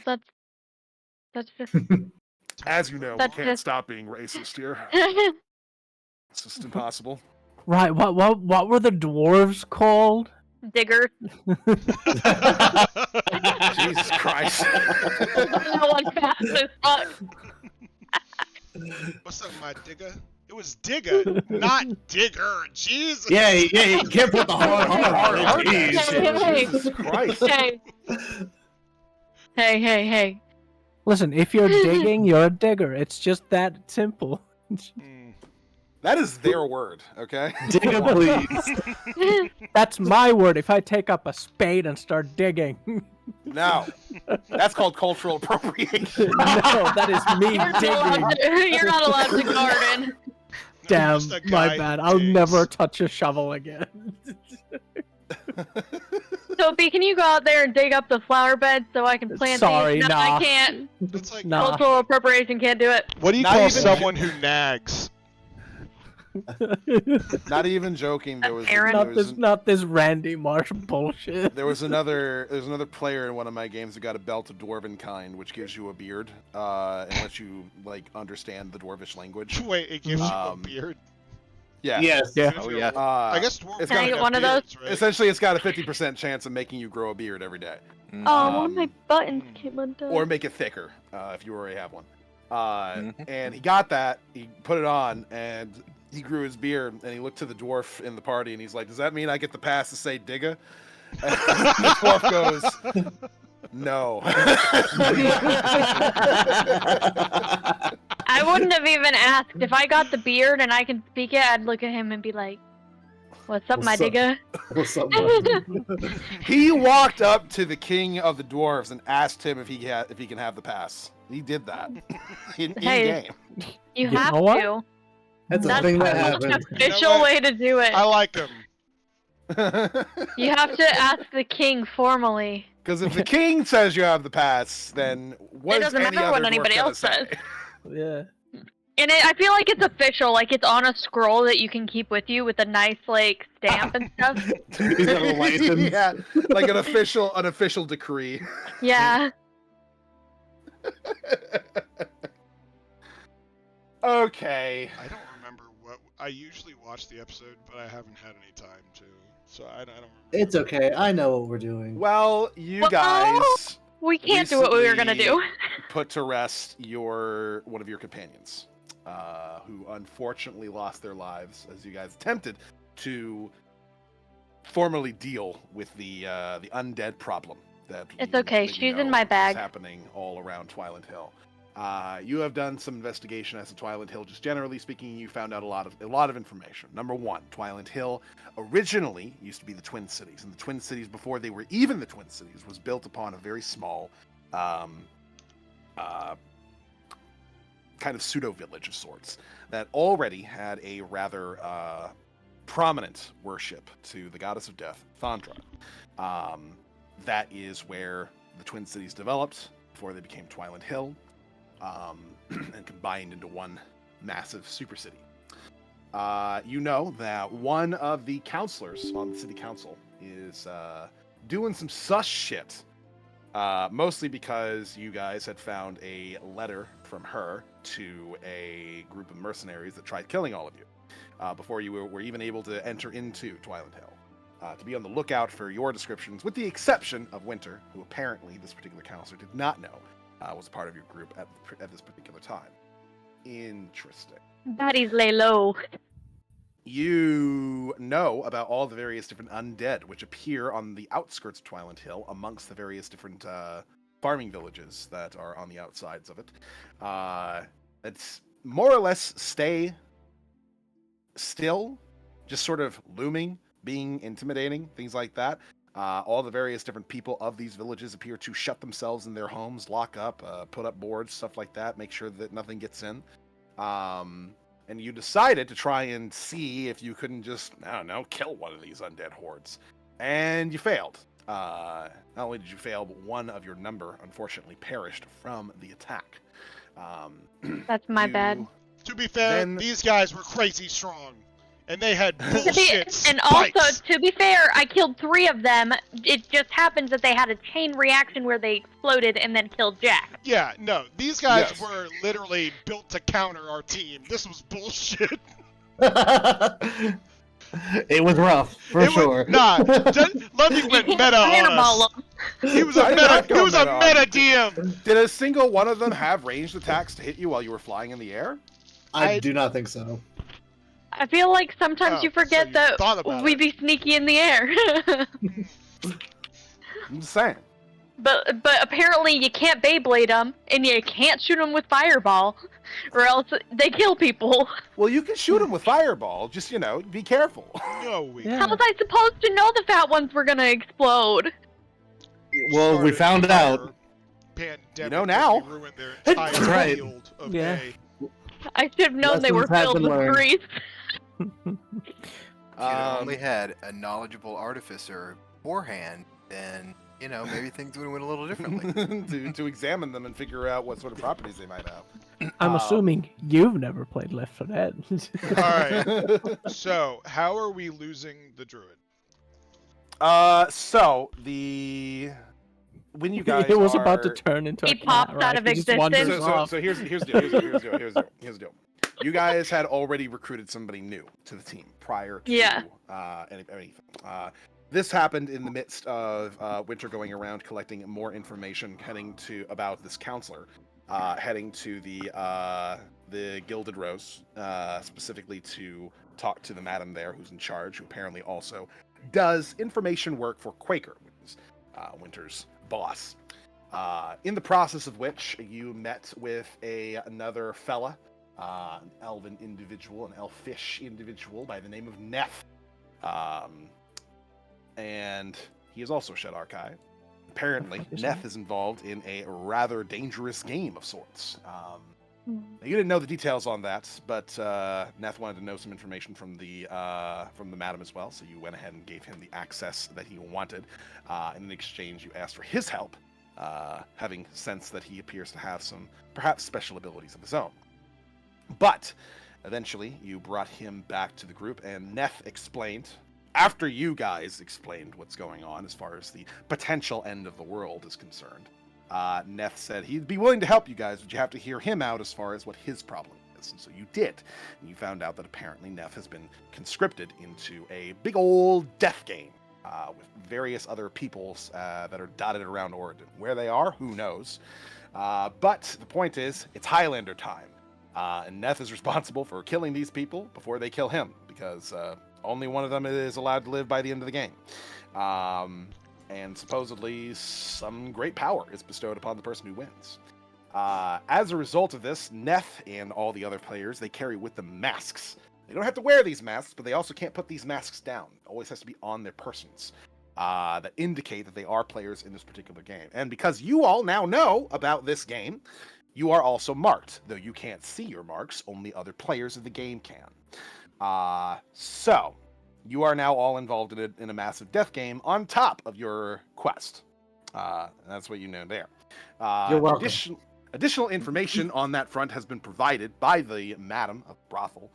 But that's just As you know, we That's can't just- stop being racist here. It's just impossible. Right. What were the dwarves called? digger. Jesus Christ. No one fast as fuck. What's up, my digger? It was digger, not digger. Jesus. Yeah, you can't put the hard on it. Hey, Jeez. hey, Jesus Christ. hey. Listen, if you're digging, you're a digger. It's just that simple. Mm. That is their word, okay? Digger, please. That's my word. If I take up a spade and start digging. No. That's called cultural appropriation. No, that is me digging. You're not allowed to garden. Damn, Just a my guy bad. who I'll digs. never touch a shovel again. Sophie, can you go out there and dig up the flower bed so I can plant Sorry, these? No, nah. I can't. That's like, Nah. Cultural appropriation can't do it. what do you Not call even- someone who nags? Not even joking. There was not this Randy Marsh bullshit. There's another player in one of my games who got a belt of dwarven kind, which gives you a beard, and lets you like understand the dwarvish language. Wait, it gives you a Um, beard? Yeah. Yes. Yeah. Gives Oh, you a- yeah. I guess dwarves it's Can I don't get have one of those? beards, right? Essentially, it's got a 50% chance of making you grow a beard every day, Oh, my buttons came undone. or make it thicker if you already have one. And he got that. He put it on, and he grew his beard. And he looked to the dwarf in the party, and he's like, "Does that mean I get the pass to say digga?" And the dwarf goes, "No." I wouldn't have even asked. If I got the beard and I can speak it, I'd look at him and be like, "What's up, my What's up? digga?" What's up, bud? He walked up to the king of the dwarves and asked him if he can have the pass. He did that in Hey. game. You You have know what? to. That's a That's thing that an happens. official what? way to do it. I like him. You have to ask the king formally. Because if the king says you have the pass, then what It is doesn't any matter other what dwarf anybody gonna else say? says. Yeah. And I feel like it's official, like it's on a scroll that you can keep with you with a nice like stamp and stuff. He's got a license. Yeah, like an official decree. Yeah. Okay. I don't remember what. I usually watch the episode, but I haven't had any time to. So I don't remember. It's okay. I know what we're doing. Well, you Well, guys We can't do what we were gonna do. recently put to rest one of your companions, who unfortunately lost their lives as you guys attempted to formally deal with the undead problem that It's okay, that she's in my is bag. happening all around Twiland Hill. You have done some investigation as to Twiland Hill. Just generally speaking, you found out a lot of information. Number one, Twiland Hill originally used to be the Twin Cities, and the Twin Cities, before they were even the Twin Cities, was built upon a very small, kind of pseudo village of sorts that already had a rather prominent worship to the goddess of death, Thandra. That is where the Twin Cities developed before they became Twiland Hill. And combined into one massive super city. You know that one of the counselors on the city council is doing some sus shit, mostly because you guys had found a letter from her to a group of mercenaries that tried killing all of you before you were even able to enter into Twiland Hill. To be on the lookout for your descriptions, with the exception of Winter, who apparently this particular counselor did not know was a part of your group at this particular time. Interesting. Baddies lay low. You know about all the various different undead which appear on the outskirts of Twiland Hill amongst the various different farming villages that are on the outsides of it. It's more or less stay still, just sort of looming, being intimidating, things like that. All the various different people of these villages appear to shut themselves in their homes, lock up, put up boards, stuff like that, make sure that nothing gets in. And you decided to try and see if you couldn't just, I don't know, kill one of these undead hordes. And you failed. Not only did you fail, but one of your number, unfortunately, perished from the attack. That's my bad. To be fair, Then- these guys were crazy strong. And they had To be- bullshit and also, spikes. to be fair, I killed 3 of them. It just happens that they had a chain reaction where they exploded and then killed Jack. Yeah, no, these guys Yes. were literally built to counter our team. This was bullshit. It was rough, for It was- sure. Nah, Lundy went meta on Fireball us. 'em. He was a I did meta. not He go was a meta on meta you. DM. Did a single one of them have ranged attacks to hit you while you were flying in the air? I do not think so. I feel like sometimes Oh, you so forget you that thought about we it. be sneaky in the air. I'm just saying. but apparently you can't Beyblade them, and you can't shoot them with Fireball, or else they kill people. Well, you can shoot them with fireball. Just be careful. No, we. Yeah. How was I supposed to know the fat ones were gonna explode? Well, we Started found an out. entire Pandemic You know now. We ruined their entire That's right. field of Yeah. A. I should have known they were Lessons have filled been with learned. grease. If you'd only had a knowledgeable artificer beforehand, then, maybe things would have went a little differently. to examine them and figure out what sort of properties they might have. I'm assuming you've never played Left 4 Dead. Alright, so how are we losing the druid? So when you guys it was about to are- turn into He a cat, pops right? out of He just wanders existence. off. So here's the deal. Here's the deal. You guys had already recruited somebody new to the team prior to Yeah. anything. This happened in the midst of Winter going around collecting more information, heading about this counselor, heading to the Gilded Rose, specifically to talk to the madam there who's in charge, who apparently also does information work for Quaker, which is Winter's boss. In the process of which you met with another fella, an elven individual, an elfish individual by the name of Neff. And he is also Shed Archive. Apparently, Neff is involved in a rather dangerous game of sorts. Now, you didn't know the details on that, but Neff wanted to know some information from the madam as well, so you went ahead and gave him the access that he wanted. And in exchange, you asked for his help, having sensed that he appears to have some perhaps special abilities of his own. But eventually, you brought him back to the group, and Neff explained, after you guys explained what's going on as far as the potential end of the world is concerned, Neff said he'd be willing to help you guys, but you have to hear him out as far as what his problem is. And so you did. And you found out that apparently Neff has been conscripted into a big old death game with various other peoples that are dotted around Oregon. Where they are, who knows? But the point is, it's Highlander time. And Neff is responsible for killing these people before they kill him, because only one of them is allowed to live by the end of the game. And supposedly some great power is bestowed upon the person who wins. As a result of this, Neff and all the other players, they carry with them masks. They don't have to wear these masks, but they also can't put these masks down. It always has to be on their persons that indicate that they are players in this particular game. And because you all now know about this game, you are also marked. Though you can't see your marks, only other players of the game can. So, you are now all involved in a massive death game on top of your quest. And that's what you know there. You're welcome. Additional information on that front has been provided by the Madam of Brothel,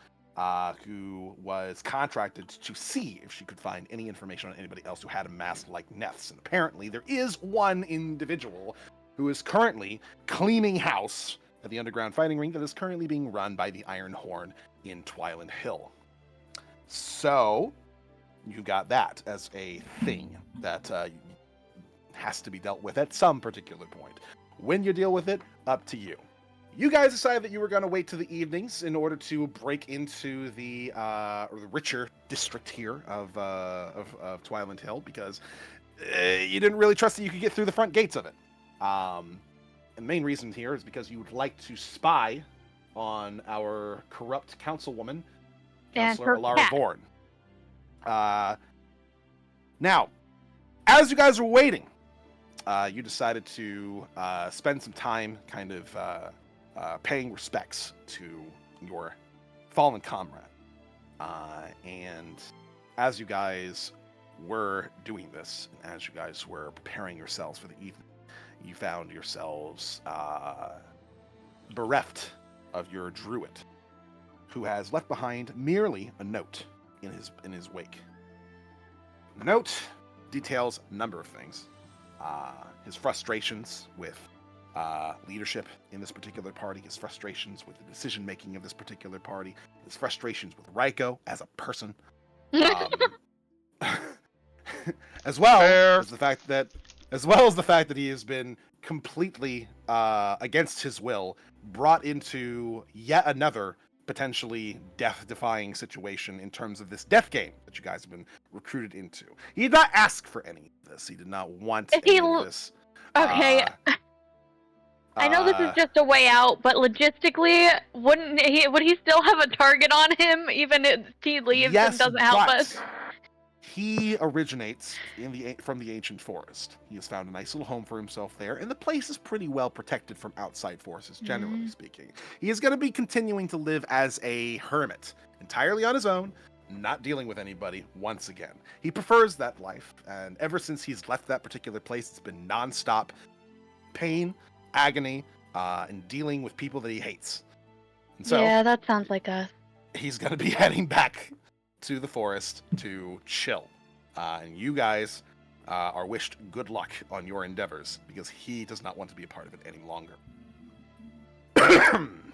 who was contracted to see if she could find any information on anybody else who had a mask like Neff's. And apparently there is one individual who is currently cleaning house at the underground fighting ring that is currently being run by the Iron Horn in Twyland Hill. So, you got that as a thing that has to be dealt with at some particular point. When you deal with it, up to you. You guys decided that you were going to wait to the evenings in order to break into the richer district here of Twyland Hill, because you didn't really trust that you could get through the front gates of it. And the main reason here is because you would like to spy on our corrupt councilwoman, And Councilor her Alara cat. Vorn. Now, as you guys were waiting, you decided to spend some time kind of paying respects to your fallen comrade. And as you guys were doing this, and as you guys were preparing yourselves for the evening, you found yourselves bereft of your druid, who has left behind merely a note in his wake. The note details a number of things. His frustrations with leadership in this particular party, his frustrations with the decision making of this particular party, his frustrations with Raiko as a person, as well Fair. as the fact that he has been completely against his will brought into yet another potentially death-defying situation in terms of this death game that you guys have been recruited into. He did not ask for any of this. He did not want If any he of this. Okay, I know this is just a way out, but logistically, would he still have a target on him even if he leaves yes, and doesn't help but us? he originates from the ancient forest. He has found a nice little home for himself there, and the place is pretty well protected from outside forces, generally speaking. He is going to be continuing to live as a hermit, entirely on his own, not dealing with anybody once again. He prefers that life, and ever since he's left that particular place, it's been nonstop pain, agony, and dealing with people that he hates. And so, Yeah, that sounds like us. he's going to be heading back to the forest to chill. And you guys are wished good luck on your endeavors because he does not want to be a part of it any longer.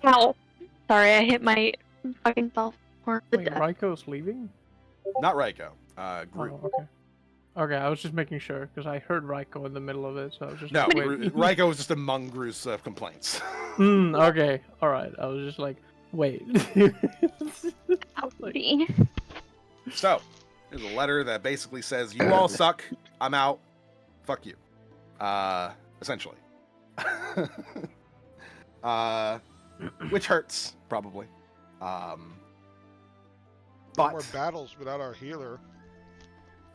Ow. Sorry, I hit my fucking self. Or the Wait, death. Raiko's leaving? Not Raiko, Gru. Oh, okay. Okay, I was just making sure because I heard Raiko in the middle of it, so I was just No, like, wait. Raiko was just among Gru's complaints. Okay, all right. I was just like, wait. Ouchie. So, there's a letter that basically says, you all suck, I'm out, fuck you. Essentially. Which hurts, probably. No But, more battles without our healer.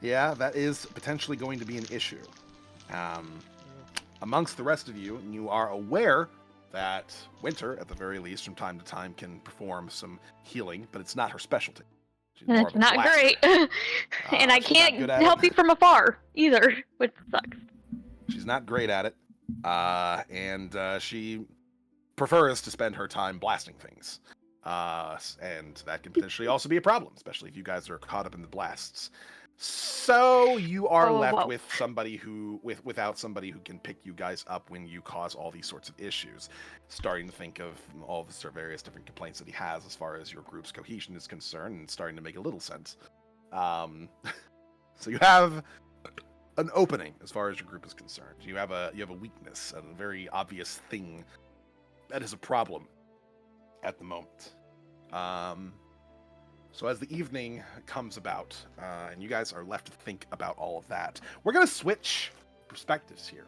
yeah, that is potentially going to be an issue. Amongst the rest of you, you are aware that Winter, at the very least, from time to time, can perform some healing, but it's not her specialty. She's more That's of a not blaster. great. And I She's not can't good at help it. you from afar either, which sucks. She's not great at it, and she prefers to spend her time blasting things. And that can potentially also be a problem, especially if you guys are caught up in the blasts. So you are left Whoa. with somebody without somebody who can pick you guys up when you cause all these sorts of issues. Starting to think of all the various different complaints that he has as far as your group's cohesion is concerned, and starting to make a little sense. So you have an opening as far as your group is concerned. You have a weakness, a very obvious thing that is a problem at the moment. So as the evening comes about, and you guys are left to think about all of that, we're gonna switch perspectives here.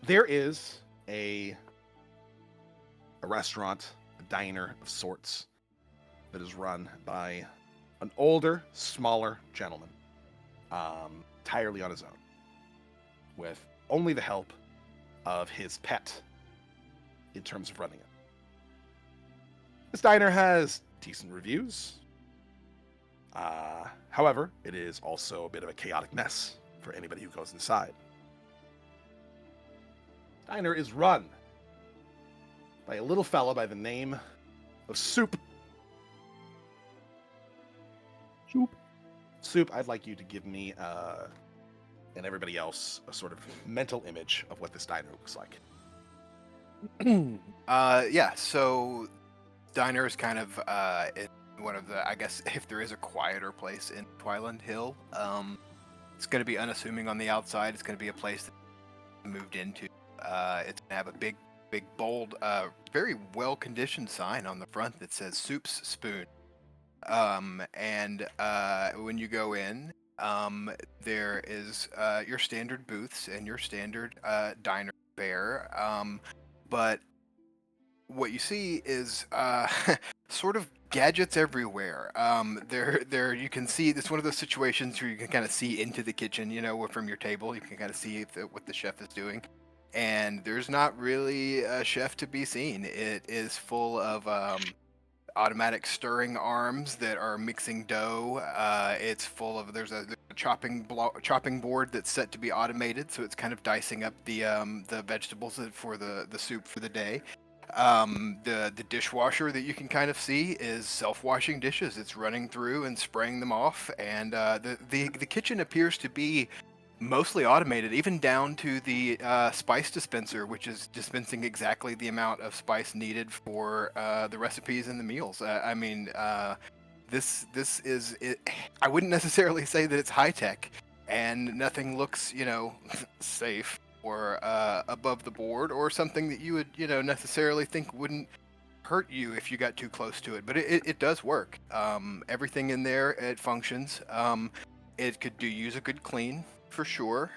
There is a restaurant, a diner of sorts, that is run by an older, smaller gentleman, entirely on his own, with only the help of his pet in terms of running it. This diner has decent reviews. However, it is also a bit of a chaotic mess for anybody who goes inside. The diner is run by a little fella by the name of Soup. Soup, I'd like you to give me and everybody else a sort of mental image of what this diner looks like. Yeah, so diner is kind of in one of the, I guess, if there is a quieter place in Twiland Hill, it's going to be unassuming on the outside. It's going to be a place that moved into. It's going to have a big, bold, very well-conditioned sign on the front that says Soup's Spoon. And when you go in, there is your standard booths and your standard diner fare. But what you see is sort of gadgets everywhere. There you can see, it's one of those situations where you can kind of see into the kitchen, you know, from your table. You can kind of see what the chef is doing. And there's not really a chef to be seen. It is full of automatic stirring arms that are mixing dough. It's full of, there's a chopping board that's set to be automated, so it's kind of dicing up the vegetables for the soup for the day. The dishwasher that you can kind of see is self-washing dishes. It's running through and spraying them off, and the kitchen appears to be mostly automated, even down to the spice dispenser, which is dispensing exactly the amount of spice needed for the recipes and the meals. I mean, this is it. I wouldn't necessarily say that it's high tech, and nothing looks, safe or above the board or something that you would, necessarily think wouldn't hurt you if you got too close to it. But it does work. Everything in there, it functions. It could do use a good clean for sure.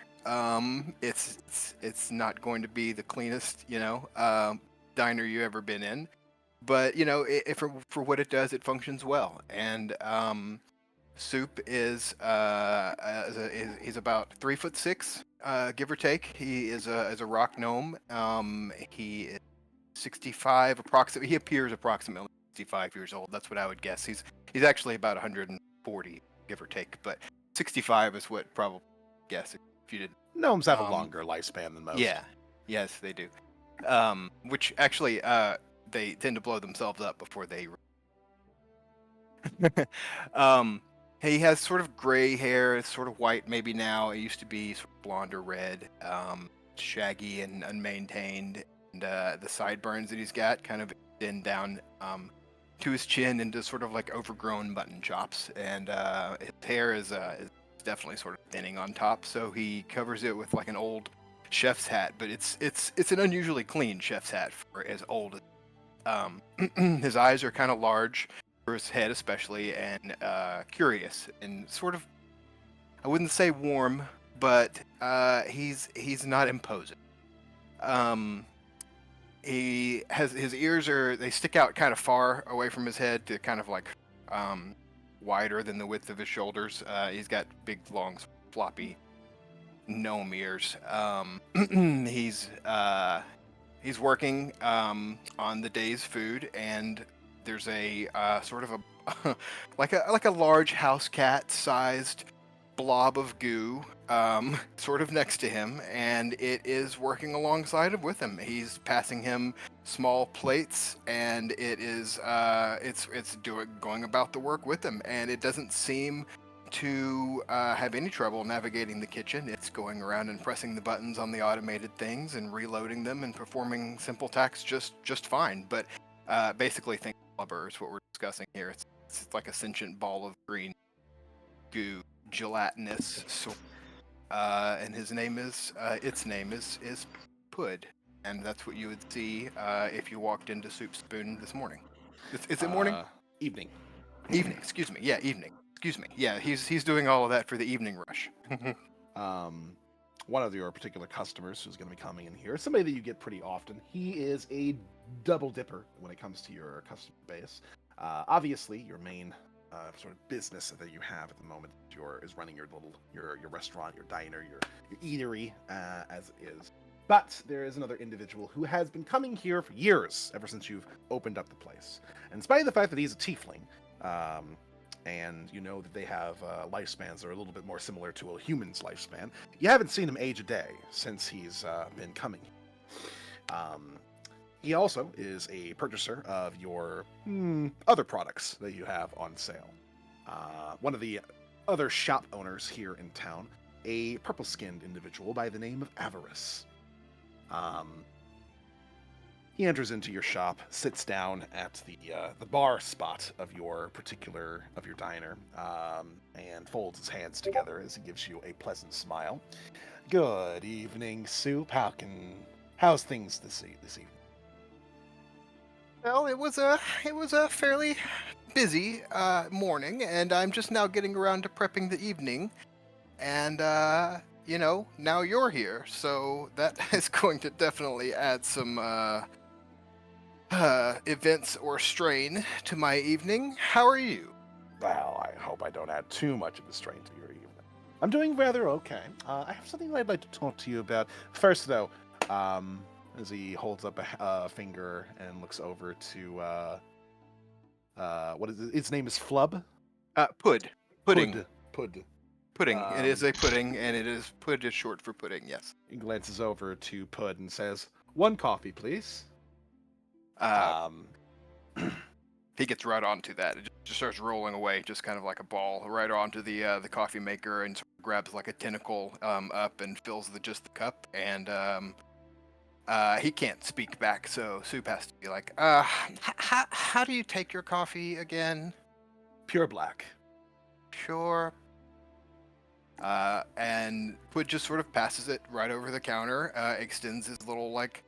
It's not going to be the cleanest, diner you ever been in, but for what it does, it functions well. And Soup he's about 3'6", give or take. He is a rock gnome. He is 65 approximately. He appears approximately 65 years old. That's what I would guess. He's actually about 140, give or take, but 65 is what probably guess if you did. Gnomes have a longer lifespan than most. Yeah, yes, they do. Which actually, they tend to blow themselves up before they. He has sort of gray hair. It's sort of white maybe now. It used to be sort of blonde or red. Shaggy and unmaintained. And the sideburns that he's got kind of extend down to his chin into sort of like overgrown mutton chops. And his hair is definitely sort of thinning on top. So he covers it with like an old chef's hat. But it's an unusually clean chef's hat for as old as. His eyes are kind of large. For his head especially, and curious and sort of, I wouldn't say warm, but he's not imposing. He has his ears they stick out kind of far away from his head to kind of like wider than the width of his shoulders. He's got big, long, floppy gnome ears. He's working on the day's food, and there's a sort of a like a large house cat sized blob of goo sort of next to him, and it is working alongside with him. He's passing him small plates, and it is it's going about the work with him, and it doesn't seem to have any trouble navigating the kitchen. It's going around and pressing the buttons on the automated things and reloading them and performing simple tasks just fine. But basically, think blubber is what we're discussing here. It's like a sentient ball of green goo, gelatinous sort. And its name is Pud, and that's what you would see if you walked into Soup Spoon this morning. Is it morning? Evening. Evening. Excuse me. Yeah, evening. Excuse me. Yeah, he's doing all of that for the evening rush. One of your particular customers who's going to be coming in here, somebody that you get pretty often. He is a double dipper when it comes to your customer base. Obviously, your main sort of business that you have at the moment is running your restaurant, your diner, your eatery, as it is. But there is another individual who has been coming here for years, ever since you've opened up the place. And in spite of the fact that he's a tiefling, and you know that they have lifespans that are a little bit more similar to a human's lifespan, you haven't seen him age a day since he's been coming. He also is a purchaser of your other products that you have on sale. One of the other shop owners here in town, a purple-skinned individual by the name of Avarice. He enters into your shop, sits down at the bar spot of your diner, and folds his hands together as he gives you a pleasant smile. Good evening, Soup. How's things this evening? Well, it was a fairly busy morning, and I'm just now getting around to prepping the evening. And now you're here, so that is going to definitely add some events or strain to my evening. How are you? Well, I hope I don't add too much of a strain to your evening. I'm doing rather okay. I have something I'd like to talk to you about. First, though, as he holds up a finger and looks over to what is it? Its name is Flub. Pud. Pudding. Pud. Pudding. It is a pudding, and Pud is short for pudding. Yes. He glances over to Pud and says, "One coffee, please." Um, He gets right onto that. It just starts rolling away, just kind of like a ball, right onto the coffee maker, and sort of grabs like a tentacle up and fills just the cup. And he can't speak back, so Soup has to be like, how do you take your coffee again? pure black. Sure. And Pud just sort of passes it right over the counter, extends his little like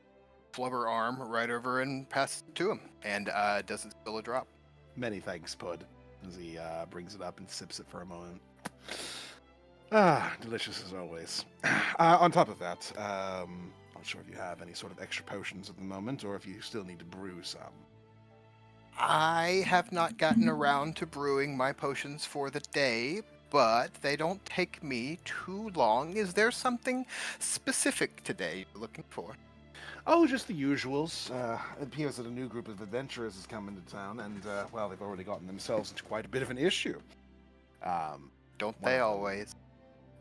flubber arm right over and passes it to him, and doesn't spill a drop. Many thanks, Pud, as he brings it up and sips it for a moment. Ah, delicious as always. On top of that, not sure if you have any sort of extra potions at the moment, or if you still need to brew some. I have not gotten around to brewing my potions for the day, but they don't take me too long. Is there something specific today you're looking for? Oh, just the usuals. It appears that a new group of adventurers has come into town, and, well, they've already gotten themselves into quite a bit of an issue. Don't One they of them- always?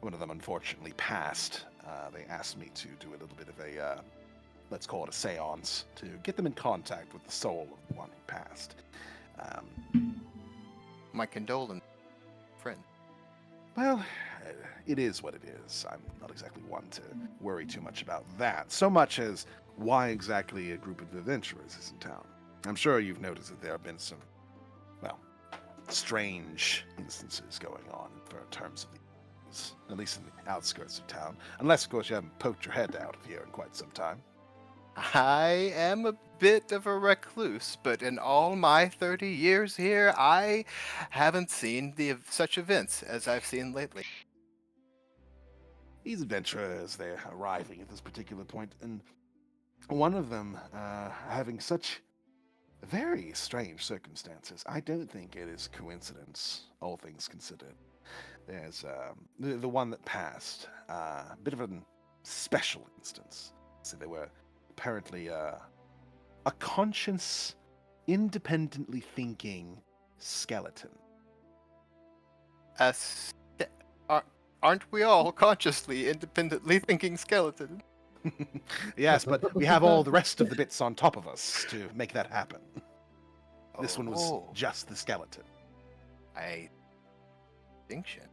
One of them unfortunately passed. They asked me to do a little bit of a, let's call it a seance, to get them in contact with the soul of the one who passed. My condolences, friend. Well, it is what it is. I'm not exactly one to worry too much about that, so much as why exactly a group of adventurers is in town. I'm sure you've noticed that there have been some, well, strange instances going on in terms of these, at least in the outskirts of town. Unless, of course, you haven't poked your head out of here in quite some time. I am a bit of a recluse, but in all my 30 years here, I haven't seen such events as I've seen lately. These adventurers, they're arriving at this particular point, and one of them having such very strange circumstances. I don't think it is coincidence, all things considered. There's the one that passed, a bit of a special instance. So they were apparently a conscious, independently thinking skeleton. Aren't we all consciously, independently thinking skeletons? Yes, but we have all the rest of the bits on top of us to make that happen. This one was Oh. just the skeleton. Distinction.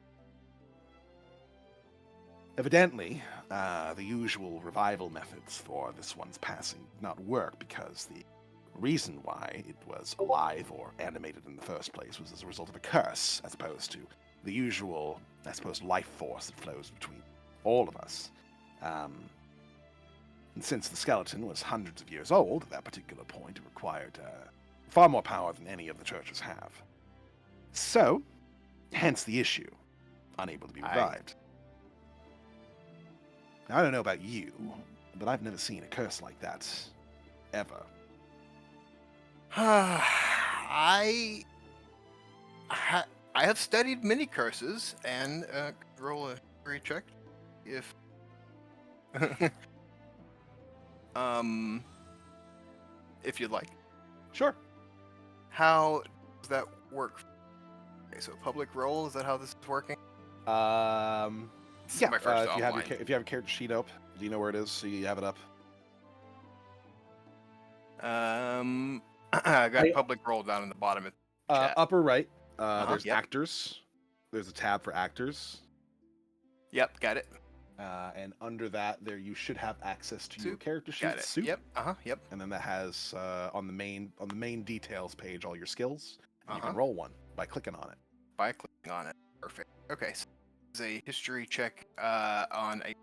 Evidently, the usual revival methods for this one's passing did not work because the reason why it was alive or animated in the first place was as a result of a curse, as opposed to the usual, I suppose, life force that flows between all of us. And since the skeleton was hundreds of years old at that particular point, it required far more power than any of the churches have. So, hence the issue. Unable to be revived. Now, I don't know about you, but I've never seen a curse like that. Ever. I have studied many curses and roll a history check if if you'd like. Sure. How does that work? Okay, so public roll, is that how this is working? This is Yeah, my first if you have online. if you have a character sheet up, do you know where it is? So you have it up. I got public roll down in the bottom of the chat. Upper right. There's Yep. actors. There's a tab for actors. Yep, got it. And under that, there you should have access to your Soup. character sheet. Got it. Soup. Yep. Yep. And then that has on the main details page all your skills. And you Uh-huh. can roll one by clicking on it. By clicking on it. Perfect. Okay, so this is a history check on a.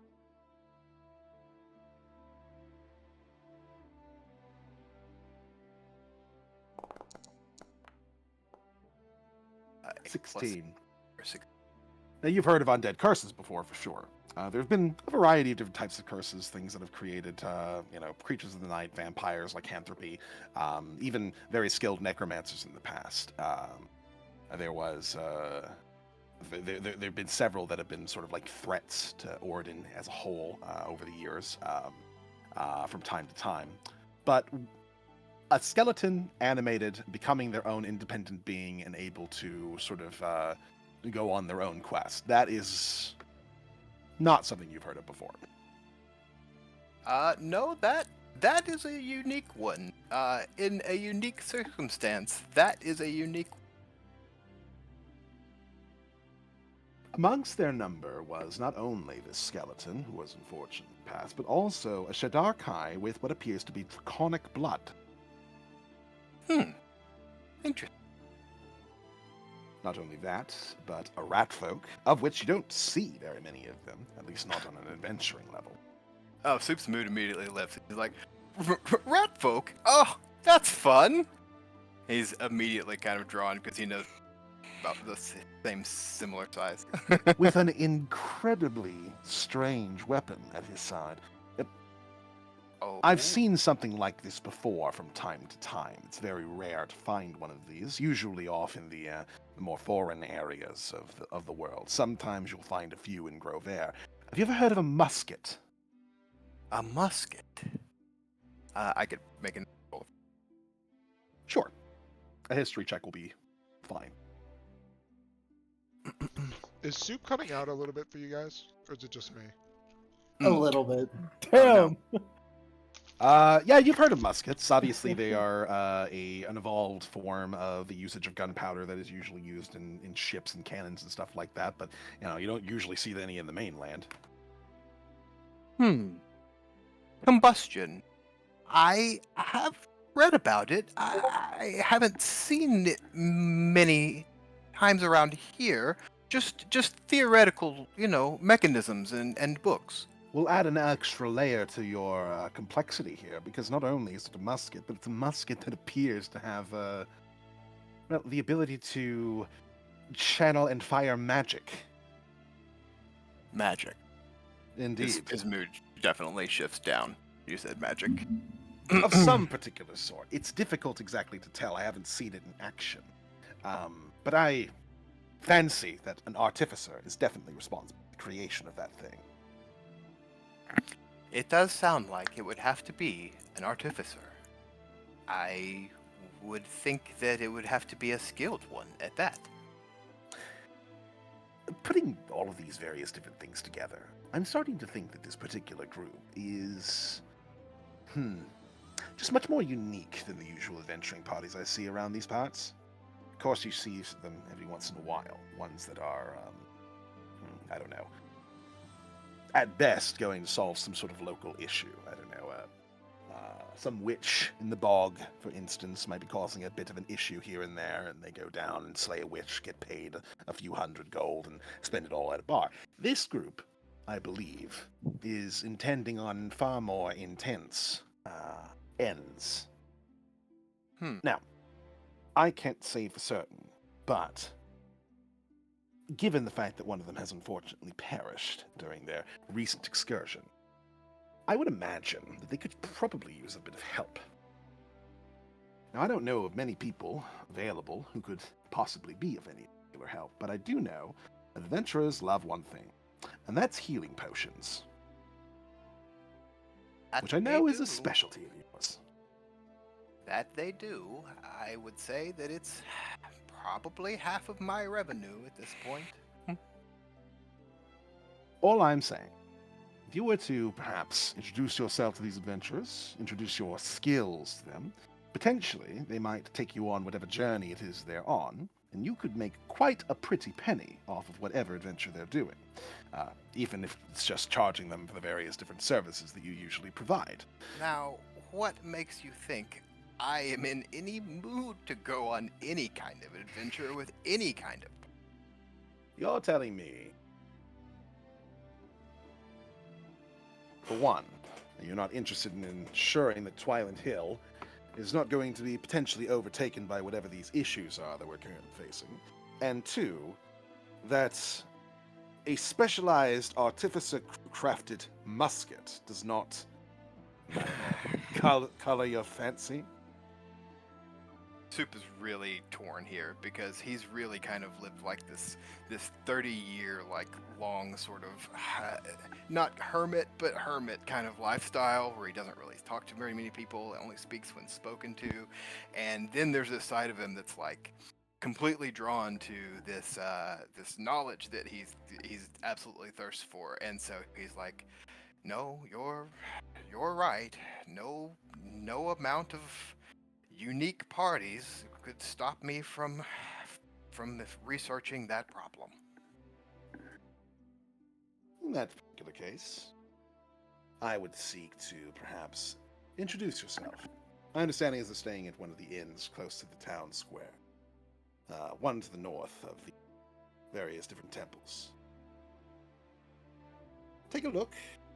A plus 16. or 6. Now you've heard of undead curses before, for sure. There have been a variety of different types of curses, things that have created, creatures of the night, vampires, lycanthropy, even very skilled necromancers in the past. There have been several that have been sort of like threats to Oregon as a whole over the years, from time to time. But a skeleton animated, becoming their own independent being and able to sort of go on their own quest. That is not something you've heard of before. No, that is a unique one. in a unique circumstance. That is a unique. Amongst their number was not only this skeleton, who was unfortunately passed, but also a Shadarkai with what appears to be draconic blood. Interesting. Not only that, but a rat folk, of which you don't see very many of them, at least not on an adventuring level. Oh, Soup's mood immediately lifts. He's like, rat folk? Oh, that's fun. He's immediately kind of drawn because he knows about the same similar size. With an incredibly strange weapon at his side. Oh. I've seen something like this before from time to time. It's very rare to find one of these, usually off in the more foreign areas of the world. Sometimes you'll find a few in Grove Air. Have you ever heard of a musket? A musket. I could make an. Sure. A history check will be fine. Is Soup coming out a little bit for you guys, or is it just me? A little bit. Damn. Yeah, you've heard of muskets. Obviously, they are an evolved form of the usage of gunpowder that is usually used in ships and cannons and stuff like that. But you don't usually see any in the mainland. Combustion. I have read about it. I haven't seen it many times around here. Just theoretical, mechanisms and books. We'll add an extra layer to your complexity here, because not only is it a musket, but it's a musket that appears to have the ability to channel and fire magic. Magic. Indeed. His mood definitely shifts down. You said magic. Of some particular sort. It's difficult exactly to tell. I haven't seen it in action. But I fancy that an artificer is definitely responsible for the creation of that thing. It does sound like it would have to be an artificer. I would think that it would have to be a skilled one at that. Putting all of these various different things together, I'm starting to think that this particular group is, just much more unique than the usual adventuring parties I see around these parts. Of course, you see them every once in a while, ones that are, I don't know, at best going to solve some sort of local issue. I don't know, some witch in the bog, for instance, might be causing a bit of an issue here and there, and they go down and slay a witch, get paid a few hundred gold, and spend it all at a bar. This group, I believe, is intending on far more intense ends. Now, I can't say for certain, but given the fact that one of them has unfortunately perished during their recent excursion, I would imagine that they could probably use a bit of help. Now, I don't know of many people available who could possibly be of any particular help, but I do know that adventurers love one thing, and that's healing potions, which I know is a specialty of yours. That they do. I would say that it's probably half of my revenue at this point. All I'm saying, if you were to perhaps introduce yourself to these adventurers, introduce your skills to them, potentially they might take you on whatever journey it is they're on, and you could make quite a pretty penny off of whatever adventure they're doing, even if it's just charging them for the various different services that you usually provide. Now, what makes you think I am in any mood to go on any kind of adventure with any kind of... You're telling me, for one, that you're not interested in ensuring that Twyland Hill is not going to be potentially overtaken by whatever these issues are that we're currently facing, and two, that a specialized artificer-crafted musket does not color your fancy. Soup is really torn here because he's really kind of lived like this 30-year long sort of not hermit but hermit kind of lifestyle where he doesn't really talk to very many people, only speaks when spoken to, and then there's this side of him that's like completely drawn to this knowledge that he's absolutely thirsts for, and so he's like, no, you're right, no amount of unique parties could stop me from researching that problem. In that particular case, I would seek to perhaps introduce yourself. My understanding is they're staying at one of the inns close to the town square. One to the north of the various different temples. Take a look,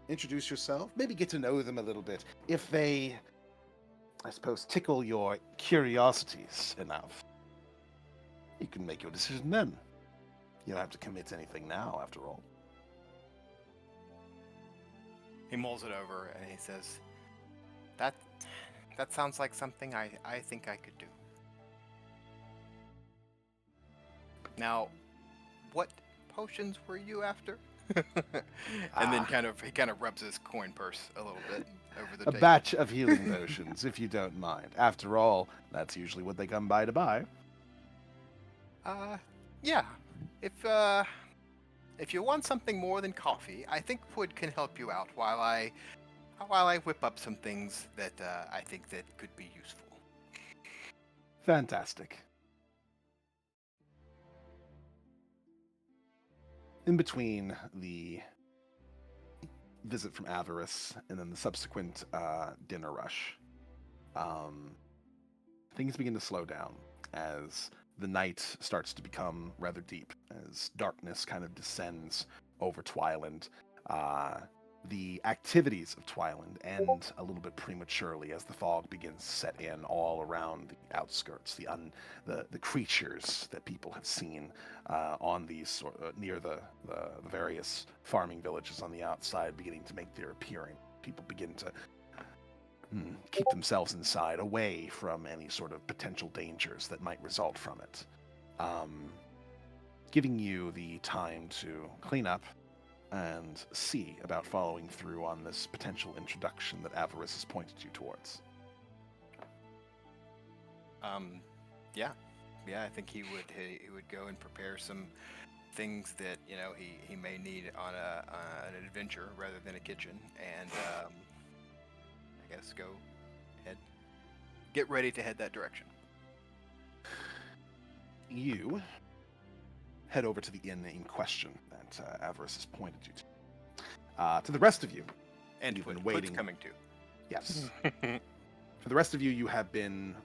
introduce yourself, maybe get to know them a little bit. If they, I suppose, tickle your curiosities enough, you can make your decision then. You don't have to commit to anything now, after all. He mulls it over and he says, That sounds like something I think I could do. Now, what potions were you after? And then he kind of rubs his coin purse a little bit over the A table. batch of healing potions, if you don't mind. After all, that's usually what they come by to buy. Yeah. If you want something more than coffee, I think wood can help you out while I whip up some things that I think that could be useful. Fantastic. In between the visit from Avarice and then the subsequent dinner rush, things begin to slow down as the night starts to become rather deep, as darkness kind of descends over Twyland. The activities of Twyland end a little bit prematurely as the fog begins to set in all around the outskirts, the creatures that people have seen on these near the various farming villages on the outside beginning to make their appearing. People begin to keep themselves inside, away from any sort of potential dangers that might result from it. Giving you the time to clean up and see about following through on this potential introduction that Avarice has pointed you towards. Yeah, I think he would go and prepare some things that he may need on an adventure rather than a kitchen, and I guess get ready to head that direction. You head over to the inn in question that Avarice has pointed you to. To the rest of you, And you've been Hood's waiting. coming too. Yes. For the rest of you, you have been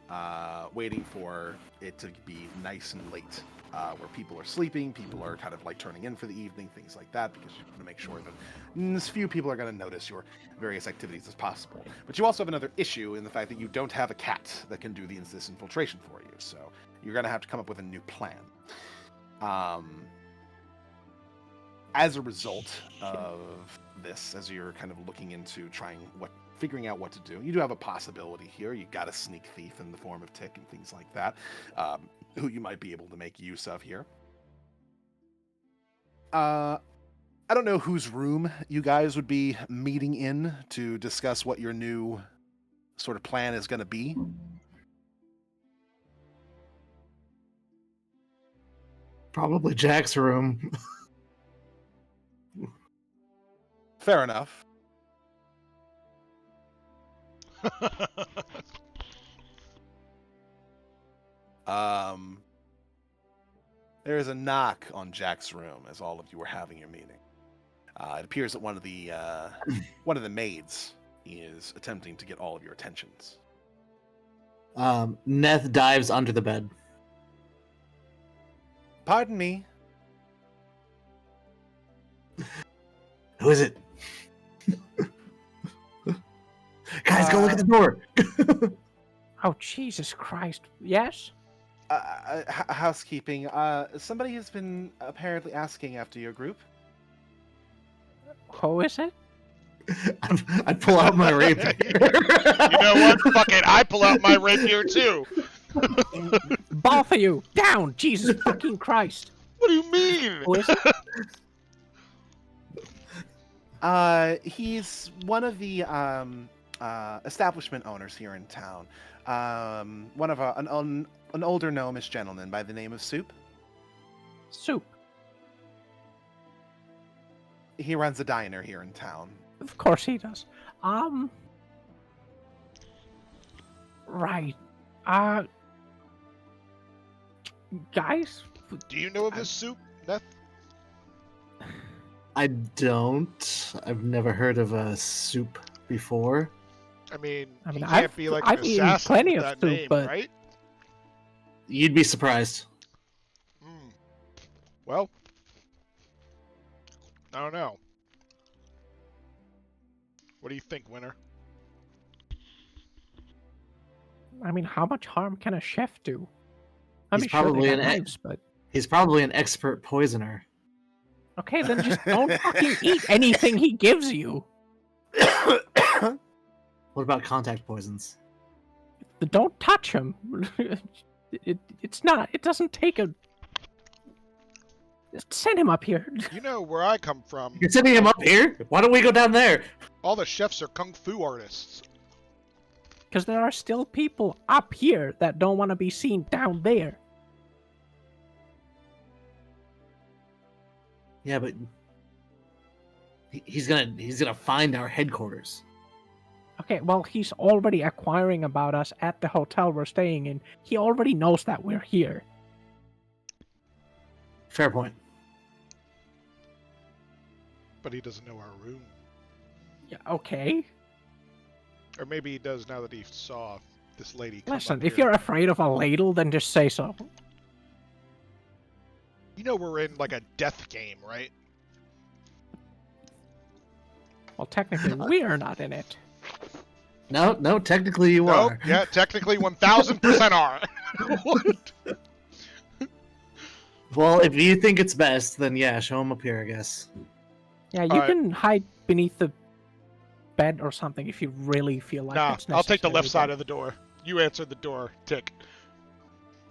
waiting for it to be nice and late, where people are sleeping, people are kind of like turning in for the evening, things like that, because you want to make sure that as few people are going to notice your various activities as possible. But you also have another issue in the fact that you don't have a cat that can do this infiltration for you, so you're going to have to come up with a new plan. As a result of this, as you're kind of looking into figuring out what to do, you do have a possibility here. You got a sneak thief in the form of Tick and things like that, who you might be able to make use of here. I don't know whose room you guys would be meeting in to discuss what your new sort of plan is going to be. Probably Jack's room. Fair enough. There is a knock on Jack's room as all of you are having your meeting. It appears that one of the maids is attempting to get all of your attentions. Neth dives under the bed. Pardon me. Who is it? Guys, go look at the door. Oh, Jesus Christ. Yes? Housekeeping. Somebody has been apparently asking after your group. Who is it? I pull out my rapier. You know what? Fuck it. I pull out my rapier too. Both of you, down! Jesus fucking Christ. What do you mean? Who is it? He's one of the establishment owners here in town. One of an older gnomish gentleman by the name of Soup. Soup. He runs a diner here in town. Of course he does. Right. Uh, guys, Do you know of this soup, Neth? I don't. I've never heard of a soup before. I mean, I mean, he can't be like an I've eaten assassin plenty with of that soup, name, but right? You'd be surprised. Hmm. Well, I don't know. What do you think, Winner? I mean, how much harm can a chef do? I He's mean, sure, they probably got an knives, but He's probably an expert poisoner. okay, then just don't fucking eat anything he gives you. What about contact poisons? Don't touch him. It's not. It doesn't take a. Just send him up here. You know where I come from. You're sending him up here? Why don't we go down there? All the chefs are kung fu artists. Because there are still people up here that don't want to be seen down there. Yeah, but he's gonna find our headquarters. Okay, well, he's already acquiring about us at the hotel we're staying in. He already knows that we're here. Fair point. But he doesn't know our room. Yeah, okay. Or maybe he does now that he saw this lady come Listen, up if here. you're afraid of a ladle, then just say so. You know we're in like a death game, right? Well, technically, we're not in it. No, technically you Nope. are. Yeah, technically 1000% are. What? Well, if you think it's best, then yeah, show him up here, I guess. Yeah, you Alright. can hide beneath the bed or something if you really feel like Nah, it's I'll take the necessary, left side but- of the door. You answer the door, Tick.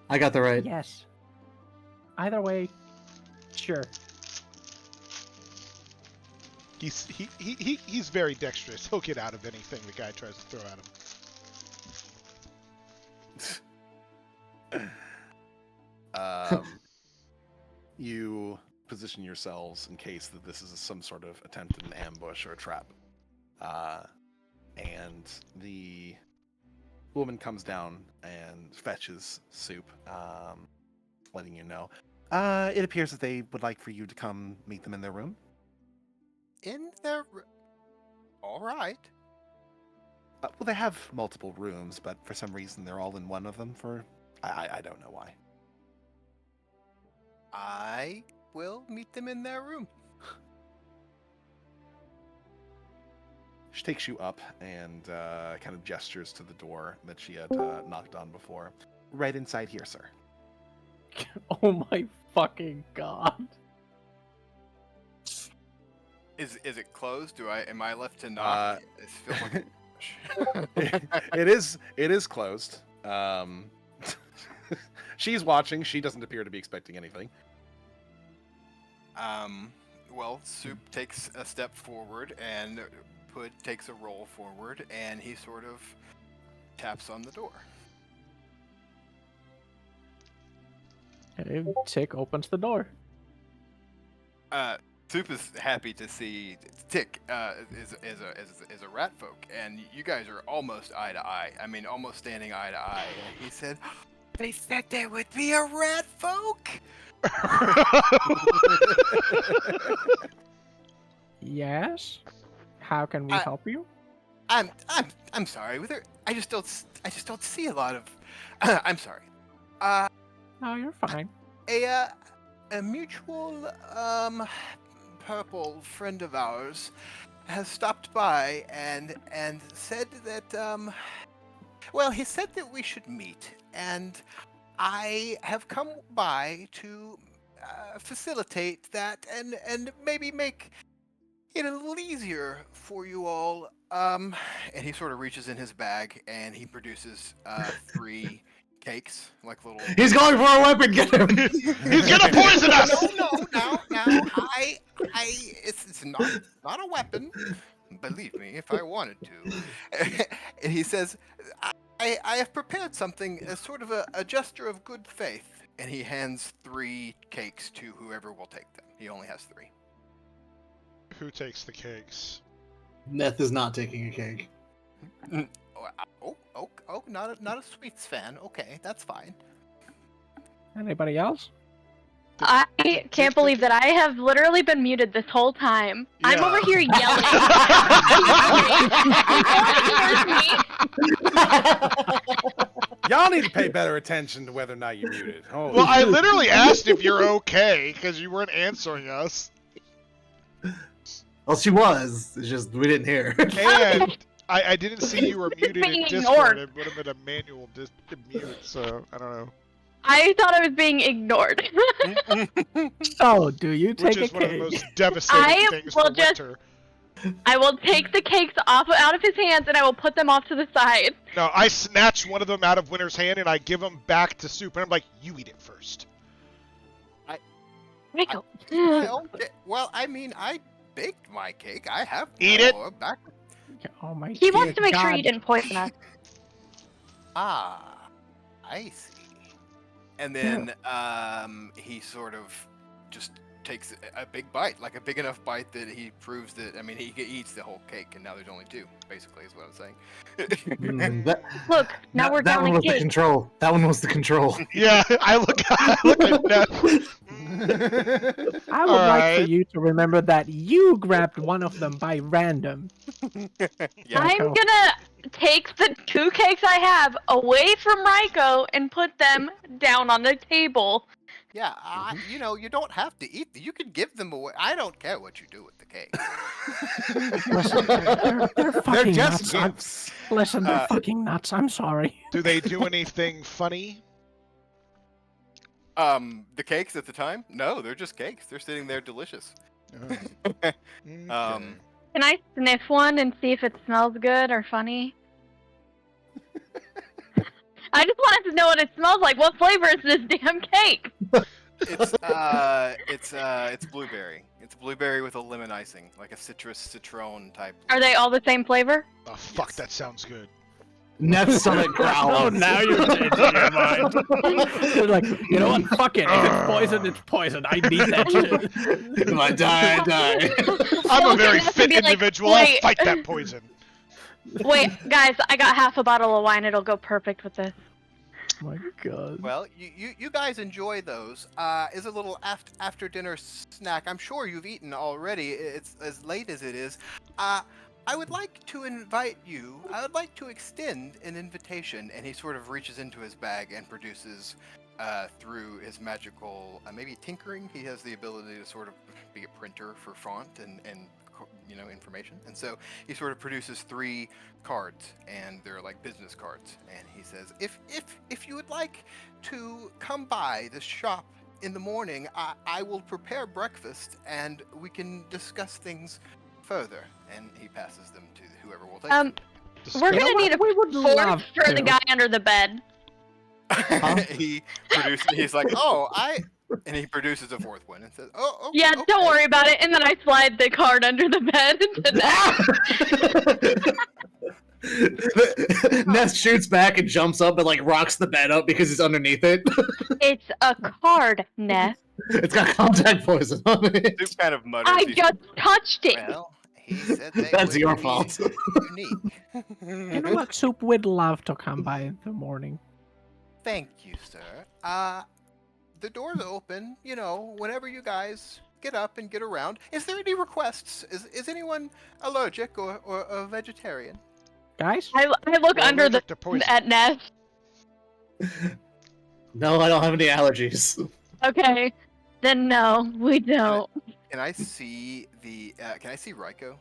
I got the right. Yes. Either way, sure. He's very dexterous. He'll get out of anything the guy tries to throw at him. You position yourselves in case that this is some sort of attempt at an ambush or a trap. And the woman comes down and fetches soup, letting you know. It appears that they would like for you to come meet them in their room. In their. All right. Well, they have multiple rooms, but for some reason they're all in one of them. I don't know why. I will meet them in their room. She takes you up and kind of gestures to the door that she had knocked on before. Right inside here, sir. Oh my fucking god. Is it closed? Am I left to knock? It feels like It is closed. She's watching. She doesn't appear to be expecting anything. Well, Soup takes a step forward and Pud takes a roll forward and he sort of taps on the door. And Tick opens the door. Soup is happy to see Tick is a rat folk, and you guys are almost eye to eye. I mean, almost standing eye to eye. And he said, "They said there would be a rat folk." Yes? How can we help you? I'm sorry. I just don't see a lot of. I'm sorry. No, you're fine. A mutual purple friend of ours has stopped by and said that well, he said that we should meet, and I have come by to facilitate that and maybe make it a little easier for you all. And he sort of reaches in his bag and he produces 3 cakes, like little. He's going for a weapon. Get him. He's gonna poison us. No. It's not a weapon. Believe me, if I wanted to. And he says, I have prepared something as sort of a gesture of good faith. And he hands 3 cakes to whoever will take them. He only has 3. Who takes the cakes? Neth is not taking a cake. Oh, not a sweets fan. Okay, that's fine. Anybody else? I can't believe that I have literally been muted this whole time. I'm over here yelling. Y'all need to pay better attention to whether or not you're muted. Holy Well, I shit. literally asked if you're okay because you weren't answering us, Well, she was. It's just we didn't hear. and I didn't see you were muted in Being Discord. ignored. It would have been a manual mute, so I don't know. I thought I was being ignored. So, do you Which take a is one of the cake? most devastating things will for just- winter. I will take the cakes out of his hands and I will put them off to the side. No, I snatch one of them out of Winter's hand and I give them back to Soup, and I'm like, "You eat it first." Michael. Okay. Well, I mean, I baked my cake. I have Eat it. more back. Oh my He wants dear to make sure God. he didn't poison us. Ah, I see. And then he sort of just takes a big bite, like a big enough bite that he proves that. I mean, he eats the whole cake, and now there's only two. Basically, is what I'm saying. Look, now we're that down one a was the cake. control. That one was the control. Yeah, I look at Ness. I would like for Alright. you to remember that you grabbed one of them by random. Yeah. I'm Raiko. gonna take the 2 cakes I have away from Raiko and put them down on the table. Yeah, you know, you don't have to eat them. You can give them away. I don't care what you do with the cake. Listen, they're They're fucking just nuts. gifts. Listen, they're fucking nuts. I'm sorry. Do they do anything funny? The cakes at the time? No, they're just cakes. They're sitting there delicious. Okay. Um, Can I sniff one and see if it smells good or funny? I just wanted to know what it smells like. What flavor is this damn cake? it's blueberry. It's blueberry with a lemon icing, like a citrus citron type. Are they all the same flavor? Oh fuck, Yes. that sounds good. Neff's stomach growls. Oh, now you're changing your mind. You're like, you know what? Fuck it. If it's poison, it's poison. I need that shit. If I die, I die. I'm a very Ness would fit be like, individual. I'll "Wait." fight that poison. Wait, guys, I got half a bottle of wine. It'll go perfect with this. Oh my God. Well, you guys enjoy those. Is a little after dinner snack. I'm sure you've eaten already. It's as late as it is. I would like to invite you. I would like to extend an invitation. And he sort of reaches into his bag and produces, through his magical, maybe tinkering. He has the ability to sort of be a printer for font and information. And so he sort of produces 3 cards, and they're like business cards. And he says, if you would like to come by the shop in the morning, I will prepare breakfast, and we can discuss things further. And he passes them to whoever will take them. We're You know gonna what? need a We would fork love for the to. guy under the bed. He produces. He's like, and he produces a 4th one and says, "Oh, Yeah, okay. don't worry about it. And then I slide the card under the bed into that. Ness shoots back and jumps up and like rocks the bed up because he's underneath it. It's a card, Ness. It's got contact poison on it. Soup kind of mutters. I He's just touched it. Well, he said they That's would your be fault. Unique. You know what? Soup would love to come by in the morning. Thank you, sir. The door's open, whenever you guys get up and get around. Is there any requests? Is anyone allergic or a vegetarian? Guys? I look We're under allergic to poison. at Ness. No, I don't have any allergies. Okay, then no, we don't. Can I see Can I see Raiko?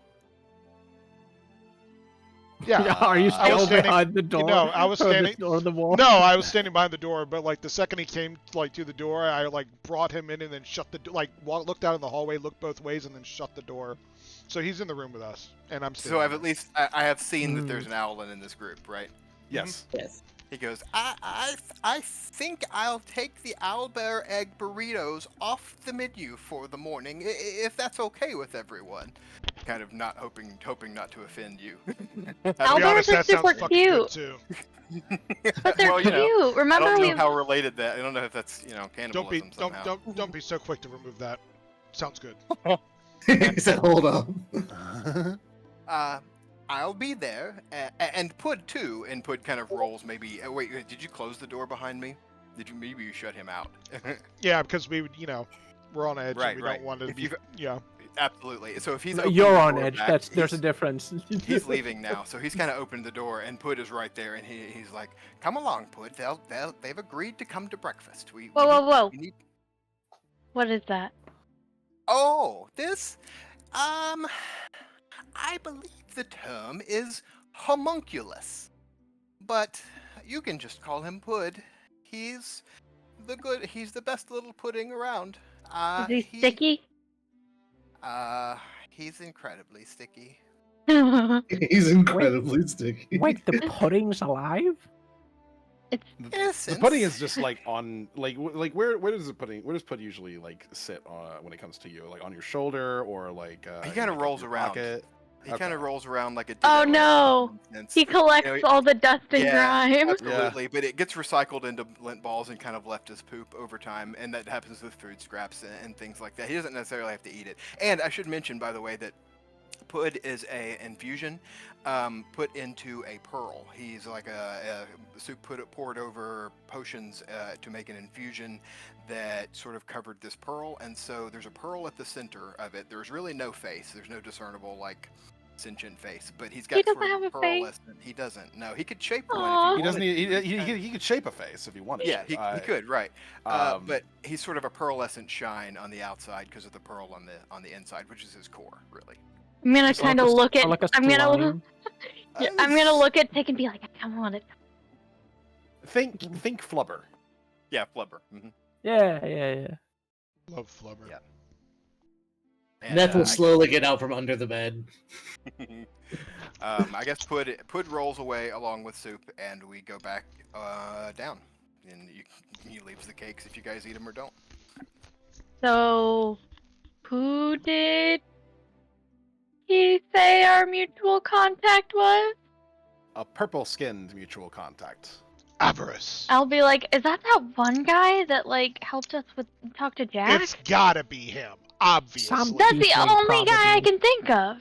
Yeah. Are you I was still standing- behind the door? No, I was Or the- standing- Or the wall? No, I was standing behind the door, but like the second he came like to the door, I like brought him in and then shut the door. Like looked out in the hallway, looked both ways, and then shut the door. So he's in the room with us, and I'm. So I've standing at least I have seen that Hmm. there's an owlin in this group, right? Yes. Yes. He goes, I think I'll take the owlbear egg burritos off the menu for the morning, if that's okay with everyone. Kind of not hoping not to offend you. To be Owlbears honest, are that sounds super fucking good cute. too. But they're Well, cute. I Remember don't we know how related that. I don't know if that's cannibalism Don't be somehow. don't be so quick to remove that. Sounds good. He said, "Hold on." I'll be there, and Pud too. And Pud kind of rolls. Maybe. Wait, did you close the door behind me? Did you? Maybe you shut him out. Yeah, because we would, we're on edge Right, and we right. don't want to If be. you've- Yeah. Absolutely. So if he's No, opened you're the on door edge. back, There's a difference. he's leaving now, so he's kind of opened the door, and Pud is right there, and he's like, "Come along, Pud. They've agreed to come to breakfast. Whoa. We need. What is that? Oh, this. I believe the term is homunculus, but you can just call him Pud. He's He's the best little pudding around. Is he sticky? He's incredibly sticky. He's incredibly sticky. Wait, the pudding's alive? The pudding is just like on where does the pudding Pud usually like sit when it comes to you, like on your shoulder or like He in, kind of like, rolls your around. pocket? He kind of rolls around like a. Oh dildo, no! and He collects all the dust and grime. Absolutely, but it gets recycled into lint balls and kind of left as poop over time, and that happens with food scraps and things like that. He doesn't necessarily have to eat it. And I should mention, by the way, that Pud is a infusion put into a pearl. He's like a soup poured over potions to make an infusion that sort of covered this pearl, and so there's a pearl at the center of it. There's really no face. There's no discernible like sentient face, but he's got doesn't sort of have a pearl. face? He doesn't. No, he could shape one. Aw. If He doesn't. wanted. He could shape a face if he wanted. Yeah, to. he could, right? um, But he's sort of a pearlescent shine on the outside because of the pearl on the inside, which is his core, really. I'm gonna kind of look at. Like a I'm gonna. slime. Yeah, I'm gonna look at Tick and be like, I kind of want it. think Flubber. Yeah, flubber. Mm-hmm. Yeah. Love Flubber. Yeah. And, Neth will slowly get out from under the bed. I guess Pud rolls away along with Soup, and we go back down. And he leaves the cakes if you guys eat them or don't. So, who did he say our mutual contact was? A purple-skinned mutual contact. Avarice. I'll be like, is that one guy that like helped us with talk to Jack? It's gotta be him, obviously. That's the Tiefling, only guy I probably. can think of.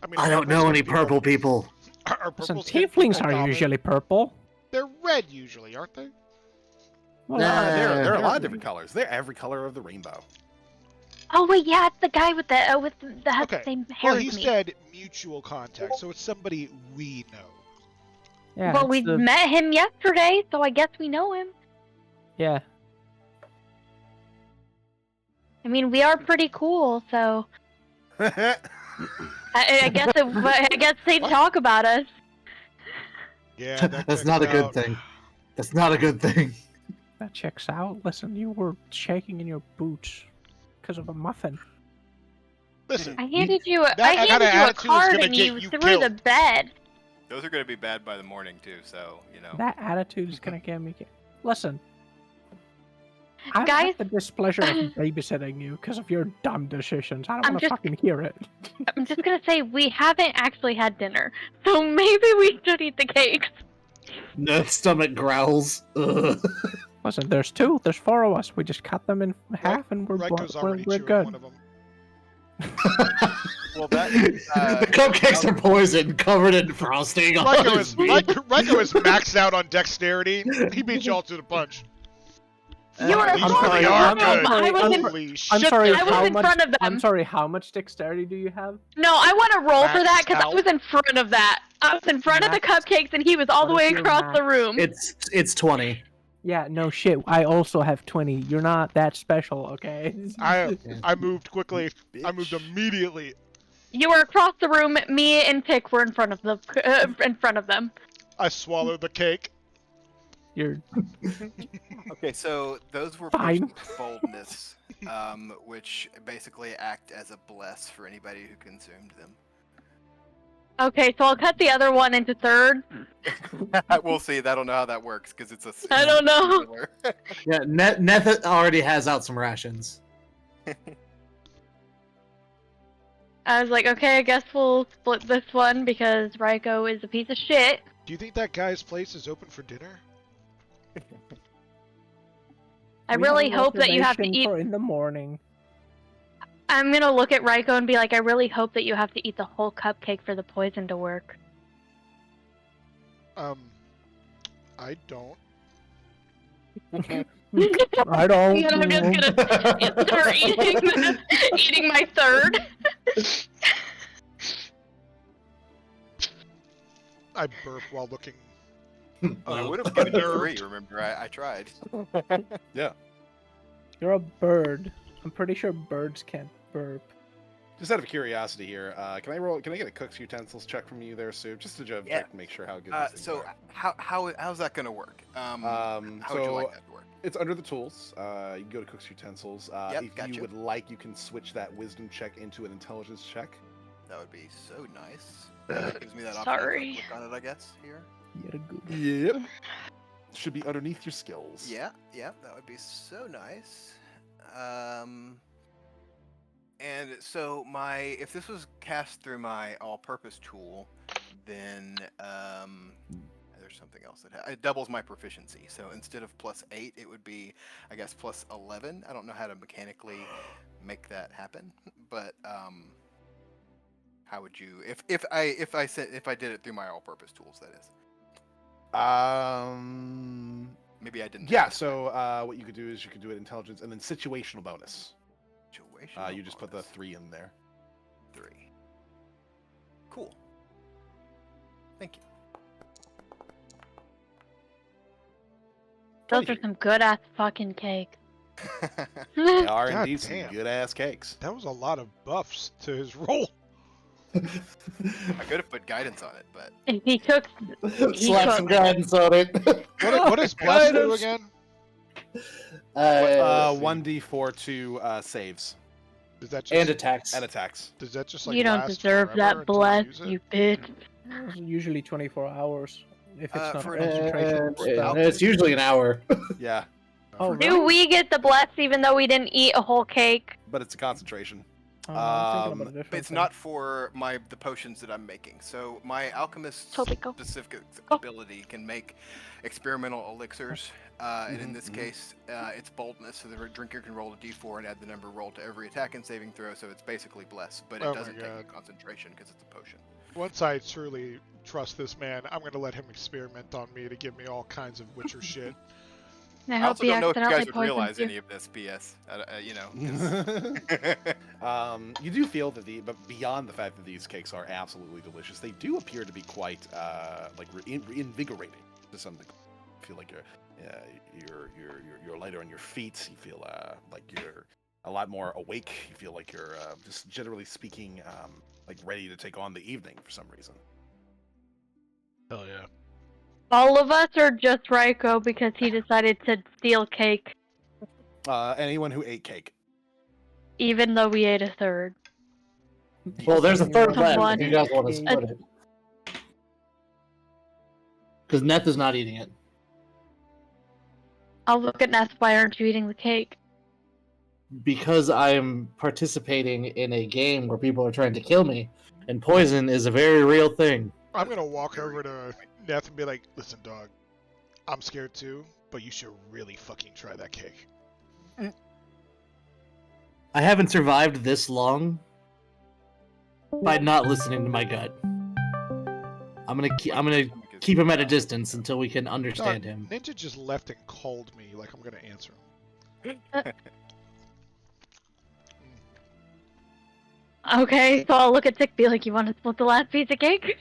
mean, I don't know any purple people. Are Some purple-skinned tieflings people are common? usually purple. They're red usually, aren't they? Well, There are a lot they're- of different colors. They're every color of the rainbow. Oh wait, yeah, it's the guy with the has Okay. the same hair Well, as he me. said mutual contact, so it's somebody we know. Yeah, well, it's we the- met him yesterday, so I guess we know him. Yeah. I mean, we are pretty cool, so I guess they'd talk about us. Yeah, That's not a good thing. That's not a good thing. That checks out. Listen, you were shaking in your boots because of a muffin. Listen, I handed you that a kind of attitude is card gonna and get you you threw killed. the bed. Those are going to be bad by the morning too, so you know. That attitude is gonna get me. Listen, I Guys- have the displeasure of babysitting you because of your dumb decisions. I don't I'm want to just- fucking hear it. I'm just gonna say we haven't actually had dinner, so maybe we should eat the cakes. Neth's stomach growls. Ugh. Listen, there's two. There's four of us. We just cut them in half, and we're Reiko's already we're chewing good. one of them. Well, that The cupcakes are poisoned, covered in frosting. Reiko is maxed out on dexterity. He beat y'all to the punch. You were These in really front are of them. good. I was in, Holy I'm shit, sorry. they're I was How in much? front of them. I'm sorry. How much dexterity do you have? No, I want to roll for that because I Maxed was in front of that. I was in front of the Max. cupcakes and he was all the What is way your across the max? room. It's 20. Yeah, no shit. I also have 20. You're not that special, okay? I moved quickly. I moved Bitch. immediately. You were across the room. Me and Tick were in front of them. I swallowed the cake. You're Okay, so those were Fine. potions of boldness, which basically act as a bless for anybody who consumed them. Okay, so I'll cut the other one into thirds. We'll see. I don't know how that works because it's a. I don't know. singular. Yeah, Neth already has out some rations. I was like, okay, I guess we'll split this one because Raiko is a piece of shit. Do you think that guy's place is open for dinner? I We really have a hope that you have to reservation eat. for in the morning. I'm gonna look at Raiko and be like, I really hope that you have to eat the whole cupcake for the poison to work. I don't. I don't. And I'm just gonna start eating my third. I burp while looking. I would have given you unnerved. 3. Remember, I tried. Yeah. You're a bird. I'm pretty sure birds can't burp. Just out of curiosity here, can I get a cook's utensils check from you there, Sue? Just to check to make sure how good these things So are. how's that gonna work? How would you So like that to work? it's under the tools. You can go to cook's utensils. Yep, If got you you. would like, you can switch that wisdom check into an intelligence check. That would be so nice. That gives me that option Sorry. to click on it, I guess. Here. You're good. Yep. Should be underneath your skills. Yeah, that would be so nice. And so if this was cast through my all-purpose tool, then there's something else that it doubles my proficiency. So instead of +8, it would be, I guess, +11. I don't know how to mechanically make that happen, but how would you if I did it through my all-purpose tools, that is. Maybe I didn't. Yeah. So what you could do is you could do it intelligence and then situational bonus. You just put the 3 in there. 3. Cool. Thank you. Those are some good ass fucking cakes. They are God indeed some damn. good ass cakes. That was a lot of buffs to his roll. I could have put guidance on it, but He took. Slap some guidance on it. What does bless do again? 1d4 to saves Does that just, and attacks. and attacks. does that just like You don't last deserve forever that until you bless, use it? you bitch. It's usually 24 hours. If it's not for concentration. And spell. it's usually an hour. Yeah, Oh, For- Do we get the bless even though we didn't eat a whole cake? but it's a concentration. Oh, I'm thinking about a but different it's thing. not for the potions that I'm making. So my alchemist Totally go. specific Go. ability can make experimental elixirs, and in this Mhm. case, it's boldness. So the drinker can roll a d4 and add the number rolled to every attack and saving throw. So it's basically bless, but it Oh my doesn't take a God. concentration because it's a potion. Once I truly trust this man, I'm gonna let him experiment on me to give me all kinds of Witcher shit. I I hope also he don't know if you guys accidentally would realize poisons you. any of this BS. You know. You do feel that but beyond the fact that these cakes are absolutely delicious, they do appear to be quite invigorating to some degree. You feel like you're lighter on your feet. You feel like you're a lot more awake. You feel like you're just generally speaking like ready to take on the evening for some reason. Hell yeah. All of us or just Raiko because he decided to steal cake, Anyone who ate cake. even though we ate a third. Well, there's a third left Someone- if you guys want to split it. Because Neth is not eating it. I'll look at Ness. Why aren't you eating the cake? Because I'm participating in a game where people are trying to kill me, and poison is a very real thing. I'm gonna walk over to Neth and be like, listen, dog, I'm scared too, but you should really fucking try that cake. I haven't survived this long by not listening to my gut. I'm gonna keep him at a distance until we can understand Dog, him. Ninja just left and called me like I'm gonna answer him. Okay, so I'll look at Tick, be like, you want to split the last piece of cake?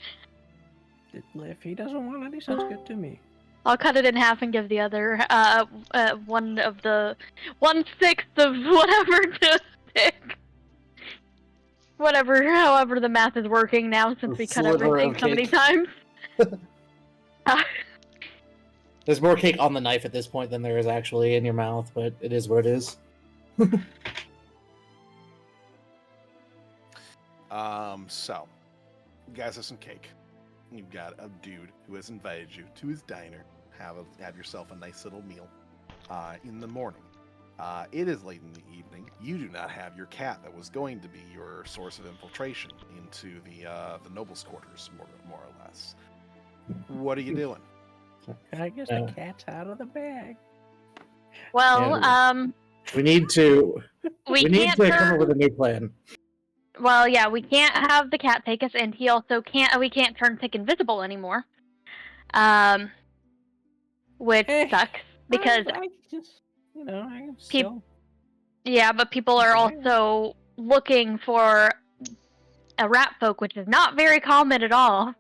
If he doesn't want it, he sounds good to me. I'll cut it in half and give the other 1/6 of whatever to Tick. Whatever, however the math is working now since we cut Sliver everything of so many cake. times. There's more cake on the knife at this point than there is actually in your mouth, but it is what it is. So, you guys have some cake. You've got a dude who has invited you to his diner. Have yourself a nice little meal. In the morning, it is late in the evening. You do not have your cat that was going to be your source of infiltration into the noble's quarters, more or less. What are you doing? I guess the cat's out of the bag. Well, We need to. we We need can't to come turn. up with a new plan. Well, yeah, we can't have the cat take us, and he also can't. We can't turn Tick invisible anymore. which sucks because I just, I peop- still. yeah, but people are also looking for a rat folk, which is not very common at all.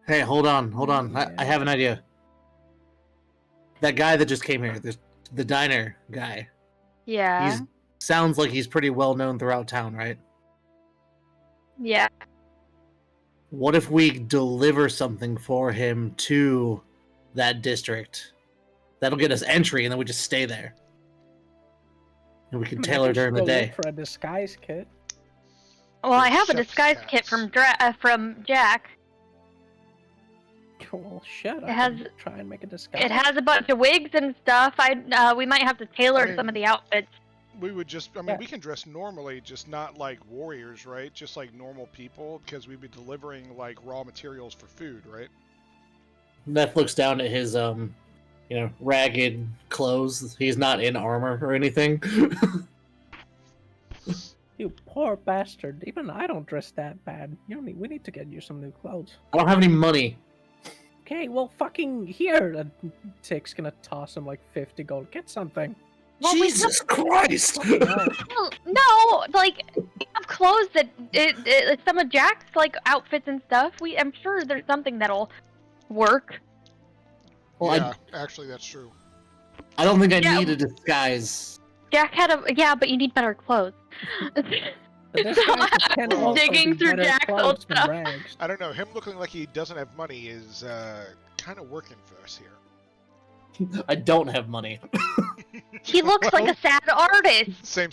Hey, hold on. I have an idea. That guy that just came here, the diner guy. Yeah. Sounds like he's pretty well known throughout town, right? Yeah. What if we deliver something for him to that district? That'll get us entry, and then we just stay there. And we can tailor during the day. Look for a disguise kit. Well, I have a Chef's disguise hats. kit from Jack. Well, shit. I has- can try and make a disguise. It has a bunch of wigs and stuff. We might have to tailor some of the outfits. We would just, Yeah. we can dress normally, just not like warriors, right? Just like normal people, because we'd be delivering like raw materials for food, right? Neff looks down at his ragged clothes. He's not in armor or anything. You poor bastard. Even I don't dress that bad. We need to get you some new clothes. I don't have any money. Okay, well, fucking here. Tick's gonna toss him like 50 gold. Get something. Well, Jesus Christ! No, like have clothes that some of Jack's like outfits and stuff. I'm sure there's something that'll work. Well, yeah, actually, that's true. I don't think I Yeah. need a disguise. Jack had but you need better clothes. The So disguise can I'm also digging be through better Jack's clothes old than stuff. rags. I don't know. Him looking like he doesn't have money is kind of working for us here. I don't have money. He looks like a sad artist. Same.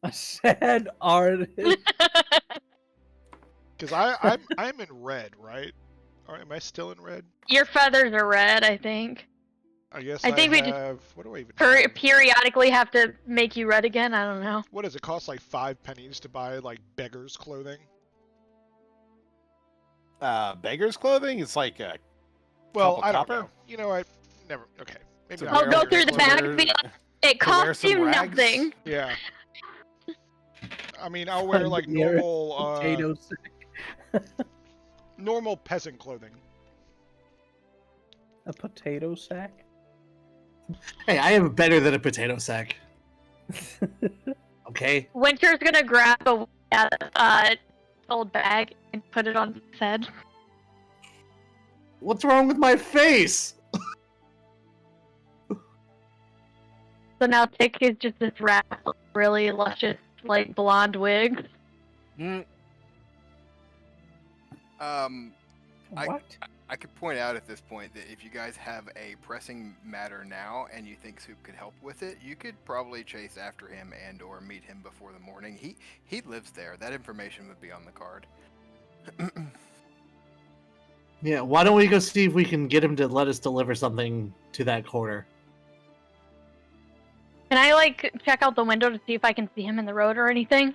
A sad artist. Because I'm in red, right? Or am I still in red? Your feathers are red, I think. I guess I think we just have. What do I even have? Periodically have to make you red again. I don't know. What does it cost? Like 5 pennies to buy like beggar's clothing? Beggar's clothing is like a Well, couple I don't copper? know. You know, I never. Okay, maybe To not. I'll wear go like through the to bag. wear- It to wear costs some you rags? nothing. Yeah. I mean, I'll wear like Near normal, Potatoes. normal peasant clothing. A potato sack. Hey, I am better than a potato sack. Okay? Winter's gonna grab a old bag and put it on his head. What's wrong with my face? So now Tick is just this rat, really luscious, like blonde wig. I- What? I could point out at this point that if you guys have a pressing matter now and you think Soup could help with it, you could probably chase after him and or meet him before the morning. He lives there. That information would be on the card. Yeah, why don't we go see if we can get him to let us deliver something to that quarter? Can I like check out the window to see if I can see him in the road or anything?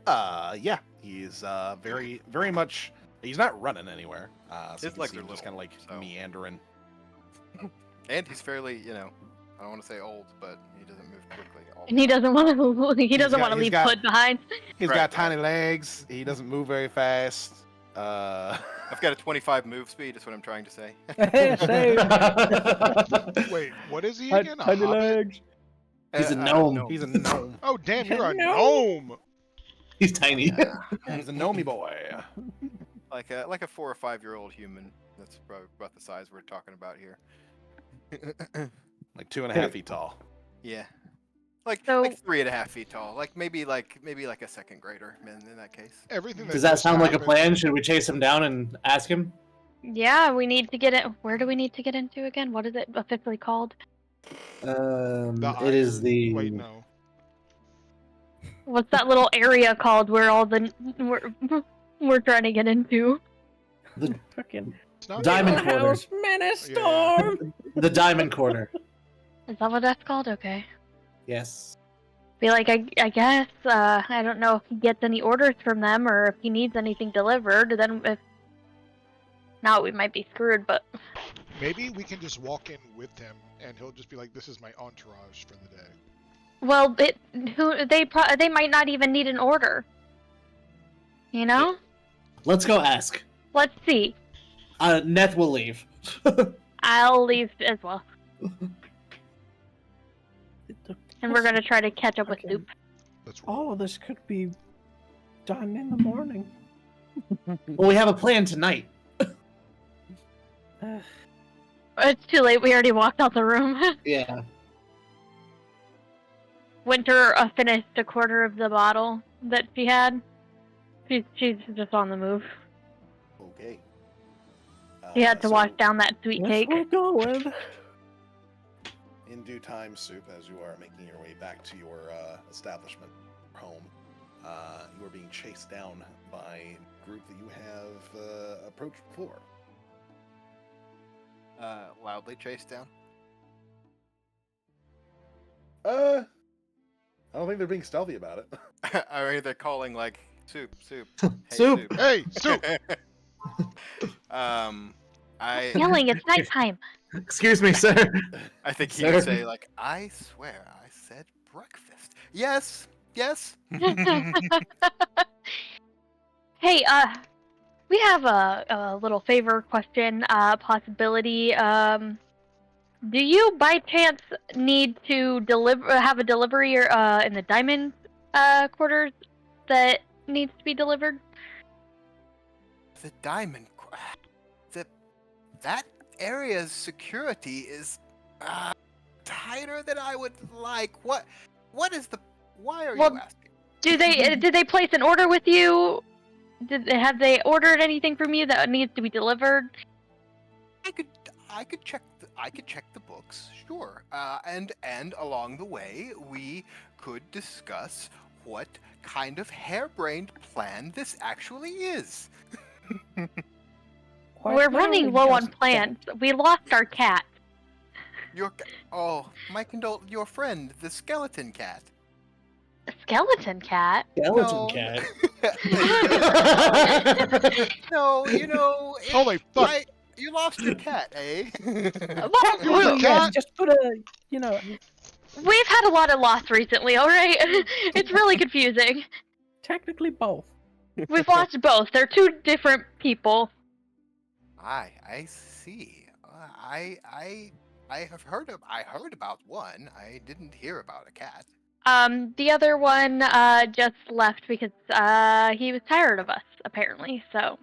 Yeah, he's very, very much. He's not running anywhere. So His you legs see are him just little, kind of like so- meandering. And he's fairly, I don't want to say old, but he doesn't move quickly. And he doesn't want to. He doesn't want to he's leave got- Hood behind. He's Right, got right. tiny legs. He doesn't move very fast. I've got a 25 move speed. Is what I'm trying to say. Same. Wait, what is he again? A Tiny hobbit? legs. He's a gnome. He's a gnome. Oh, damn, you're a No. gnome. He's tiny. He's a gnomey boy. Like a 4 or 5 year old human. That's probably about the size we're talking about here. Like 2.5 feet tall. Yeah. Like So- 3.5 feet tall. Like maybe like a second grader in that case. Everything. Does that just sound like a happened- plan? Should we chase him down and ask him? Yeah, we need to get it. Where do we need to get into again? What is it officially called? The It is iron- the. Wait, no. What's that little area called where all the we're trying to get into? Fucking It's not Diamond the- Corner. house storm. The Diamond Corner. Is that what that's called? Okay. Yes. Be like, I guess, I don't know if he gets any orders from them or if he needs anything delivered. Then if not, we might be screwed. But Maybe we can just walk in with him, and he'll just be like, "This is my entourage for the day." well, they might not even need an order. You know? Let's go ask. Let's see. Neth will leave. I'll leave as well. And we're gonna try to catch up with Okay. Soup. Let's roll. All of this could be done in the morning. Well, we have a plan tonight. It's too late. We already walked out the room. Yeah. Winter finished a quarter of the bottle that she had. She's just on the move. Okay. She had to So wash down that sweet Yes, cake. we're going. in due time, Soup, as you are making your way back to your establishment, home, you are being chased down by a group that you have approached before. Loudly chased down. I don't think they're being stealthy about it. Are they calling like Soup? Hey, Soup! Hey, Soup! I Yelling, it's nighttime. Excuse me, sir. I think he Sir? would say like, I swear I said breakfast. Yes. Hey, we have a little favor question, possibility. Do you by chance need to have a delivery or in the diamond quarters that needs to be delivered? The diamond. That area's security is tighter than I would like. What is the? Why are Well, you asking? Did they place an order with you? Have they ordered anything from you that needs to be delivered? I could check the books, sure. And along the way, we could discuss what kind of harebrained plan this actually is. We're running low on plants. We lost our cat. Your your friend, the skeleton cat. A skeleton cat? Skeleton No. cat. No, Holy fuck! you lost your cat, eh? Well, Yeah, just put a, we've had a lot of loss recently, alright? It's really confusing. technically both. We've lost both. They're two different people. I see. I heard about one. I didn't hear about a cat. The other one, just left because, he was tired of us, apparently, so.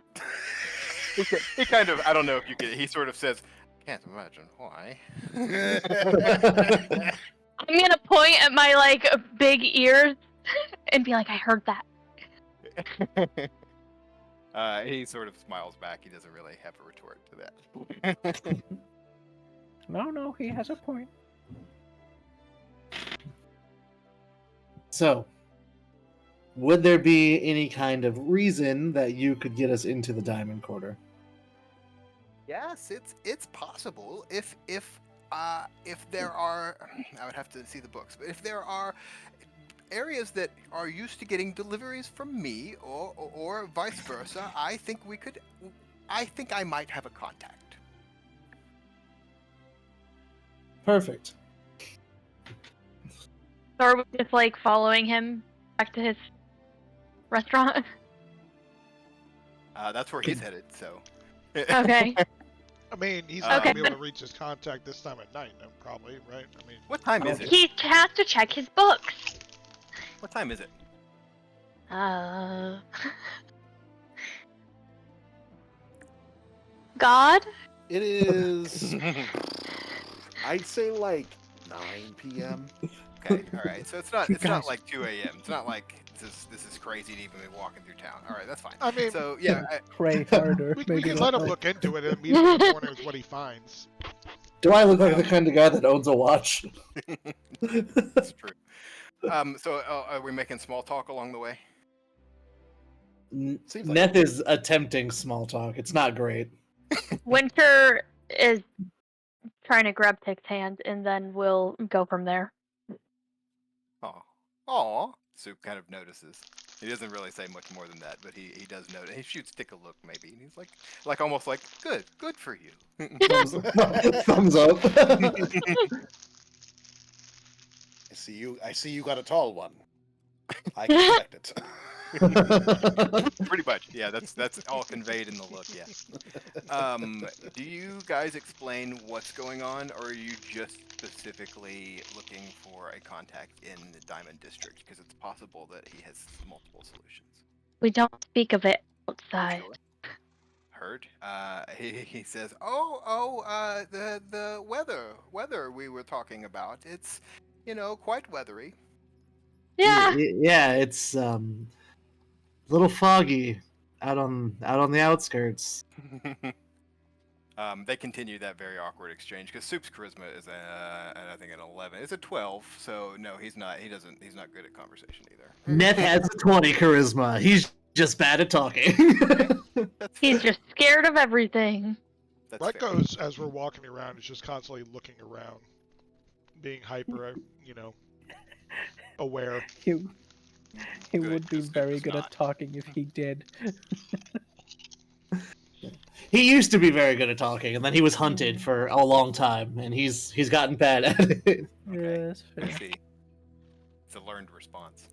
He kind of, I don't know if you get. He sort of says, "Can't imagine why." I'm gonna point at my, big ears and be like, I heard that. He sort of smiles back. He doesn't really have a retort to that. No, he has a point. So, would there be any kind of reason that you could get us into the Diamond Quarter? Yes, it's possible. If there are, I would have to see the books, but if there are areas that are used to getting deliveries from me or vice versa, I think I might have a contact. Perfect. So are we just, following him back to his restaurant? That's where he's headed, so. Okay. I mean, he's Okay. not gonna be able to reach his contact this time at night, probably, right? I mean, What time is it? He has to check his books. What time is it? God? It is, I'd say 9 p.m. Okay, all right. So it's not Guys. like 2 a.m. It's not like this is crazy to even be walking through town. All right, that's fine. I mean, So yeah, Pray harder. we maybe can not let him like- look into it and meet him in the corner is what he finds. Do I look like the kind of guy that owns a watch? that's true. So are we making small talk along the way? Seems like Neth is attempting small talk. It's not great. Winter is trying to grab Tick's hand, and then we'll go from there. Aw. Soup kind of notices. He doesn't really say much more than that, but he does notice. He shoots Tick a look maybe, and he's like almost like good for you. Thumbs up. I see you got a tall one. I can respect it. Pretty much, yeah. That's all conveyed in the look. Yes. Do you guys explain what's going on, or are you just specifically looking for a contact in the Diamond District? Because it's possible that he has multiple solutions. We don't speak of it outside. Sure. Heard. He says, the weather we were talking about. It's, quite weathery. Yeah. Yeah, it's a little foggy out on the outskirts. They continue that very awkward exchange because Soup's charisma is I think an 11. It's a 12, so no, he's not. He's not good at conversation either. Neth has a 20 charisma. He's just bad at talking. That's He's fair. just scared of everything. That's That fair. goes as we're walking around. It's just constantly looking around, being hyper, aware. He Good, would be 'cause Snoop very is good not. at talking if he did. He used to be very good at talking, and then he was hunted for a long time, and he's gotten bad at it. Okay. Yes, I see. It's a learned response.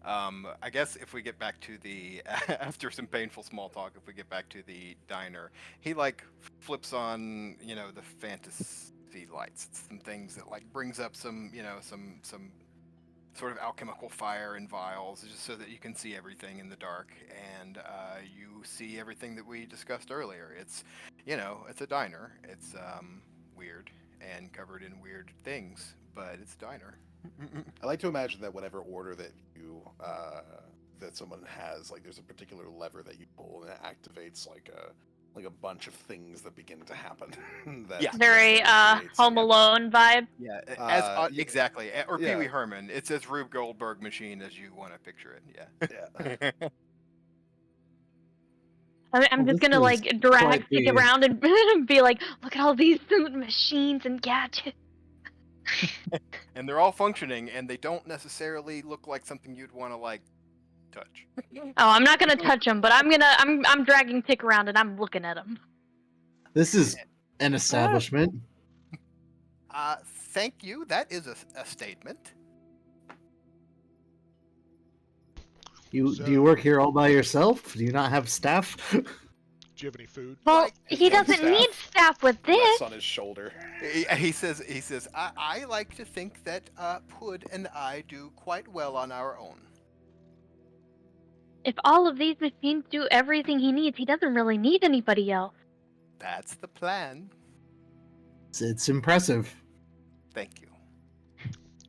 I guess if we get back to the after some painful small talk, if we get back to the diner, he flips on the fantasy lights. It's some things that brings up some some sort of alchemical fire in vials, just so that you can see everything in the dark, and you see everything that we discussed earlier. It's it's a diner. It's weird and covered in weird things, but it's a diner. I like to imagine that whatever order that you that someone has, there's a particular lever that you pull and it activates a bunch of things that begin to happen. that Yeah. Very creates, Home Alone vibe. Yeah, yeah. exactly. Or Pee Wee Yeah. Herman. It's as Rube Goldberg machine as you want to picture it. Yeah. Yeah. I'm Well, just this gonna is drag quite Stick the- around and be like, look at all these machines and gadgets. And they're all functioning, and they don't necessarily look like something you'd want to touch. Oh, I'm not gonna touch them, but I'm dragging Tick around and I'm looking at him. This is an establishment. Thank you. That is a statement. Do So- you work here all by yourself? Do you not have staff? Do you have any food? Well, His he one doesn't staff need staff with this. rests on his shoulder. He says, I like to think that Pud and I do quite well on our own. If all of these machines do everything he needs, he doesn't really need anybody else. That's the plan. It's impressive. Thank you.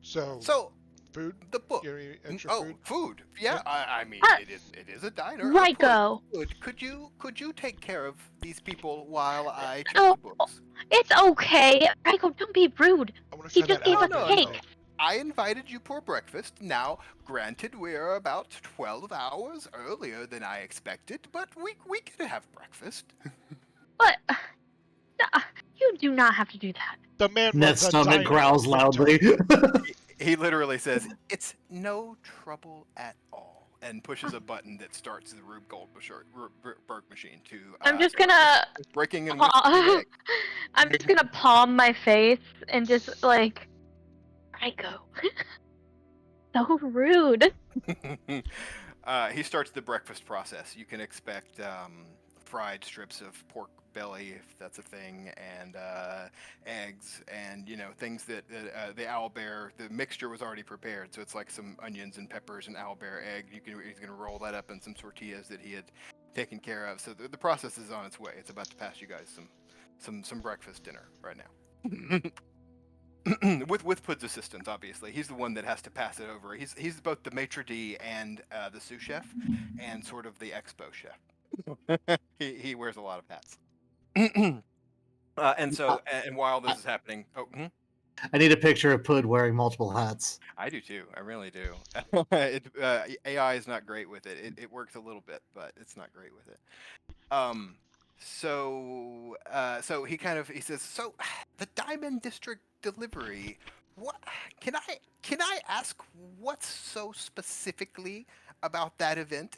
So, food? The book. You have any extra food? Yeah, Yeah. I mean, it is a diner. Right, go. Good. Could you take care of these people while I check Oh, the books? It's okay. Raiko, don't be rude. I want to He try just that gave us alligator cake. thing. I invited you for breakfast. Now, granted, we're about 12 hours earlier than I expected, but we can have breakfast. But you do not have to do that. The man Neth's runs a stomach diner. growls loudly. He literally says, "It's no trouble at all," and pushes a button that starts the Rube Goldberg machine to. I'm just start gonna. breaking and whisking the egg. I'm just gonna palm my face and just Raiko. So rude. He starts the breakfast process. You can expect fried strips of pork belly, if that's a thing, and eggs, and things that the owlbear. The mixture was already prepared, so it's like some onions and peppers and owlbear egg. He's gonna roll that up in some tortillas that he had taken care of. So the process is on its way. It's about to pass you guys some breakfast dinner right now. with Pud's assistance, obviously. He's the one that has to pass it over. He's both the maitre d' and the sous chef, and sort of the expo chef. he wears a lot of hats. And while this is happening, I need a picture of Pud wearing multiple hats. I do too. I really do. AI is not great with it. It works a little bit, but it's not great with it. So he says, so the Diamond District delivery. What can I ask? What's so specifically about that event?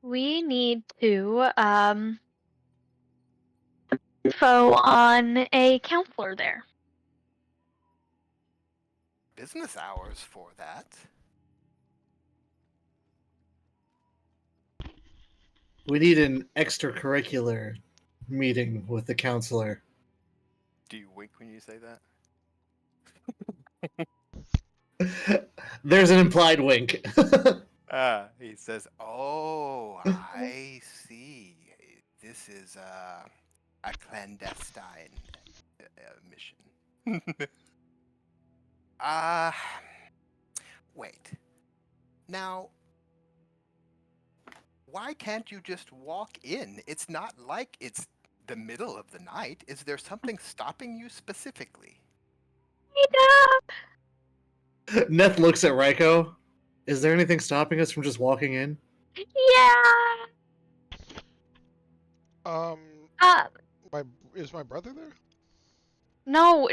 We need to info on a counselor there. Business hours for that. We need an extracurricular meeting with the counselor. Do you wink when you say that? There's an implied wink. He says, "Oh, I see. This is a clandestine mission." Uh, wait. Now, why can't you just walk in? It's not like it's the middle of the night. Is there something stopping you specifically? Neth looks at Raiko. Is there anything stopping us from just walking in? Yeah. Um, Uh, is my brother there? no,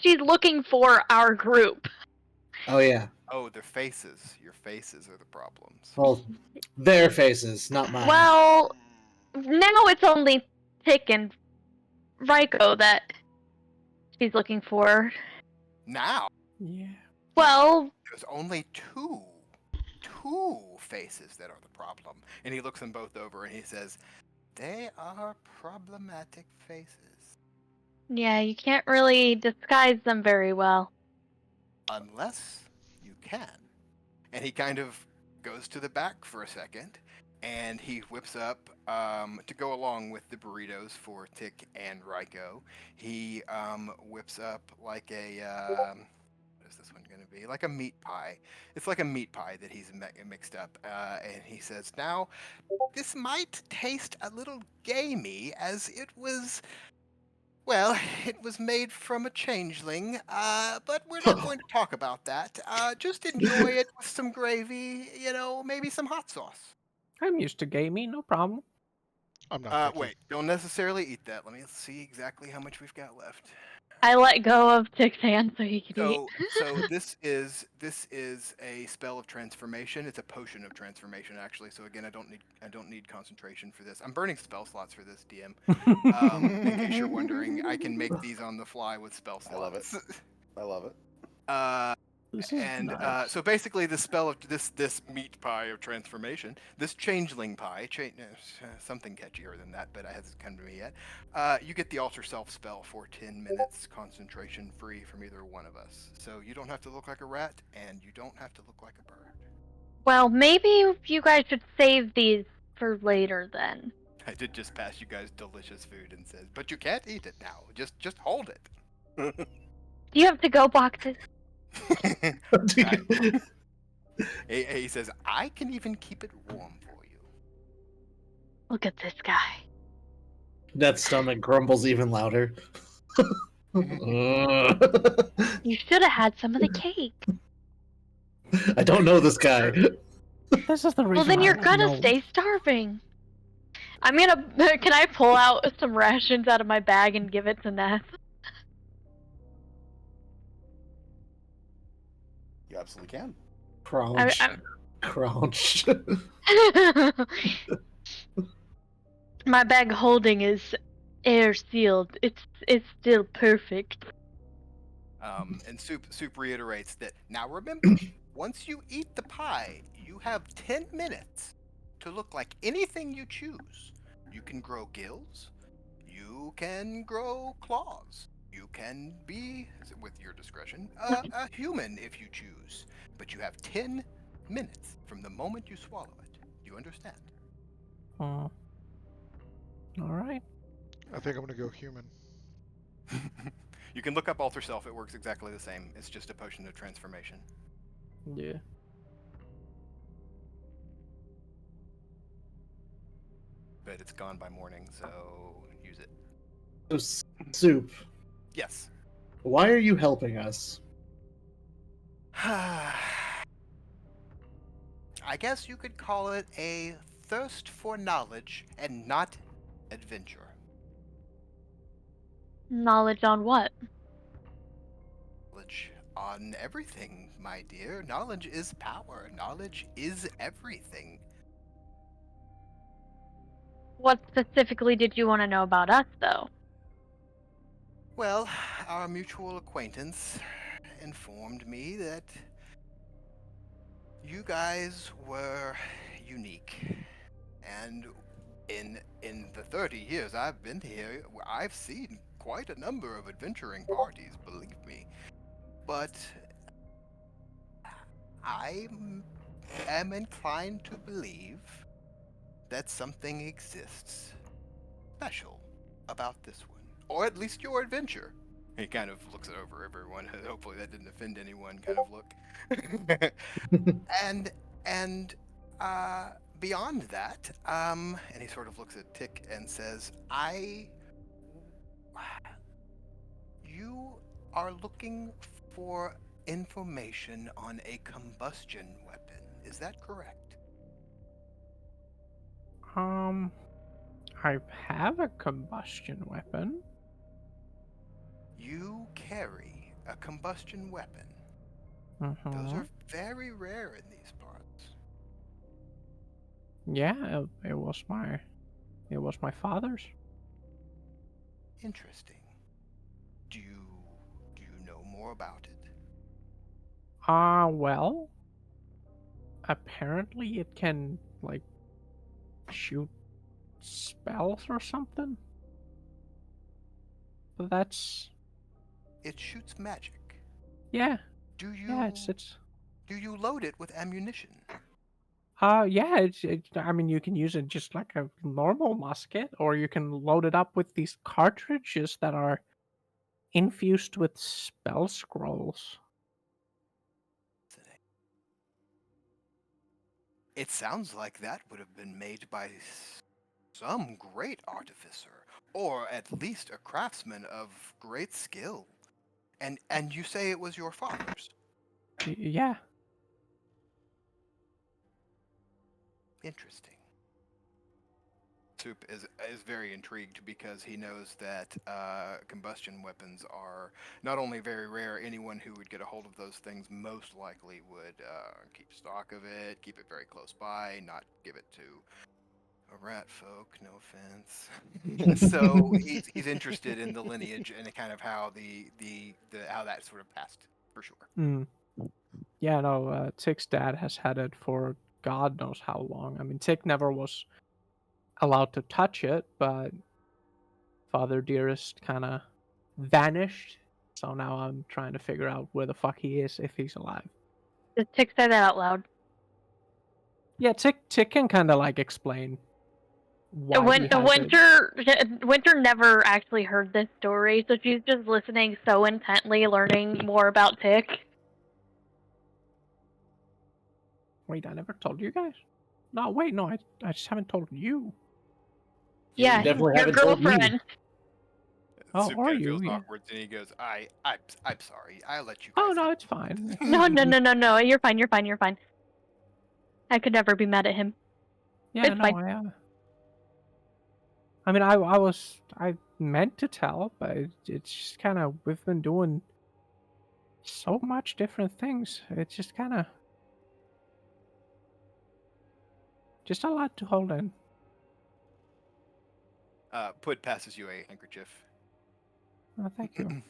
she's looking for our group. Oh yeah. Oh, their faces. Your faces are the problems. Well, their faces, not mine. Well, now it's only Tick and Raiko that she's looking for. Now, Yeah. Well, there's only two faces that are the problem. And he looks them both over and he says, "They are problematic faces. yeah, you can't really disguise them very well. Unless you can." And he kind of goes to the back for a second, and he whips up, to go along with the burritos for Tick and Raiko, he whips up like a, what is this one going to be? Like a meat pie. It's like a meat pie that he's mixed up, and he says, "Now, this might taste a little gamey, as it was, well, it was made from a changeling, but we're not going to talk about that. Just enjoy it with some gravy, maybe some hot sauce." I'm used to gaming, no problem. I'm not picky. Wait, don't necessarily eat that. Let me see exactly how much we've got left. I let go of Tick's hand so he could eat. So this is a spell of transformation. It's a potion of transformation, actually. So again, I don't need concentration for this. I'm burning spell slots for this, DM. In case you're wondering, I can make these on the fly with spell slots. I love it. I love it. This is nice. So basically, the spell of this meat pie of transformation, this changeling pie, something catchier than that, but it hasn't come to me yet. You get the alter self spell for 10 minutes, concentration free from either one of us. So you don't have to look like a rat, and you don't have to look like a bird. Well, maybe you guys should save these for later then. I did just pass you guys delicious food and says, but you can't eat it now. Just hold it. Do you have to-go boxes? He says, "I can even keep it warm for you." Look at this guy. Neth's stomach grumbles even louder. You should have had some of the cake. I don't know this guy. This is the reason. Well, then I you're don't gonna know. stay starving. I'm gonna. Can I pull out some rations out of my bag and give it to Neth? You absolutely can. Crouch. I'm- Crouch. My bag holding is air sealed. It's still perfect. And Soup reiterates that, now remember, once you eat the pie, you have 10 minutes to look like anything you choose. You can grow gills, you can grow claws, you can be, with your discretion, a human if you choose. But you have 10 minutes from the moment you swallow it. Do you understand? All right. I think I'm gonna go human. You can look up Alter Self, it works exactly the same. It's just a potion of transformation. Yeah. But it's gone by morning, so use it. So, Soup, Yes. why are you helping us? I guess you could call it a thirst for knowledge and not adventure. Knowledge on what? Knowledge on everything, my dear. Knowledge is power. Knowledge is everything. What specifically did you want to know about us, though? Well, our mutual acquaintance informed me that you guys were unique. And In the 30 years I've been here, I've seen quite a number of adventuring parties, believe me. But I am inclined to believe that something exists special about this one, or at least your adventure. He kind of looks over everyone. Hopefully that didn't offend anyone. Kind of look, and and uh, beyond that, and he sort of looks at Tick and says, You are looking for information on a combustion weapon. Is that correct? Um, I have a combustion weapon. You carry a combustion weapon. Those Mm-hmm. are very rare in these parts. Yeah, it was my father's. Interesting. Do you do you know more about it? Well, apparently it can like shoot spells or something. But that's It shoots magic. yeah, Do yeah. you It's do you load it with ammunition? yeah. I mean, you can use it just like a normal musket, or you can load it up with these cartridges that are infused with spell scrolls. It sounds like that would have been made by some great artificer, or at least a craftsman of great skill. And you say it was your father's? Yeah. Interesting. Soup is very intrigued because he knows that combustion weapons are not only very rare. Anyone who would get a hold of those things most likely would keep stock of it, keep it very close by, not give it to a rat folk. No offense. So he's interested in the lineage and kind of how the how that sort of passed for sure. Mm. Yeah. No. Tick's dad has had it for God knows how long. I mean, Tick never was allowed to touch it, but Father Dearest kind of vanished. So now I'm trying to figure out where the fuck he is, if he's alive. Just Tick say that out loud. Yeah, Tick can kind of like explain why he When has it. Winter never actually heard this story, so she's just listening so intently, learning more about Tick. Wait, I never told you guys. No, wait, no, I just haven't told you. You Yeah, definitely your haven't told me. girlfriend. Oh, Soup or kind of you? feels Yeah. awkward, and he goes, I'm sorry. I let you Oh guys no, have it's fine. No. You're fine. You're fine. You're fine. I could never be mad at him. Yeah, It's no, fine. I mean, I meant to tell, but it's just kind of we've been doing so much different things. It's just kind of just a lot to hold in. Pud passes you a handkerchief. Oh, thank you.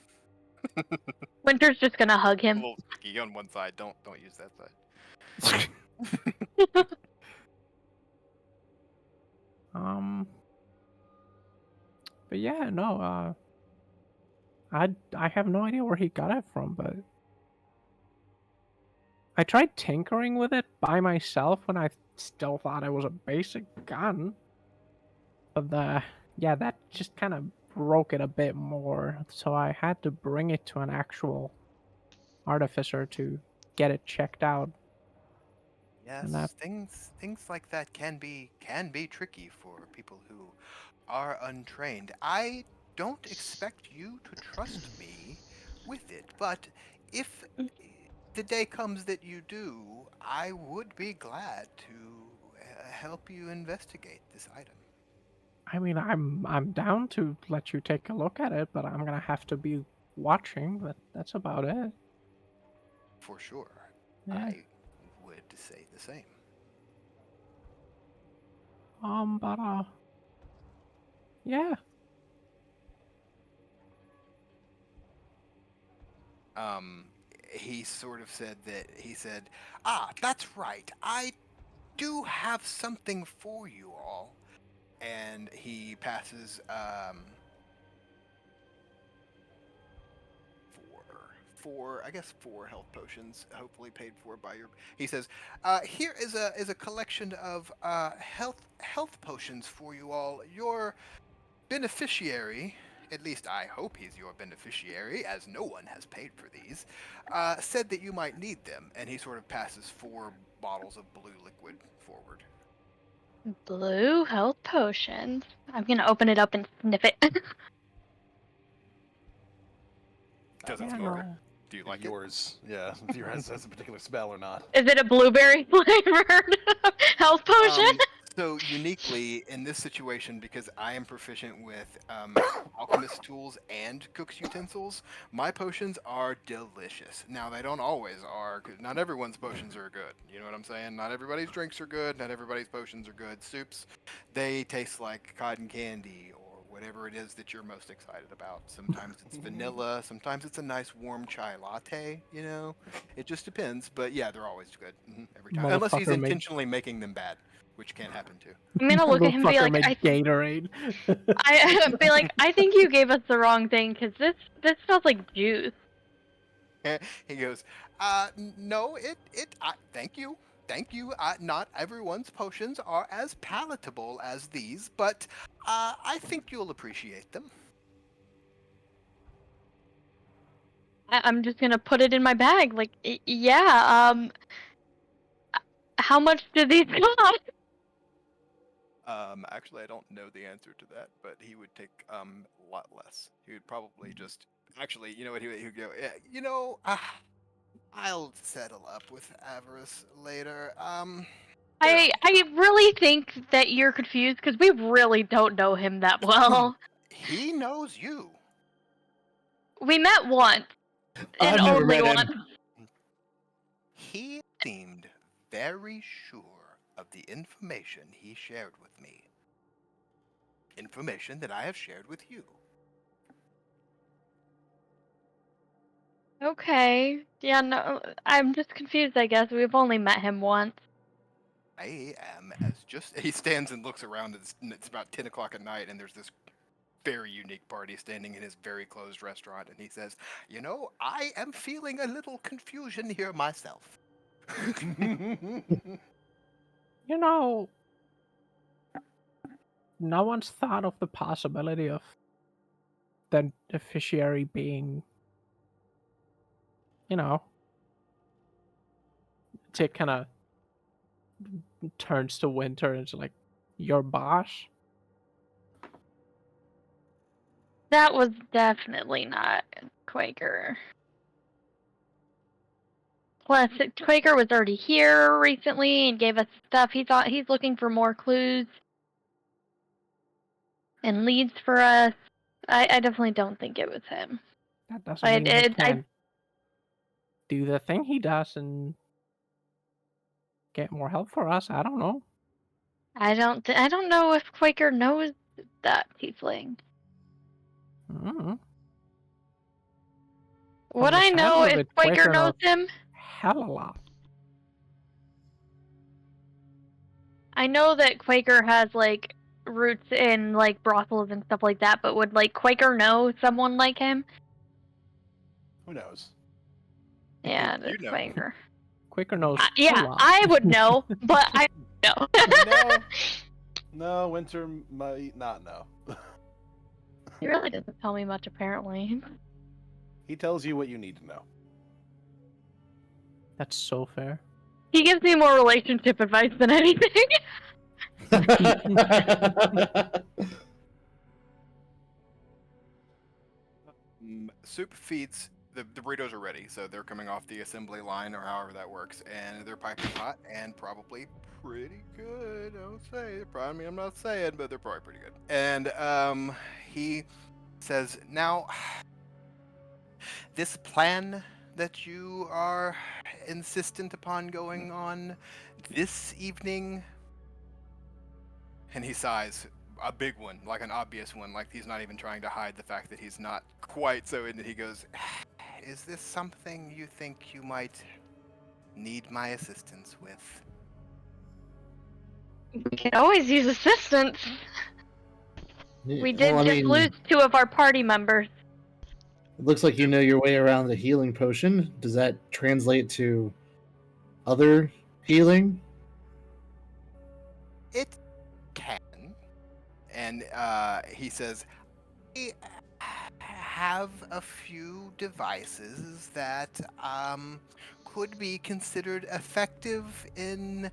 Winter's just gonna hug A him. little sticky on one side. Don't use that side. um, but yeah, no, I have no idea where he got it from, but I tried tinkering with it by myself when I still thought it was a basic gun. But yeah, that just kind of broke it a bit more. So I had to bring it to an actual artificer to get it checked out. And that Yes, things like that can be tricky for people who are untrained. I don't expect you to trust me with it, but if the day comes that you do, I would be glad to help you investigate this item. I mean, I'm down to let you take a look at it, but I'm gonna have to be watching. But that's about it. For sure. Yeah. I would say the same. But yeah. Um, he sort of said that he said, "Ah, that's right. I do have something for you all." he passes four health potions, hopefully paid for by your. He says, "Here is a collection of health potions for you all. Your beneficiary, at least I hope he's your beneficiary, as no one has paid for these, said that you might need them." And he sort of passes 4 bottles of blue liquid forward. Blue health potions. I'm gonna open it up and sniff it. Does it Yeah, feel? no. Do you If like it? yours, yeah, if yours has a particular spell or not. Is it a blueberry flavored health potion? So uniquely in this situation, because I am proficient with alchemist tools and cook's utensils, my potions are delicious. Now they don't always are, 'cause not everyone's potions are good. You know what I'm saying? Not everybody's drinks are good. Not everybody's potions are good. Soups, they taste like cotton candy or whatever it is that you're most excited about. Sometimes it's vanilla. Sometimes it's a nice warm chai latte. You know, it just depends. But yeah, they're always good every time, unless he's Motherfucker made intentionally making them bad, which can happen too. I'm gonna look at him and be Motherfucker like, made I Gatorade. be like, I think you gave us the wrong thing because this smells like juice. He goes, no, thank you. Thank you. Not everyone's potions are as palatable as these, but I think you'll appreciate them. I'm just gonna put it in my bag. Like, yeah. How much do these cost? Actually, I don't know the answer to that, but he would take a lot less. He would probably just, actually, you know what, he would go, yeah, I'll settle up with avarice later. I really think that you're confused because we really don't know him that well. He knows you. We met once, and I've never only met him. once. He seemed very sure of the information he shared with me. Information that I have shared with you. Okay. Yeah, no, I'm just confused, I guess. We've only met him once. I am as just. He stands and looks around. It's about 10 o'clock at night, and there's this very unique party standing in his very closed restaurant, and he says, "You know, I am feeling a little confusion here myself." You know, no one's thought of the possibility of the beneficiary being, you know, it kind of turns to Winter and it's like, your boss? That was definitely not Quaker. Plus, Quaker was already here recently and gave us stuff. He's looking for more clues and leads for us. I definitely don't think it was him. That doesn't mean he I can't do the thing he does and get more help for us. I don't know. I don't know if Quaker knows that tiefling. Mm. What From the I know sounds of is it, Quaker knows knows him. hell a lot. I know that Quaker has like roots in like brothels and stuff like that, but would like Quaker know someone like him? Who knows? Yeah, You that's know. Quaker. Quaker knows a Yeah, lot. I would know, but I don't know. No, Winter might not know. He really doesn't tell me much, apparently. He tells you what you need to know. That's so fair. He gives me more relationship advice than anything. Soup feeds. The burritos are ready, so they're coming off the assembly line or however that works, and they're piping hot and probably pretty good. I would say. I mean, I'm not saying, but they're probably pretty good. And he says, "Now, this plan that you are insistent upon going on this evening," and he sighs, a big one, like an obvious one, like he's not even trying to hide the fact that he's not quite so in it. He goes, "Is this something you think you might need my assistance with?" We can always use assistance. We did Well, I just mean, lose 2 of our party members. it looks like you know your way around the healing potion. Does that translate to other healing? It can. And he says, I have a few devices that could be considered effective in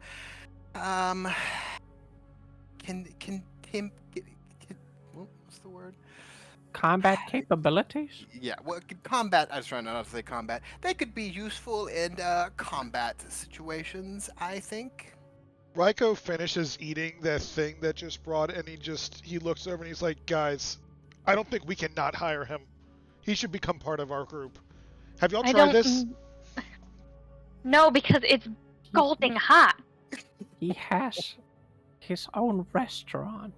what's the word? Combat capabilities? Yeah, well, combat. I was trying not to say combat. They could be useful in combat situations, I think. Raiko finishes eating that thing that just brought, and he looks over and he's like, "Guys, I don't think we can not hire him. He should become part of our group. Have y'all I tried don't. this?" No, because it's scalding hot. He has his own restaurant.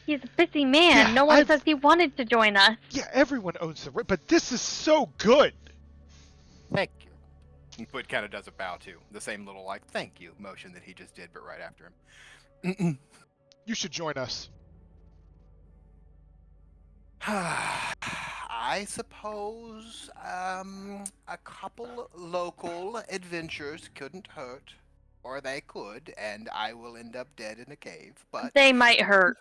He's a busy man. Yeah, No one I've- says he wanted to join us. Yeah, everyone owns the but this is so good. Thank you. And Foot kind of does a bow too. The same little like thank you motion that he just did, but right after him. You should join us. I suppose a couple local adventures couldn't hurt, or they could, and I will end up dead in a cave. But They might hurt.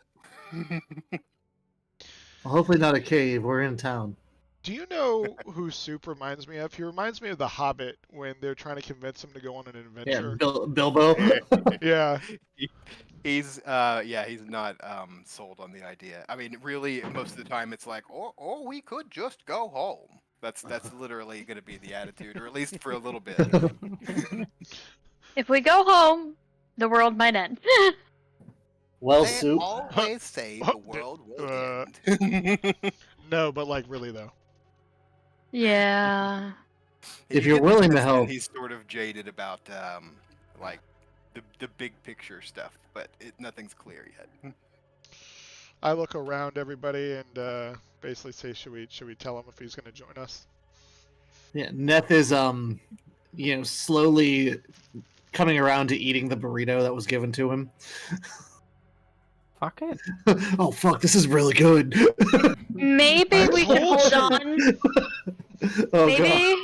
Well, hopefully not a cave. We're in town. Do you know who Soup reminds me of? He reminds me of the Hobbit when they're trying to convince him to go on an Yeah, adventure. Bilbo. Yeah. he's not sold on the idea. I mean, really, most of the time it's like, or we could just go home. That's literally going to be the attitude, or at least for a little bit. If we go home, the world might end. Well, They Soup. always say the world will end. No, but like really though. Yeah. If You you're get the willing to sense that help. he's sort of jaded about like the big picture stuff, but nothing's clear yet. I look around everybody and basically say, should we tell him if he's going to join us? Yeah, Neth is slowly coming around to eating the burrito that was given to him. Fuck it. Oh fuck, this is really good. Maybe I we should told hold you. on. Oh Maybe.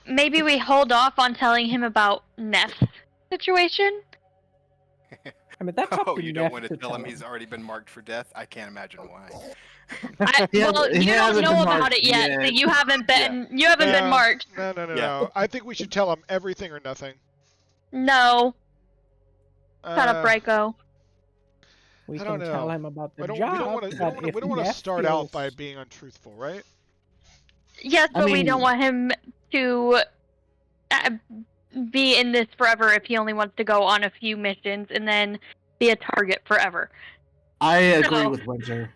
Maybe we hold off on telling him about Neff's situation. I mean, that's up Oh, to you don't Neff want to tell him he's already been marked for death? I can't imagine why. Yeah, Well, he you don't hasn't know been about marked it yet. yet. So you haven't been. You haven't been marked. No. Yeah. No. I think we should tell him everything or nothing. No. Shut up, Uh, Raiko. We I can don't tell know. him about the we don't job. want but to. if We don't want to Neff start out feels- by being untruthful, right? Yes, I but we mean- don't want him to be in this forever if he only wants to go on a few missions and then be a target forever. I agree No. with Winter.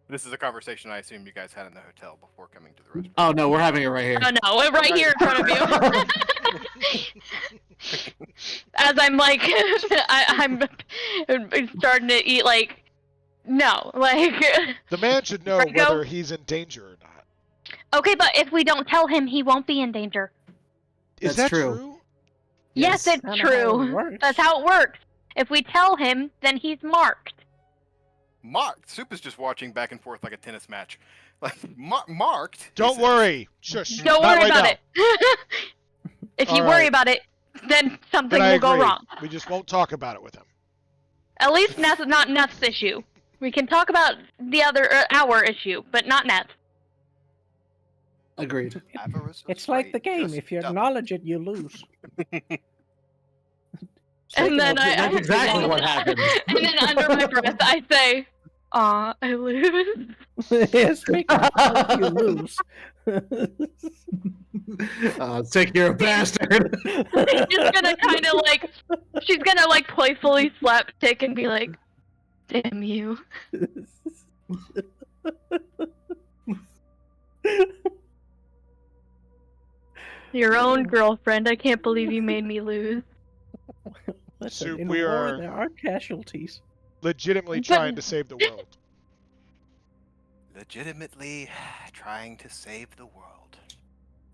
This is a conversation I assume you guys had in the hotel before coming to the restaurant. Oh no, we're having it right here. Oh no, we're right here in front of you. As I'm like, I'm starting to eat like, no, like. The man should know Raiko? whether he's in danger or not. Okay, but if we don't tell him, he won't be in danger. Is That's that true. true? Yes, That's it's kinda how it true. works. That's how it works. If we tell him, then he's marked. Marked. Soup is just watching back and forth like a tennis match. Like marked. he Don't says. worry. Shush. Don't not worry right about now. it. If you All worry right. about it, then something Then I will go agree. wrong. We just won't talk about it with him. At least Neth's not Neth's issue. We can talk about the other our issue, but not Neth. Agreed. Avarice is It's like the right, game. just If you double. acknowledge it, you lose. And then That's exactly and what then- happened. And then under my breath, I say, "Aw, I lose." Speaking of how you lose. Sick, you're a bastard. She's gonna kind of like, she's gonna like playfully slap Tick and be like, "Damn you." Your own girlfriend. I can't believe you made me lose. Listen, Soup, in we war, are- there are casualties. Legitimately But- trying to save the world. Legitimately trying to save the world.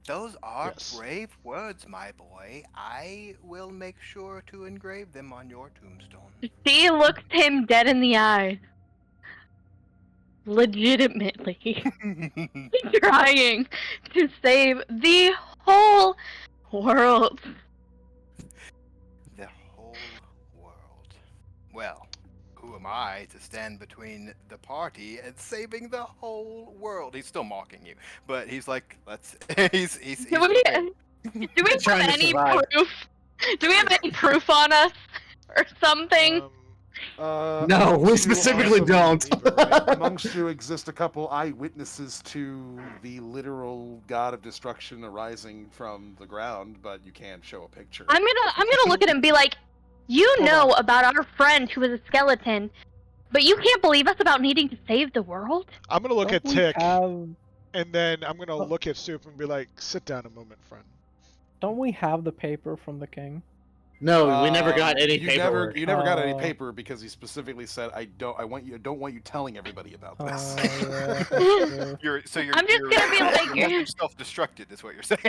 Those are Yes. brave words, my boy. I will make sure to engrave them on your tombstone. She looked him dead in the eye. legitimately trying to save the whole world. The whole world. Well, who am I to stand between the party and saving the whole world? He's still mocking you, but he's like, let's. He's Do we, prepared. do we have Trying to any survive. proof? Do we have any proof on us or something? No, we amongst you are specifically some- don't. Amongst you exist a couple eyewitnesses to the literal god of destruction arising from the ground, but you can't show a picture. I'm gonna look at him and be like, you Hold know on. about our friend who was a skeleton, but you can't believe us about needing to save the world? I'm gonna look Don't at we Tick, have? and then I'm gonna Oh. look at Soup and be like, "Sit down a moment, friend." Don't we have the paper from the king? No, we never got any you paperwork. You never got any Oh. paper because he specifically said, "I don't want you telling everybody about Oh this." yeah, that's true. You're I'm just gonna be like- your message self-destructed is what you're saying.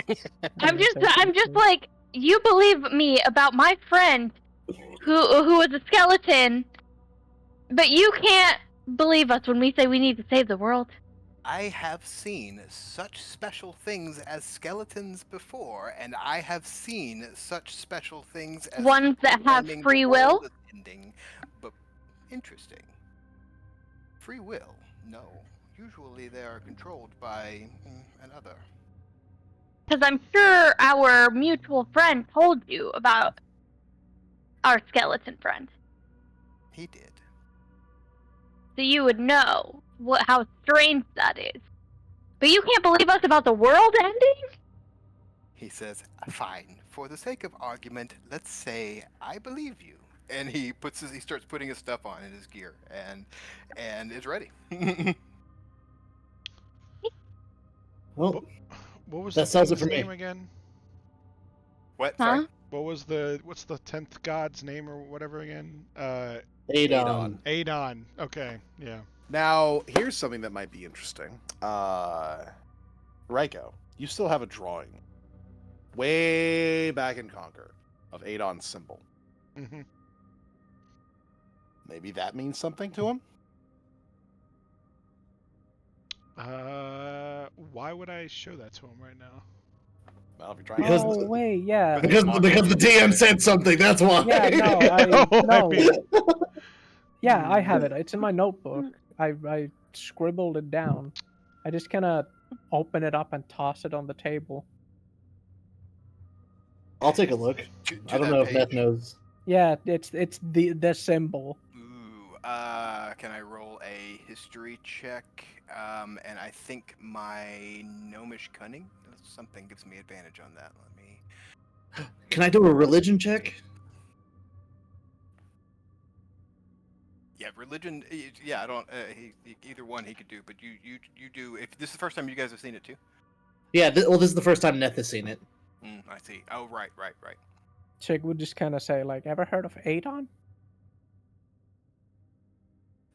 I'm Yeah, just basically. like, you believe me about my friend who was a skeleton, but you can't believe us when we say we need to save the world. I have seen such special things as skeletons before, and I have seen such special things as Ones that people have claiming the free world will? is ending. But interesting. Free will? No. Usually they are controlled by another. Because I'm sure our mutual friend told you about our skeleton friend. He did. So you would know how strange that is. But you can't believe us about the world ending? He says, "Fine. For the sake of argument, let's say I believe you." And he starts putting his stuff on in his gear, and is ready. Well, What was That the sells it king's for me. name again? What? Huh? Sorry? What's the 10th god's name or whatever again? Adon. Adon. Okay, yeah. Now, here's something that might be interesting. Raiko, you still have a drawing way back in Conquer of Adon's symbol. hmm Maybe that means something to him? Why would I show that to him right now? Well, if you're trying Because- Oh wait, yeah. Because- Because the DM said something, that's why. Yeah, no, No, I no. mean- Yeah, I have it. It's in my notebook. I scribbled it down. I just kind of open it up and toss it on the table. I'll take a look. To I don't that know if Neth page. knows. Yeah, it's the symbol. Ooh, can I roll a history check? And I think my gnomish cunning, something gives me advantage on that. Let me. Can I do a religion check? Yeah, religion. Yeah, I don't. Either one he could do, but you do. If this is the first time you guys have seen it too. Yeah, well, this is the first time Neth has seen it. I see. Oh, right. Chick would just kind of say like, "Ever heard of Adon?"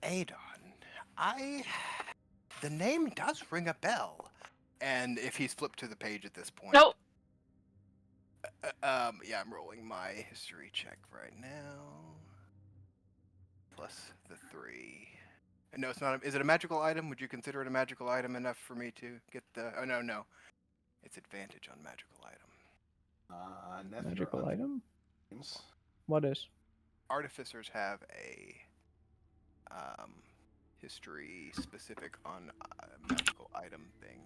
Adon. The name does ring a bell. And if he's flipped to the page at this point. Nope. Yeah, I'm rolling my history check right now. Plus the 3. No, it's not. Is it a magical item? Would you consider it a magical item enough for me to get the? Oh no. It's advantage on magical item. Neth, Magical you're item. on. What is? Artificers have a history specific on magical item thing.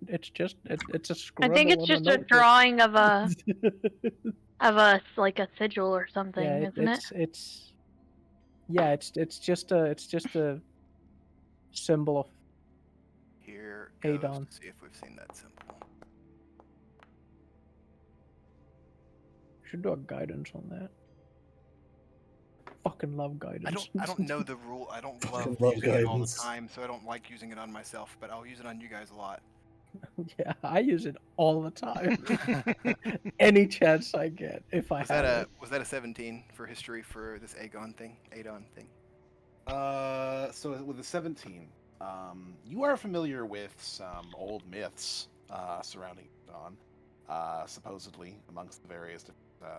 It's just it's a I scribble. think it's on just a notebook. drawing of a like a sigil or something, Yeah, isn't it? it's yeah, it's just a symbol of Here goes. Adon. Let's see if we've seen that symbol. Should do a guidance on that. Fucking love guidance. I don't know the rule. I don't love Love using it all the guidance. time, so I don't like using it on myself. But I'll use it on you guys a lot. Yeah, I use it all the time. Any chance I get, if I have it. Was that a 17 for history for this Adon thing? So with the 17, you are familiar with some old myths surrounding Dawn, supposedly amongst the various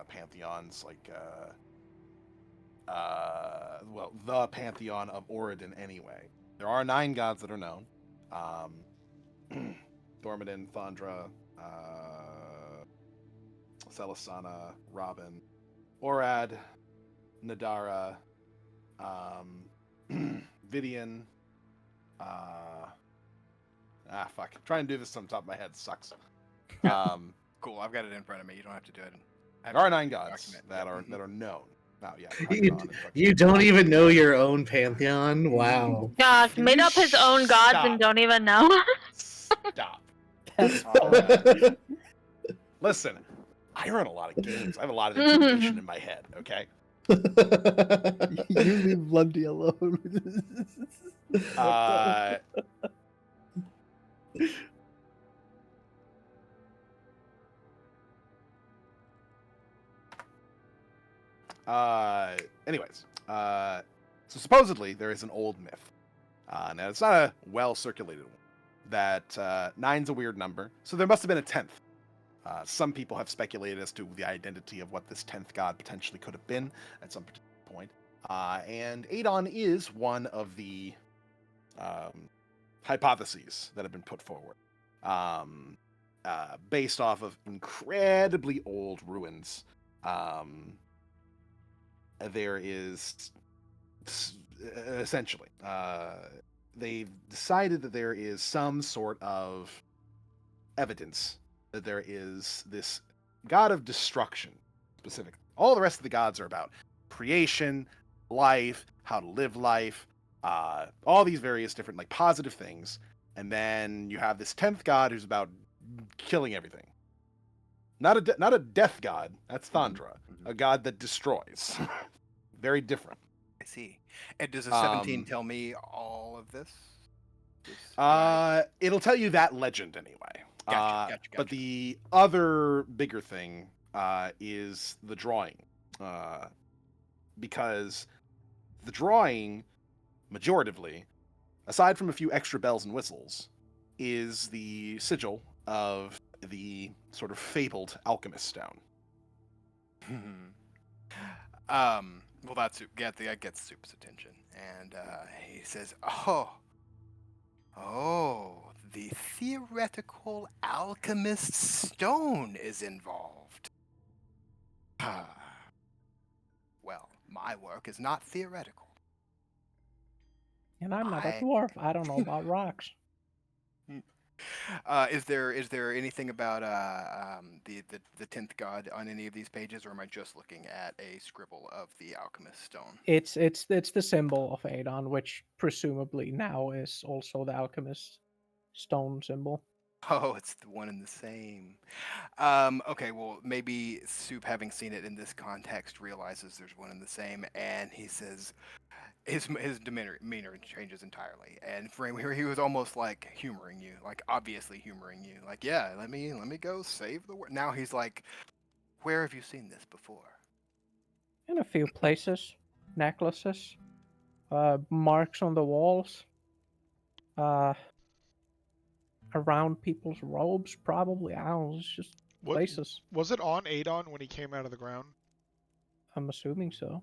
pantheons, like the pantheon of Oridon anyway. there are 9 gods that are known. Dormidon, Thondra, Celisana, Robin, Orad, Nadara, Vidian. Fuck. Trying to do this on top of my head sucks. Cool, I've got it in front of me. You don't have to do it. There are 9 gods Document. that Yep. are known. Now, yeah, You, Python and fucking- you don't even know your own pantheon? Wow. Gosh, Can made you up his own gods stop? and don't even know. Stop. That's Listen, I run a lot of games. I have a lot of information in my head. Okay. you leave Lundy alone. Anyways, so supposedly there is an old myth. Now it's not a well circulated one. That 9's a weird number, so there must have been a 10th. Some people have speculated as to the identity of what this 10th god potentially could have been at some particular point. And Adon is one of the hypotheses that have been put forward, based off of incredibly old ruins. There is essentially they've decided that there is some sort of evidence that there is this god of destruction specifically. All the rest of the gods are about creation, life, how to live life, all these various different like positive things, and then you have this 10th god who's about killing everything. Not a death god. That's Thondra, a god that destroys. Very different. I see. And does a 17 Um, tell me all of this? It'll tell you that legend anyway. Gotcha. But the other bigger thing is the drawing, because the drawing, majoritively, aside from a few extra bells and whistles, is the sigil of the sort of fabled alchemist stone. Well, that gets Soup's attention, and he says, "Oh, the theoretical alchemist stone is involved." Well, my work is not theoretical. And I'm not a I- dwarf. I don't know about rocks. Is there anything about the 10th god on any of these pages, or am I just looking at a scribble of the alchemist stone? It's the symbol of Adon, which presumably now is also the alchemist stone symbol. Oh, it's the one and the same. Okay, well, maybe Soup, having seen it in this context, realizes there's one and the same, and he says, his demeanor changes entirely. And for him, he was almost like humoring you, like obviously humoring you, like, yeah, let me go save the world. Now he's like, where have you seen this before? In a few places, necklaces, marks on the walls, around people's robes, probably. I don't know. It's just places. Was it on Adon when he came out of the ground? I'm assuming so.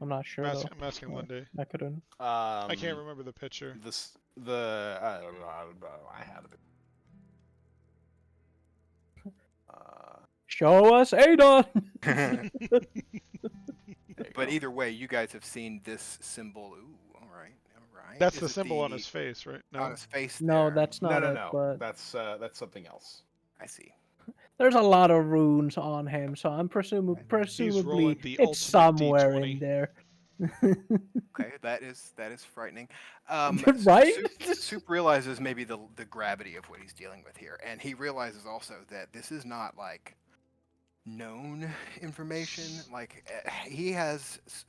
I'm not sure though. I'm asking Lundy. I couldn't. I can't remember the picture. I don't know. I had it. Show us Adon! But either way, you guys have seen this symbol. Ooh, all right. That's Is the it symbol on his face, right? On No. his face. No, there? that's not it. No. But That's something else. I see. there's a lot of runes on him, so I'm presumably rolling the it's ultimate somewhere D20. in there. Okay, that is frightening. Right? Soup realizes maybe the gravity of what he's dealing with here, and he realizes also that this is not like known information. Like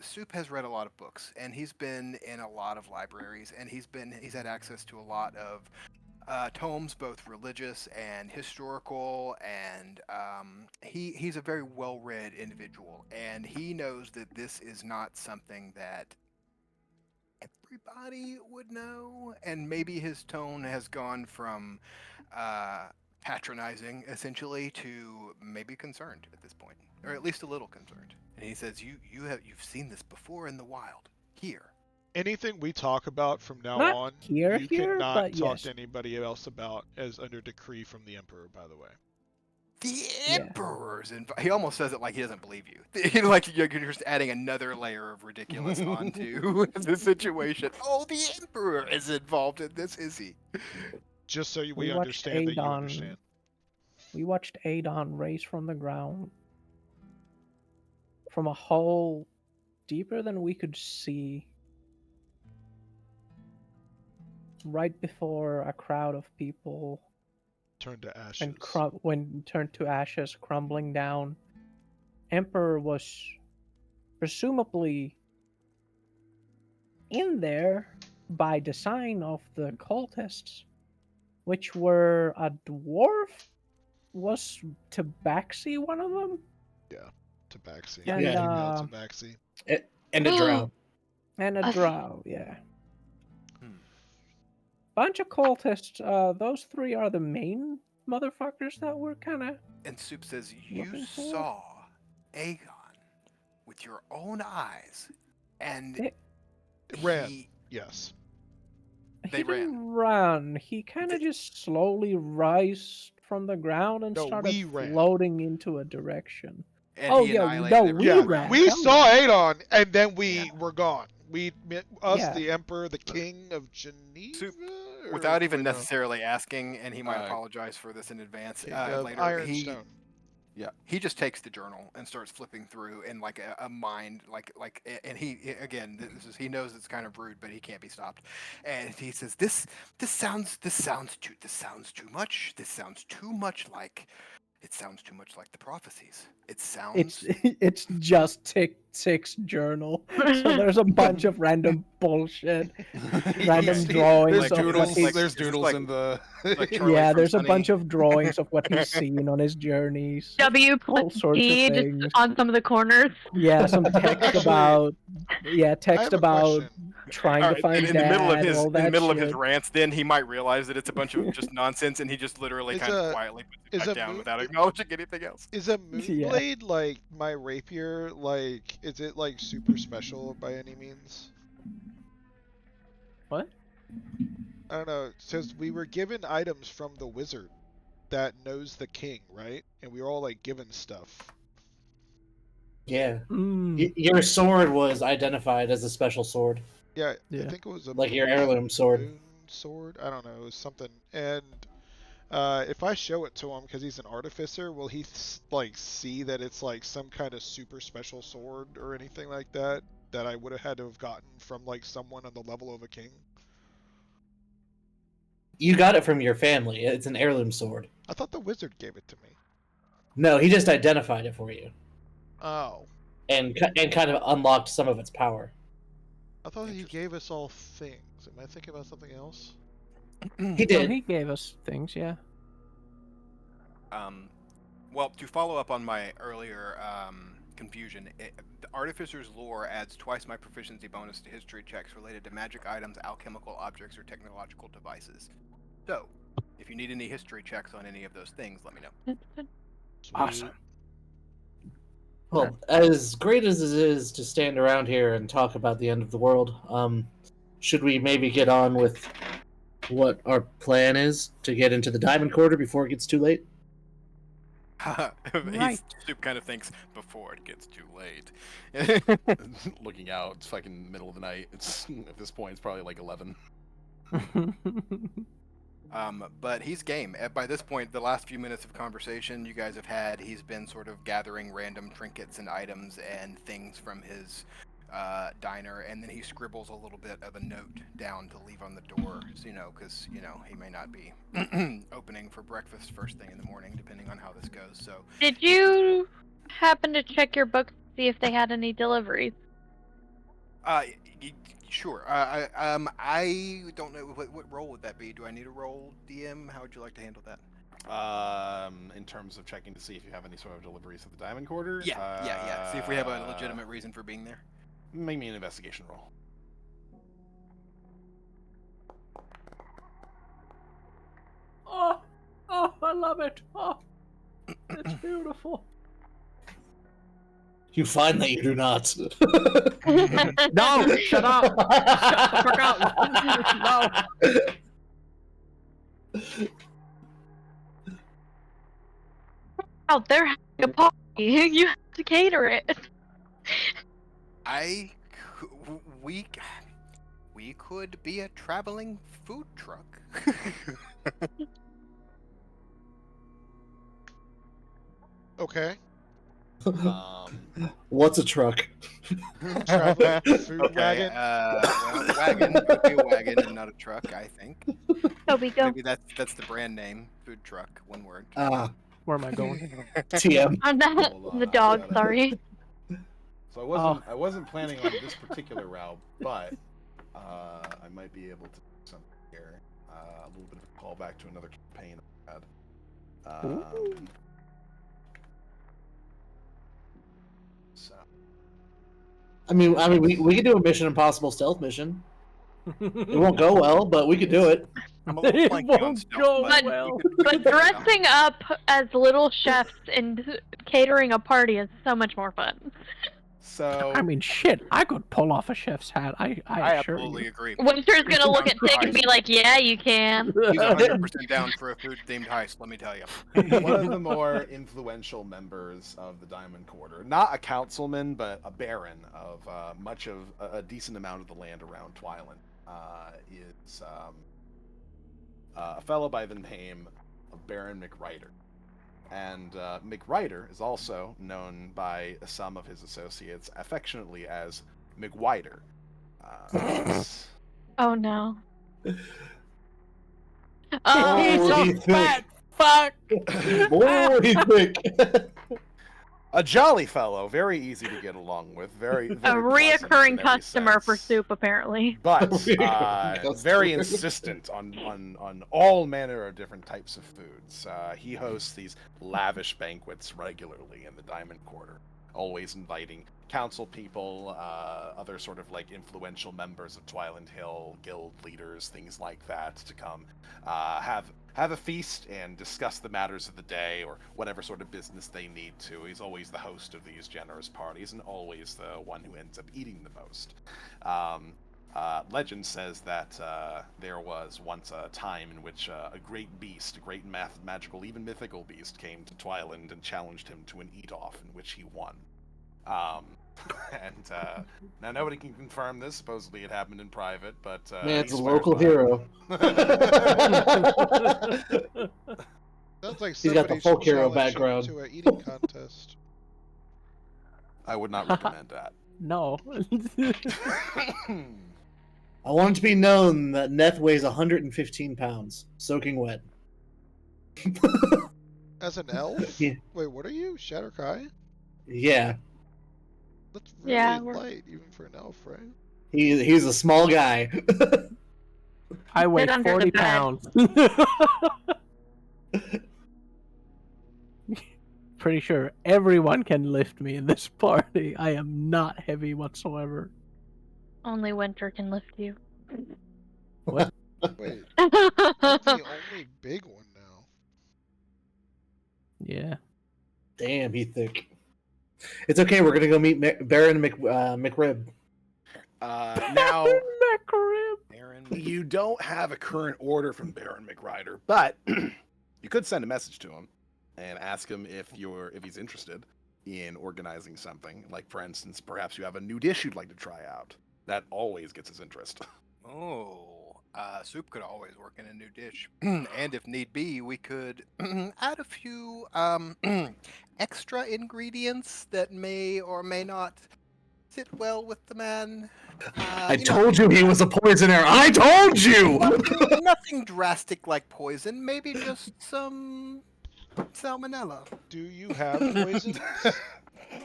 Soup has read a lot of books, and he's been in a lot of libraries, and he's had access to a lot of tomes, both religious and historical, and he's a very well-read individual, and he knows that this is not something that everybody would know, and maybe his tone has gone from patronizing, essentially, to maybe concerned at this point, or at least a little concerned. And he says, "You've seen this before in the wild, here." Anything we talk about from now Not on, here, you here, cannot but talk yes. to anybody else about as under decree from the Emperor, by the way. The Yeah. Emperor's he almost says it like he doesn't believe you. Like you're just adding another layer of ridiculous onto the situation. Oh, the Emperor is involved in this, is he? Just so We we watched understand that you Adon. understand. We watched Adon raise from the ground from a hole deeper than we could see, right before a crowd of people, Turn to ashes. and when turned to ashes, crumbling down. Emperor was presumably in there by design of the cultists, which were a dwarf. Was Tabaxi one of them? Tabaxi. And, Female Tabaxi. And a drow. And a Uh, drow, yeah. Hmm. Bunch of cultists. Those three are the main motherfuckers that we're kind of. And Soup says, you Looking for? saw Aegon with your own eyes, and They- Ran. Yes. They He didn't run. He kind of They- just slowly rise from the ground and No, started we ran. floating into a direction. and Oh, he yeah, annihilated no, everything we Yeah, ran. we Hell saw Adon, and then we Yeah. were gone. Us, Yeah. the Emperor, the King of Geneva, Soup, or- without even wait, no. necessarily asking, and he might Uh, apologize for this in advance King of later. Ironstone. He just takes the journal and starts flipping through in like a mind and he knows it's kind of rude, but he can't be stopped. And he says, this sounds too much. This sounds too much like the prophecies. It sounds It's just Tick Tick's journal. So there's a bunch of random bullshit, random he- drawings There's of what doodles. he's. There's is this doodles like- in the. like Charlie Yeah, from there's a Sunny? bunch of drawings of what he's seen on his journeys. W All plus sorts of D just things. on some of the corners. Yeah, some text Actually, about. Yeah, I text have a about question. trying All to right, find in the middle of dad, his all in the that middle of his shit. rants, then he might realize that it's a bunch of just nonsense, and he just literally Is kind of a- quietly puts is it back a down mo- without i- acknowledging anything else. Is a Yeah. Moonblade like my rapier? Like, is it like super special by any means? What? I don't know. It says we were given items from the wizard that knows the king, right? And we were all like given stuff. Yeah. Mm, Your sword was identified as a special sword, Yeah, Yeah. I think it was a like your moon- heirloom sword. moon sword. I don't know. It was something. And if I show it to him because he's an artificer, will he like see that it's like some kind of super special sword or anything like that that I would have had to have gotten from like someone on the level of a king? You got it from your family. It's an heirloom sword. I thought the wizard gave it to me. No, he just identified it for you Oh, and kind of unlocked some of its power. I thought he Interesting. gave us all things. Am I thinking about something else? He no, did. he gave us things, yeah. Well, to follow up on my earlier confusion, the Artificer's lore adds twice my proficiency bonus to history checks related to magic items, alchemical objects, or technological devices. So, if you need any history checks on any of those things, let me know. Awesome. Well, as great as it is to stand around here and talk about the end of the world, should we maybe get on with what our plan is to get into the Diamond Quarter before it gets too late? Right. Soup kind of thinks before it gets too late. Looking out, it's fucking middle of the night. It's at this point, it's probably like 11. But he's game. By this point, the last few minutes of conversation you guys have had, he's been sort of gathering random trinkets and items and things from his diner, and then he scribbles a little bit of a note down to leave on the door, so, because, he may not be opening for breakfast first thing in the morning, depending on how this goes, so... Did you happen to check your book to see if they had any deliveries? Sure. I don't know, what role would that be? Do I need a role, DM? How would you like to handle that? In terms of checking to see if you have any sort of deliveries at the Diamond Quarter. Yeah. See if we have a legitimate reason for being there. Make me an investigation roll. Oh, I love it. Oh, it's beautiful. You find that you do not. No, shut up. Shut the fuck up. No. Out there having a party. You have to cater it. We could be a traveling food truck. Okay. What's a truck? Traveling food Okay, wagon. well, wagon could be a wagon and not a truck, I think. Toby, go. Maybe that's the brand name. Food truck, one word. Where am I going? TM. I'm not Hold on, the I've dog. gotta- Sorry. So Oh. I wasn't planning on this particular route, but I might be able to do something here. A little bit of a callback to another campaign I had. So I mean, we could do a Mission Impossible stealth mission. It won't go well, but we could do it. I'm a little It flanky on won't stealth, go but well. we could But figure it out. dressing up as little chefs and catering a party is so much more fun. So I mean, shit, I could pull off a chef's hat. I I assure absolutely you. agree. Winter's gonna look at Tick and be like, "Yeah, you can." He's 100% down for a food-themed heist, let me tell you. one of the more influential members of the Diamond Quarter, not a councilman, but a baron of much of a decent amount of the land around Twyland, is a fellow by the name of Baron McRider. And McRider is also known by some of his associates affectionately as McWider. It's- Oh no. Piece Oh, of fat fuck! More thick. a jolly fellow, very easy to get along with, very, A very pleasant reoccurring in every customer for sense. soup, apparently. But Customer. very insistent on all manner of different types of foods. He hosts these lavish banquets regularly in the Diamond Quarter, always inviting council people, other sort of like influential members of Twyland Hill, guild leaders, things like that, to come have a feast and discuss the matters of the day or whatever sort of business they need to. He's always the host of these generous parties and always the one who ends up eating the most. Legend says that there was once a time in which a great beast, a great magical, even mythical beast, came to Twyland and challenged him to an eat-off in which he won. And now nobody can confirm this. Supposedly it happened in private, but Man, he it's a swears local by it. hero. Sounds like He's got the somebody folk should hero challenge background. him to an eating contest. I would not recommend that. No. I want it to be known that Neth weighs 115 pounds, soaking wet. As an elf? Yeah. Wait, what are you? Shatterkai? Yeah, That's really Yeah, we're- light, even for an elf, right? he's a small guy. I weigh Sit under the 40 bed. pounds. Pretty sure everyone can lift me in this party. I am not heavy whatsoever. Only Winter can lift you. Wait, I'm the only big one now. Yeah. Damn, he thick. It's okay. We're gonna go meet Baron McRib. Now, McRib. Aaron, you don't have a current order from Baron McRider, but you could send a message to him and ask him if he's interested in organizing something. Like, for instance, perhaps you have a new dish you'd like to try out. That always gets his interest. Soup could always work in a new dish. And if need be, we could add a few extra ingredients that may or may not sit well with the man. I told you he was a poisoner. I told you. Nothing drastic like poison, maybe just some salmonella. Do you have poison?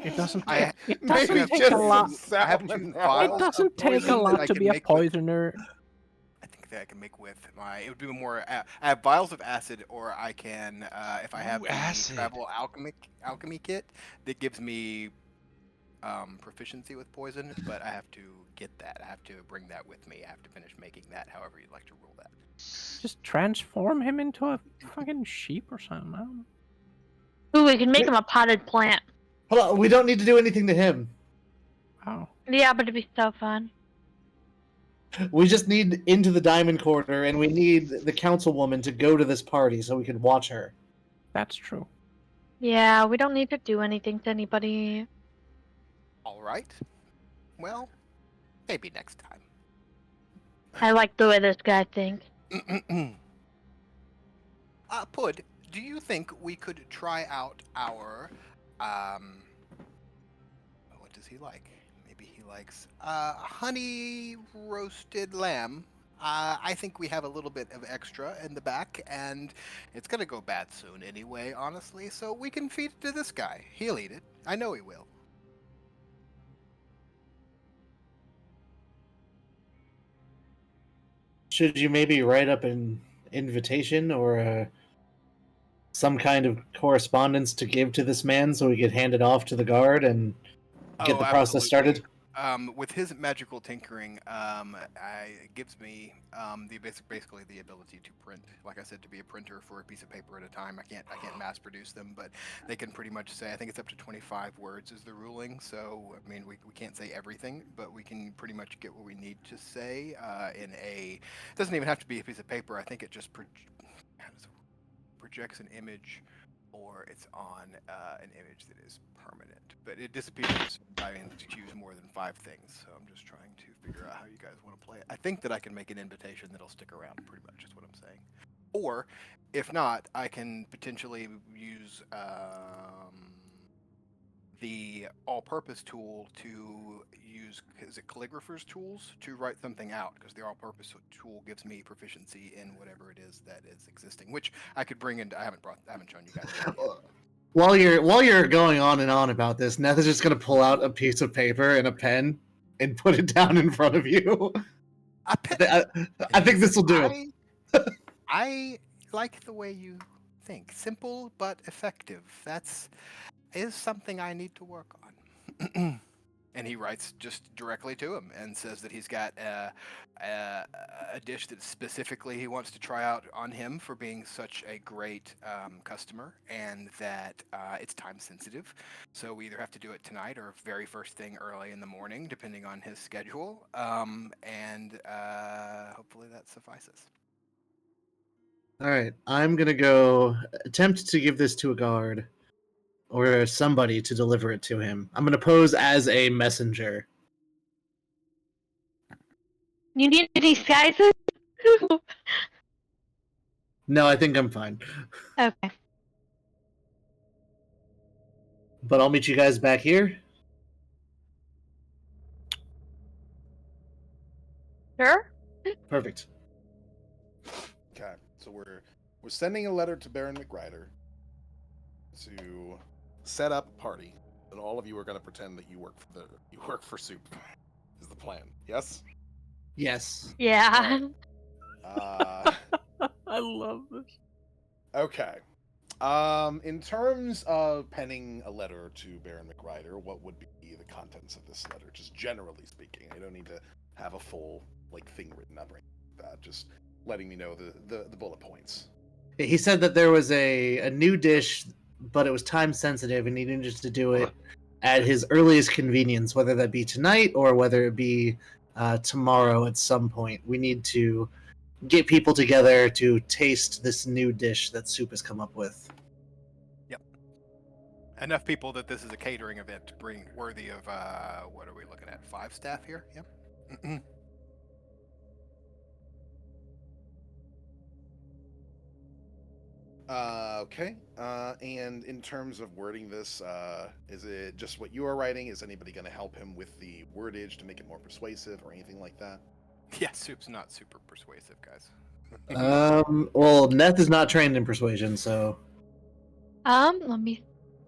It doesn't I- take, it Maybe doesn't take just a lot. some I have two salmon. vials. It doesn't take a poison that lot I to can be a make with- poisoner. I think that I can make with my. It would be more. I have vials of acid, or I can, if I have Ooh, the acid. travel alchemy kit that gives me proficiency with poison. But I have to get that. I have to bring that with me. I have to finish making that. However you'd like to rule that. Just transform him into a fucking sheep or something. I don't know. Ooh, we can make him a potted plant. Hold on, we don't need to do anything to him. Oh. Yeah, but it'd be so fun. We just need into the diamond corner, and we need the councilwoman to go to this party so we can watch her. That's true. Yeah, we don't need to do anything to anybody. All right. Well, maybe next time. I like the way this guy thinks. Pud, do you think we could try out our, what does he like? Maybe he likes, honey roasted lamb. I think we have a little bit of extra in the back, and it's gonna go bad soon anyway, honestly, so we can feed it to this guy. He'll eat it. I know he will. Should you maybe write up an invitation or some kind of correspondence to give to this man so we could hand it off to the guard and get the process started? With his magical tinkering, it gives me basically the ability to print. Like I said, to be a printer for a piece of paper at a time. I can't mass produce them, but they can pretty much say. I think it's up to 25 words is the ruling. So I mean, we can't say everything, but we can pretty much get what we need to say in a. It doesn't even have to be a piece of paper. I think it just projects an image, or it's on an image that is permanent. But it disappears by having to choose more than 5 things. So I'm just trying to figure out how you guys want to play it. I think that I can make an invitation that'll stick around, pretty much is what I'm saying. Or, if not, I can potentially use the all-purpose tool to use, is it calligrapher's tools, to write something out, because the all-purpose tool gives me proficiency in whatever it is that is existing, which I could bring in. I haven't shown you guys that yet. While you're going on and on about this, Neth is just gonna pull out a piece of paper and a pen and put it down in front of you. I think this will do it. I like the way you think. Simple but effective. Is something I need to work on. And he writes just directly to him and says that he's got a dish that specifically he wants to try out on him for being such a great customer, and that it's time sensitive. So we either have to do it tonight or very first thing early in the morning, depending on his schedule. And hopefully that suffices. All right, I'm gonna go attempt to give this to a guard or somebody to deliver it to him. I'm gonna pose as a messenger. You need any disguises? No, I think I'm fine. Okay. But I'll meet you guys back here. Sure. Perfect. Okay, so we're sending a letter to Baron McGrider to set up a party, and all of you are going to pretend that you work for Soup. Is the plan? Yes. Yes. Yeah. I love this. Okay. In terms of penning a letter to Baron McGrider, what would be the contents of this letter? Just generally speaking, I don't need to have a full thing written up or anything like that. Just letting me know the bullet points. He said that there was a new dish, but it was time sensitive, and he needed to do it at his earliest convenience, whether that be tonight or whether it be tomorrow at some point. We need to get people together to taste this new dish that Soup has come up with. Yep. Enough people that this is a catering event to bring worthy of, what are we looking at? 5 staff here? Yep. Okay. And in terms of wording this, is it just what you are writing? Is anybody going to help him with the wordage to make it more persuasive or anything like that? Yeah, Soup's not super persuasive, guys. Well, Neth is not trained in persuasion, so. Let me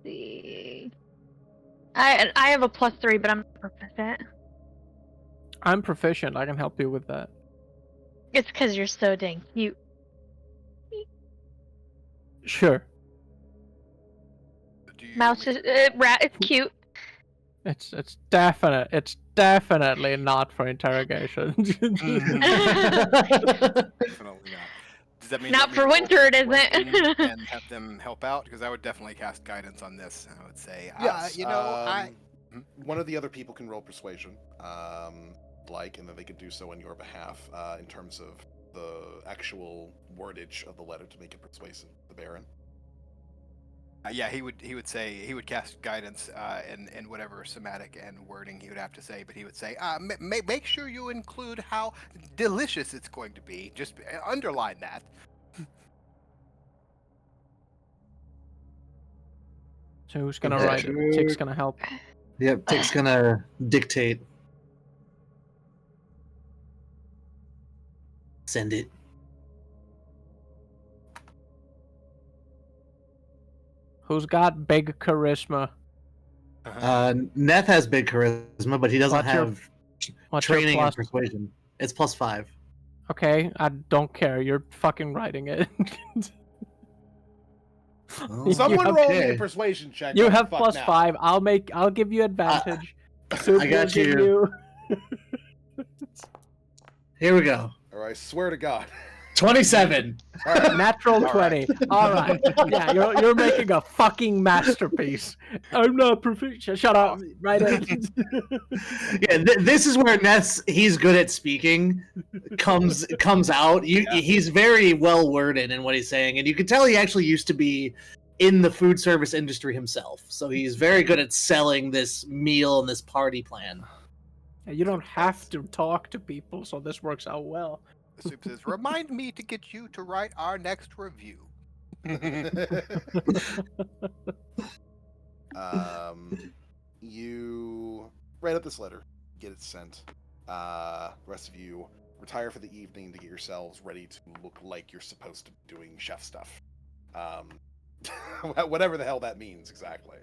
see. I have a +3, but I'm not proficient. I'm proficient. I can help you with that. It's because you're so dang cute. Sure. Mouse is rat is cute. It's definitely not for interrogation. Definitely not. Does that mean Not you for want me to winter, it roll persuasion isn't. and have them help out? Because I would definitely cast guidance on this. I would say, Yes. I. One of the other people can roll persuasion, and then they could do so on your behalf in terms of the actual wordage of the letter to make it persuasive. The Baron. Yeah, he would say he would cast guidance in whatever somatic and wording he would have to say, but he would say, make sure you include how delicious it's going to be. Just underline that. So who's gonna Yeah, write? sure. Tick's gonna help. Yep, Tick's gonna dictate. Send it. Who's got big charisma? Neth has big charisma, but he doesn't What's your- have What's your training plus? and persuasion. It's +5. Okay, I don't care. You're fucking writing it. Oh, Someone have- roll me a okay. persuasion check. You what the have fuck plus now? 5. I'll give you advantage. Soup I will got give you. you. Here we go. Or I swear to God. 27. All right. Natural All 20. All right. Yeah, you're making a fucking masterpiece. I'm not proficient. Shut up. Right in. Yeah, this is where Ness, he's good at speaking, comes out. He's very well worded in what he's saying, and you can tell he actually used to be in the food service industry himself. So he's very good at selling this meal and this party plan. You don't have to talk to people, so this works out well. The soup says, "Remind me to get you to write our next review." You write up this letter, get it sent. The rest of you retire for the evening to get yourselves ready to look like you're supposed to be doing chef stuff. Whatever the hell that means exactly.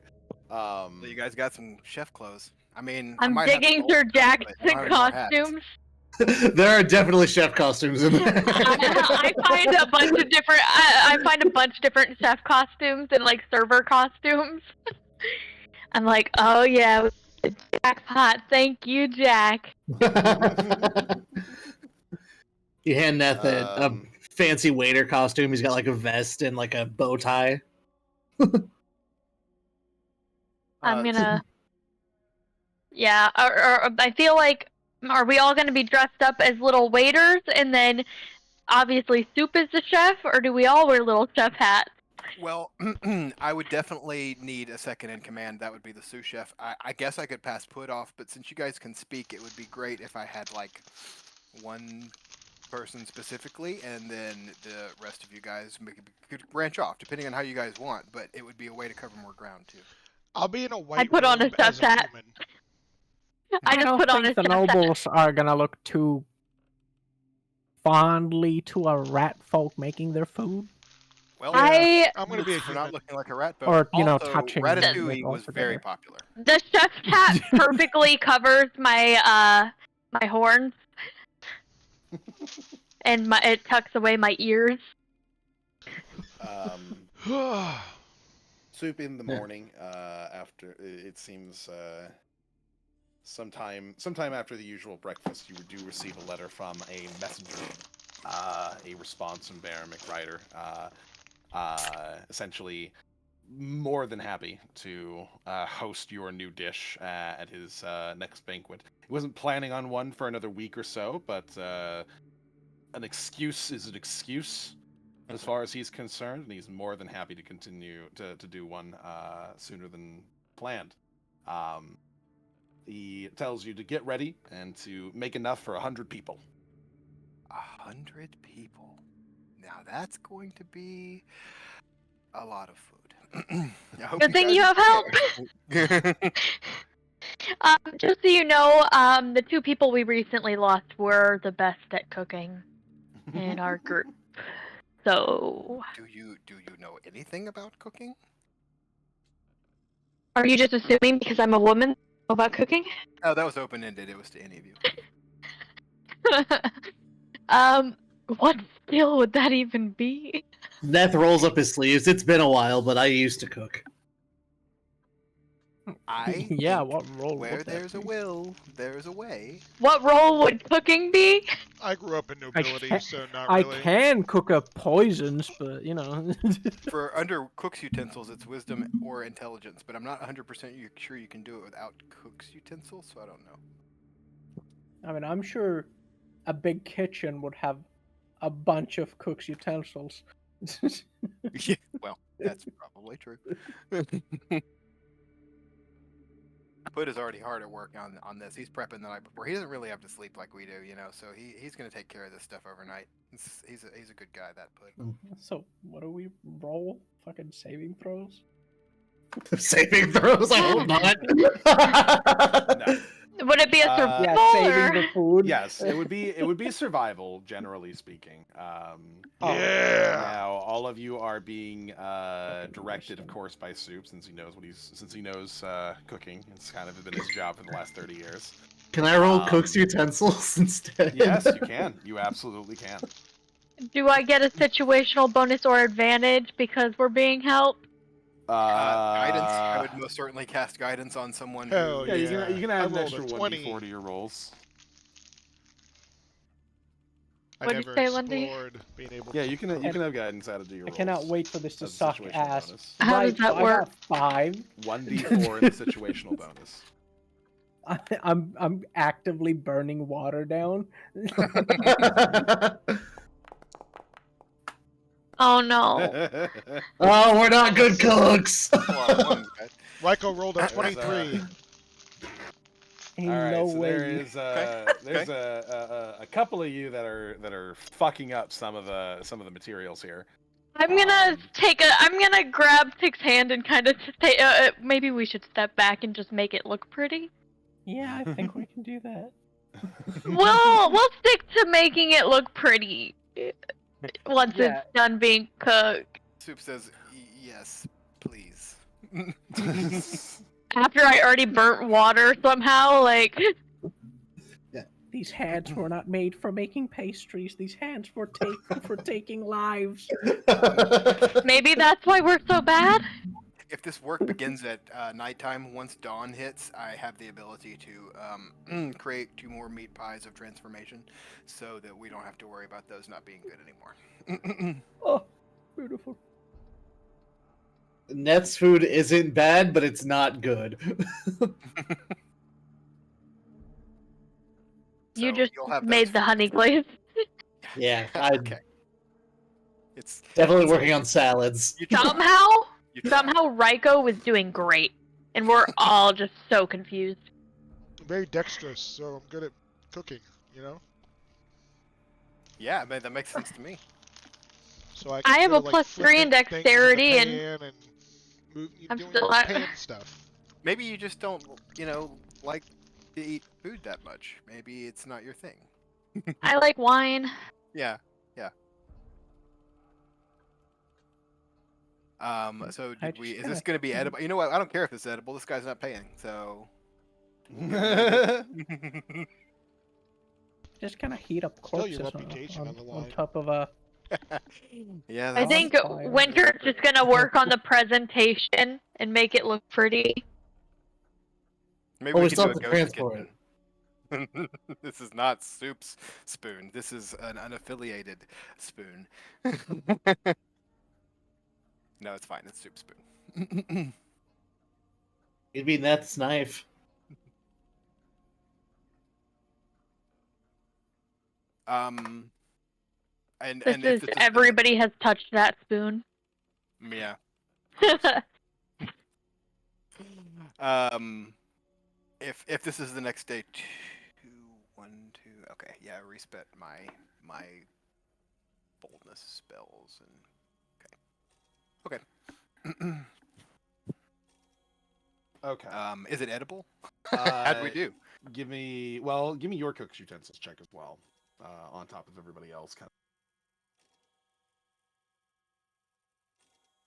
So you guys got some chef clothes. I mean, I'm I might have digging some through old stuff, Jack's but I don't have any more hats. costumes. There are definitely chef costumes in there. I find a bunch of different. I find a bunch of different chef costumes and like server costumes. I'm like, oh yeah, jackpot! Thank you, Jack. You hand Neth a Um, fancy waiter costume. He's got like a vest and like a bow tie. I'm gonna. Yeah, or I feel like, are we all gonna be dressed up as little waiters, and then obviously Soup is the chef, or do we all wear little chef hats? Well, I would definitely need a second in command. That would be the sous chef. I guess I could pass Put off, but since you guys can speak, it would be great if I had like one person specifically, and then the rest of you guys could branch off, depending on how you guys want. But it would be a way to cover more ground too. I'll be in a white put on a robe as chef's hat. human. I just don't put on a think the chef's hat. nobles are gonna look too fondly to a rat folk making their food, Well, I I'm gonna be a for human. not looking like a rat, but or also, touching Ratatouille it was very altogether. popular. the chef's hat perfectly covers my my horns, and it tucks away my ears. Soup in the Yeah. morning. After it seems sometime after the usual breakfast, you do receive a letter from a messenger, a response from Baron McRider, essentially more than happy to host your new dish at his next banquet. He wasn't planning on one for another week or so, but an excuse is an excuse as far as he's concerned, and he's more than happy to continue to do one sooner than planned. He tells you to get ready and to make enough for 100 people. 100 people. Now that's going to be a lot of food. Good thing you have help. Just so you know, the two people we recently lost were the best at cooking in our group. So, Do you know anything about cooking? are you just assuming because I'm a woman about cooking? Oh, that was open-ended. It was to any of you. What skill would that even be? Neth rolls up his sleeves. It's been a while, but I used to cook. I Yeah, think what role where would that there's a be? will, there's a way. What role would cooking be? I grew up in nobility, can't- so not I really. can cook up poisons, but you know. For under cook's utensils, it's wisdom or intelligence, but I'm not 100% sure you can do it without cook's utensils, so I don't know. I mean, I'm sure a big kitchen would have a bunch of cook's utensils. Yeah, well, that's probably true. Put is already hard at work on this. He's prepping the night before. He doesn't really have to sleep like we do, you know. So he's gonna take care of this stuff overnight. He's a good guy. That Put. So, what do we roll? Fucking saving throws? Saving throws. I hope not. No. Would it be a survival Yeah, saving or? the food. Yes, it would be survival, generally speaking. Yeah. Now all of you are being directed, of course, by Soup, since he knows cooking. It's kind of been his job for the last 30 years. Can I roll cook's utensils instead? Yes, you can. You absolutely can. Do I get a situational bonus or advantage because we're being helped? Guidance. I would most certainly cast guidance on someone Hell who. Yeah, you can I add an rolled a extra 20. 1d4 to your rolls. I What'd you never say, Lundy? explored being able Yeah, to you can have guidance added to your I rolls. cannot wait for this to as a suck situational ass. bonus. How does that I work? got 5. 1d4 in the situational bonus. I'm actively burning water down. Oh no. Oh, we're not good cooks. That's a lot of ones, guys. Ryko rolled a 23. Ain't All right, no so way. there's a couple of you that are fucking up some of the materials here. I'm gonna grab Tick's hand and kind of say, maybe we should step back and just make it look pretty. Yeah, I think we can do that. We'll stick to making it look pretty once Yeah. it's done being cooked. Soup says, yes, please. After I already burnt water somehow, like These hands were not made for making pastries. These hands were for taking lives. maybe that's why we're so bad. If this work begins at nighttime, once dawn hits, I have the ability to create 2 more meat pies of transformation, so that we don't have to worry about those not being good anymore. Oh, beautiful. Net's food isn't bad, but it's not good. You So just you'll have made those the for honey glaze. Yeah, I'm Okay. It's definitely it's a- working on salads. You try. Somehow, You try. somehow Ryko was doing great, and we're all just so confused. I'm very dexterous, so I'm good at cooking, you know? Yeah, man, that makes sense to me. So I I have go, a like, +3 in flipping things in the dexterity, and pan move, I'm doing still pan stuff. Maybe you just don't, like to eat food that much. Maybe it's not your thing. I like wine. Yeah, yeah. So I did we? just Is this kinda- gonna be edible? You know what? I don't care if it's edible. This guy's not paying, so. Just kind of heat up Still your corpses reputation on the on line. top of a. Yeah, I that's, think fire. Winter's just gonna work on the presentation and make it look pretty. maybe Oh, we we can still do have a to ghost transport it. kitchen. This is not Soup's spoon. This is an unaffiliated spoon. No, it's fine. It's Soup's spoon. It'd be Net's knife. And This if is this is everybody has touched that spoon. yeah. If this is the next day, 2, 1, 2. Okay, yeah, respect my boldness spells and okay. Okay. Is it edible? How'd we do? Give me your cook's utensils check as well, on top of everybody else, kind of.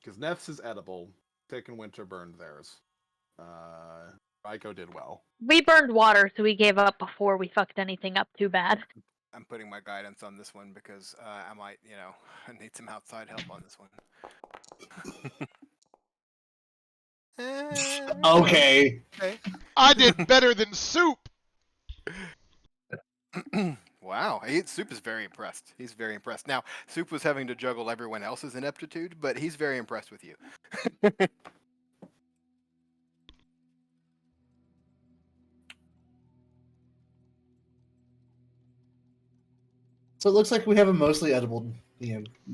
Because Neff's is edible. Tick and Winter burned theirs. Ryko did well. We burned water, so we gave up before we fucked anything up too bad. I'm putting my guidance on this one because I might, I need some outside help on this one. Okay. I did better than Soup! Well, Wow, Soup is very impressed. He's very impressed. Now, Soup was having to juggle everyone else's ineptitude, but he's very impressed with you. So it looks like we have a mostly edible,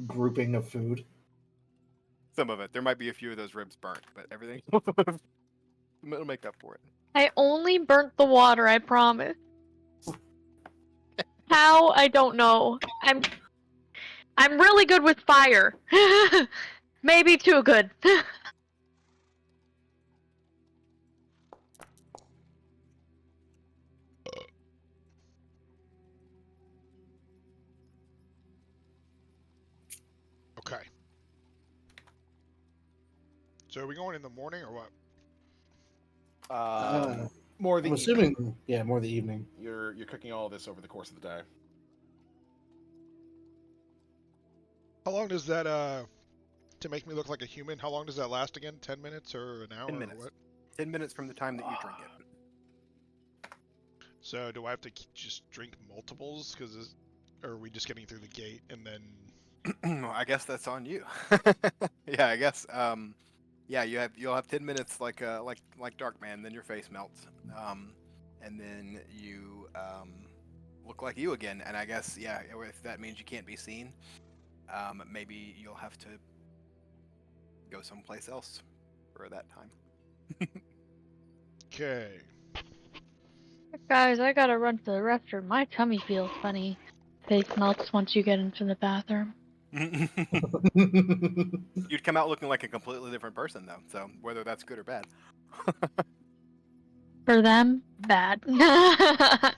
grouping of food. Some of it. There might be a few of those ribs burnt, but everything it'll make up for it. I only burnt the water, I promise. How? I don't know. I'm really good with fire. Maybe too good. Okay. So are we going in the morning or what? More the I'm assuming, more the evening. You're cooking all this over the course of the day. How long does that to make me look like a human? How long does that last again? 10 minutes or an hour 10 or minutes. what? 10 minutes from the time that you drink it. So do I have to just drink multiples? Or are we just getting through the gate and then? I guess that's on you. Yeah, I guess. Yeah, you'll have 10 minutes like Darkman, then your face melts, and then you look like you again. And I guess if that means you can't be seen, maybe you'll have to go someplace else for that time. Okay. Guys, I gotta run to the restroom. My tummy feels funny. Face melts once you get into the bathroom. You'd come out looking like a completely different person, though. So whether that's good or bad. For them, bad. I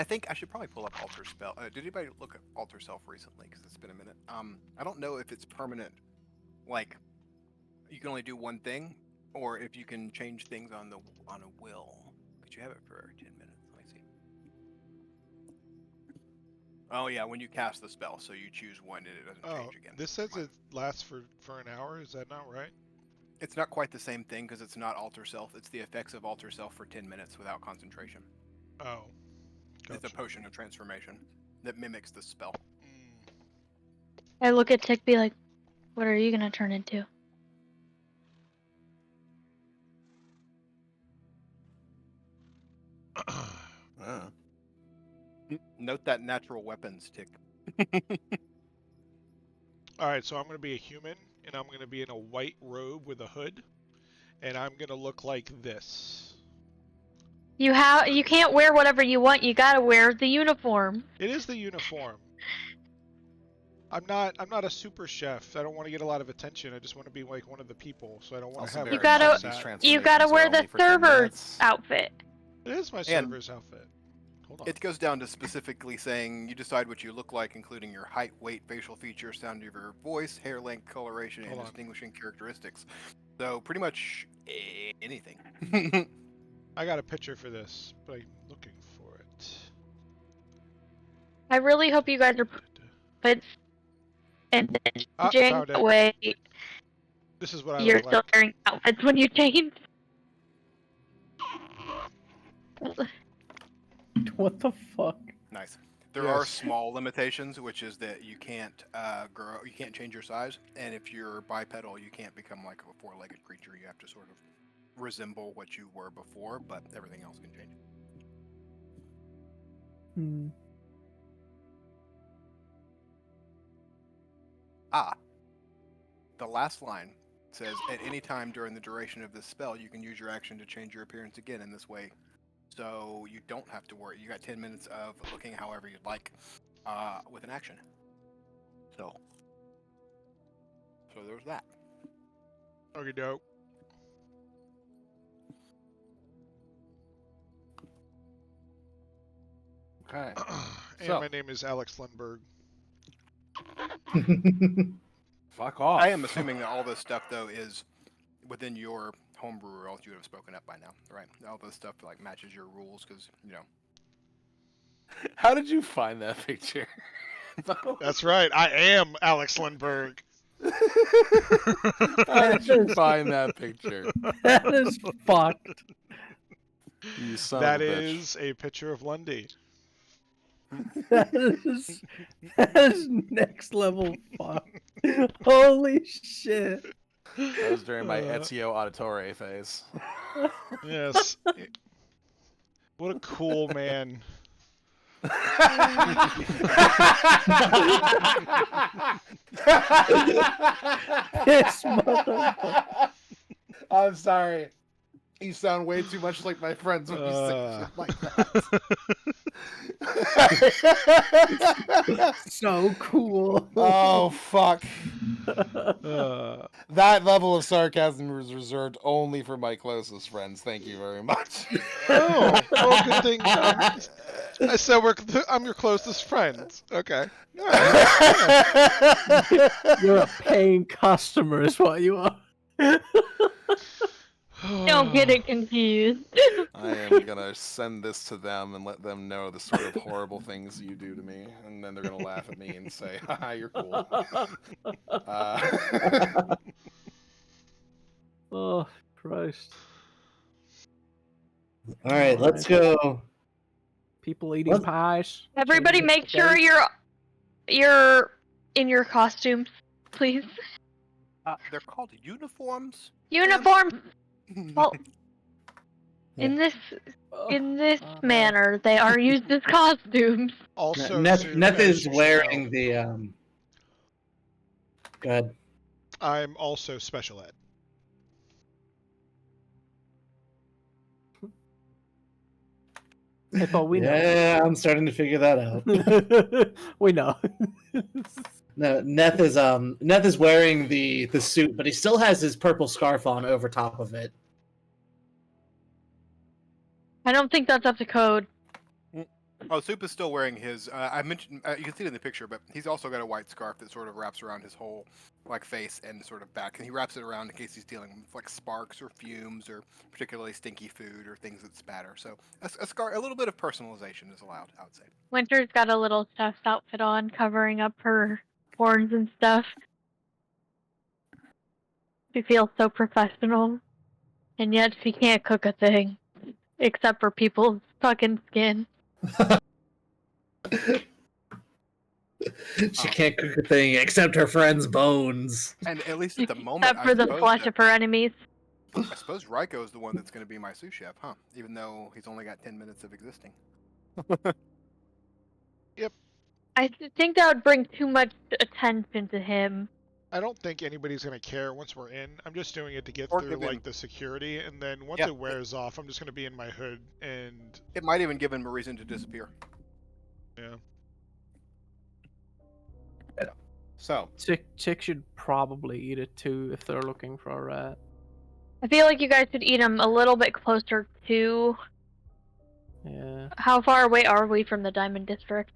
think I should probably pull up Alter Spell. Did anybody look at Alter Self recently? Because it's been a minute. I don't know if it's permanent. Like, you can only do one thing, or if you can change things on a will. But you have it for 10 minutes. Let me see. Oh yeah, when you cast the spell, so you choose one and it doesn't change again. This says it lasts for an hour. Is that not right? It's not quite the same thing because it's not Alter Self. It's the effects of Alter Self for 10 minutes without concentration. Oh. Gotcha. It's a potion of transformation that mimics the spell. I look at Tick, be like, what are you gonna turn into? Note that natural weapons, Tick. Alright, so I'm going to be a human, and I'm going to be in a white robe with a hood, and I'm going to look like this. You can't wear whatever you want. You gotta wear the uniform. It is the uniform. I'm not a super chef. I don't want to get a lot of attention. I just want to be like one of the people, so I don't want to have. You gotta wear the server's outfit. It is my server's outfit. Hold on. It goes down to specifically saying you decide what you look like, including your height, weight, facial features, sound of your voice, hair length, coloration, and distinguishing characteristics. So pretty much anything. I got a picture for this, but I'm looking for it. I really hope you guys are puppets and changing the way this is what you're still wearing outfits when you change. What the fuck? Nice. There are small limitations, which is that you can't grow, you can't change your size, and if you're bipedal, you can't become like a four-legged creature. You have to sort of resemble what you were before, but everything else can change. The last line says, at any time during the duration of this spell, you can use your action to change your appearance again in this way. So you don't have to worry. You got 10 minutes of looking however you'd like with an action. So there's that. Okay, dope. Okay. And my name is Alex Lundberg. Fuck off. I am assuming that all this stuff, though, is within your homebrew rules. You would have spoken up by now, right? All this stuff like matches your rules because, How did you find that picture? That's right. I am Alex Lundberg. How did you find that picture? That is fucked. You son That of a bitch. is a picture of Lundy. That is next level fuck. Holy shit. That was during my Ezio Auditore phase. Yes. What a cool man. This motherfucker. I'm sorry. You sound way too much like my friends when you say shit like that. So cool. Oh, fuck. Uh, That level of sarcasm was reserved only for my closest friends. Thank you very much. oh, well, good thing. I said I'm your closest friend. Okay. All right. You're a paying customer, is what you are. Don't get it confused. I am gonna send this to them and let them know the sort of horrible things you do to me, and then they're gonna laugh at me and say, "Haha, you're cool." Oh, Christ. All right, let's go. People eating What? pies. Everybody, changing make sure steak. you're in your costumes, please. They're called uniforms. Uniforms. Well, Yeah. in this manner, they are used as costumes. Also, Neth as is you should wearing know, the Go ahead. I'm also special ed. Hippo, we Yeah, I'm starting to figure that out. know. We know. No, Neth is wearing the suit, but he still has his purple scarf on over top of it. I don't think that's up to code. Oh, Soup is still wearing his. I mentioned you can see it in the picture, but he's also got a white scarf that sort of wraps around his whole like face and sort of back, and he wraps it around in case he's dealing with like sparks or fumes or particularly stinky food or things that spatter. So a little bit of personalization is allowed, I would say. Winter's got a little chest outfit on, covering up her horns and stuff. She feels so professional, and yet she can't cook a thing, except for people's fucking skin. She can't cook a thing except her friend's bones. And at least at the moment, Except for the flesh of her enemies. I suppose Raiko is the one that's going to be my sous chef, huh? Even though he's only got 10 minutes of existing. I think that would bring too much attention to him. I don't think anybody's gonna care once we're in. I'm just doing it to get Or through give him- like the security, and then once Yeah. it wears off, I'm just gonna be in my hood and It might even give him a reason to disappear. yeah. So, Chick should probably eat it too if they're looking for a rat. I feel like you guys should eat him a little bit closer to. Yeah. How far away are we from the Diamond District?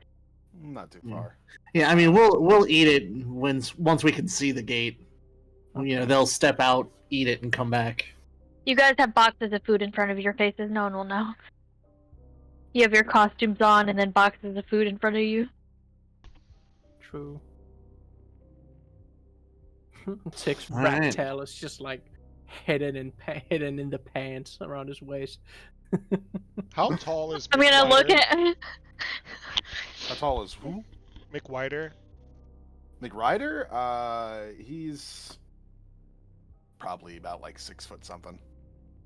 not too Yeah. far. Yeah, I mean we'll eat it once we can see the gate. You know, they'll step out, eat it, and come back. You guys have boxes of food in front of your faces. No one will know. You have your costumes on, and then boxes of food in front of you. True. Chick's All rat right. tail is just like hidden in the pants around his waist. How tall is I'm gonna look McWhiter? at. How tall is who? McWhiter? McRider? He's probably about like 6 foot something.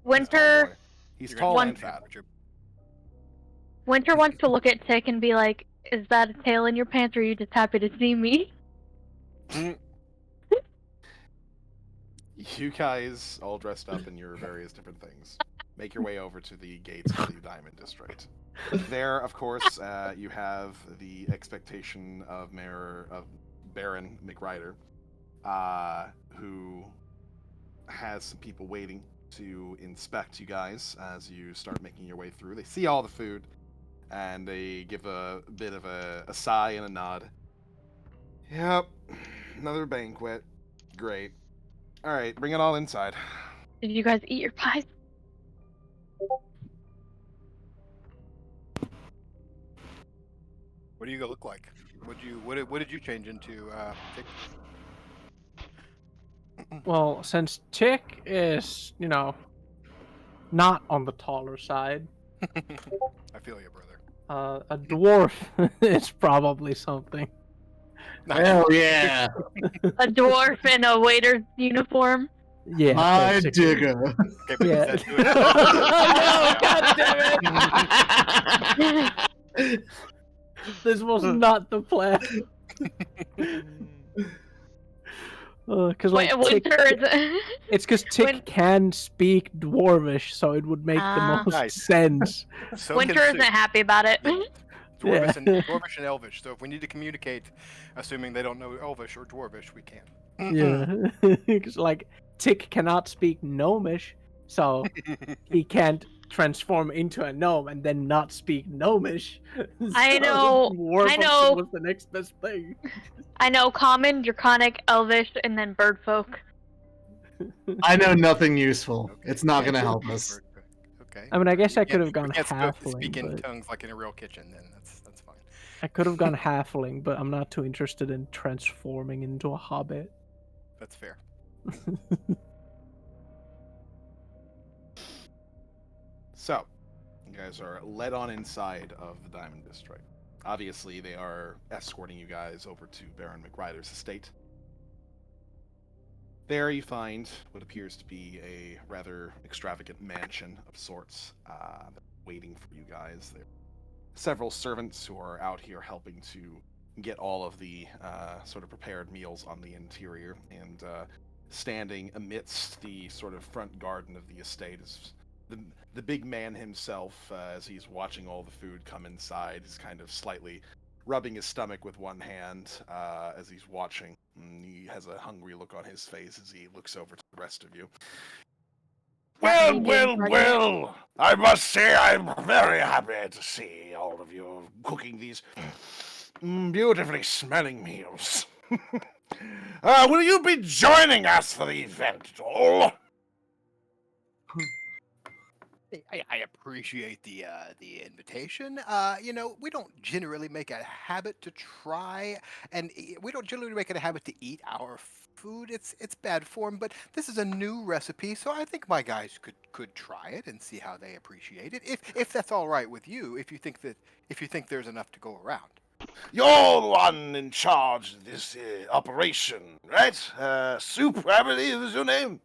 Winter. He's You're tall gonna and have to fat. put your- Winter wants to look at Tick and be like, "Is that a tail in your pants, or are you just happy to see me?" You guys, all dressed up in your various different things, make your way over to the gates of the Diamond District. There, of course, you have the expectation of Baron McRider, who has some people waiting to inspect you guys as you start making your way through. They see all the food, and they give a bit of a sigh and a nod. Yep, another banquet. Great. All right, bring it all inside. Did you guys eat your pies? What do you look like? What did you change into? Tick? Well, since Chick is, not on the taller side, I feel you, brother. A dwarf is probably something. Hell yeah. A dwarf in a waiter's uniform. Yeah, My basically. digger. Okay, but Yeah. does that do it? Oh, no, God damn it! This was not the plan. Because like Tick, Winter is. it's because Tick Win- can speak Dwarvish, so it would make the Ah. most Nice. sense. So Winter can isn't Soup. happy about it. Yeah. Yeah. Dwarvish and Elvish. So if we need to communicate, assuming they don't know Elvish or Dwarvish, we can. Yeah, because like Tick cannot speak Gnomish, so he can't transform into a gnome and then not speak Gnomish. I So know, dwarf I know. was the next best thing. I know Common, Draconic, Elvish, and then Birdfolk. I know nothing useful. Okay. It's not Can't gonna do help it. us. Okay. I mean, I guess I We could have we gone can't speak halfling, in but tongues like in a real kitchen. Then that's fine. I could have gone halfling, but I'm not too interested in transforming into a hobbit. That's fair. So, you guys are led on inside of the Diamond District. Obviously, they are escorting you guys over to Baron McRider's estate. There you find what appears to be a rather extravagant mansion of sorts waiting for you guys. There are several servants who are out here helping to get all of the sort of prepared meals on the interior, and standing amidst the sort of front garden of the estate is the big man himself. As he's watching all the food come inside, he's kind of slightly rubbing his stomach with one hand as he's watching. And he has a hungry look on his face as he looks over to the rest of you. Well, Well, I must say I'm very happy to see all of you cooking these beautifully smelling meals. Will you be joining us for the event at all? I appreciate the invitation. We don't generally make a habit to try, and we don't generally make it a habit to eat our food. It's bad form, but this is a new recipe, so I think my guys could try it and see how they appreciate it. If that's all right with you, if you think there's enough to go around. You're the one in charge of this operation, right? Soup, I believe is your name.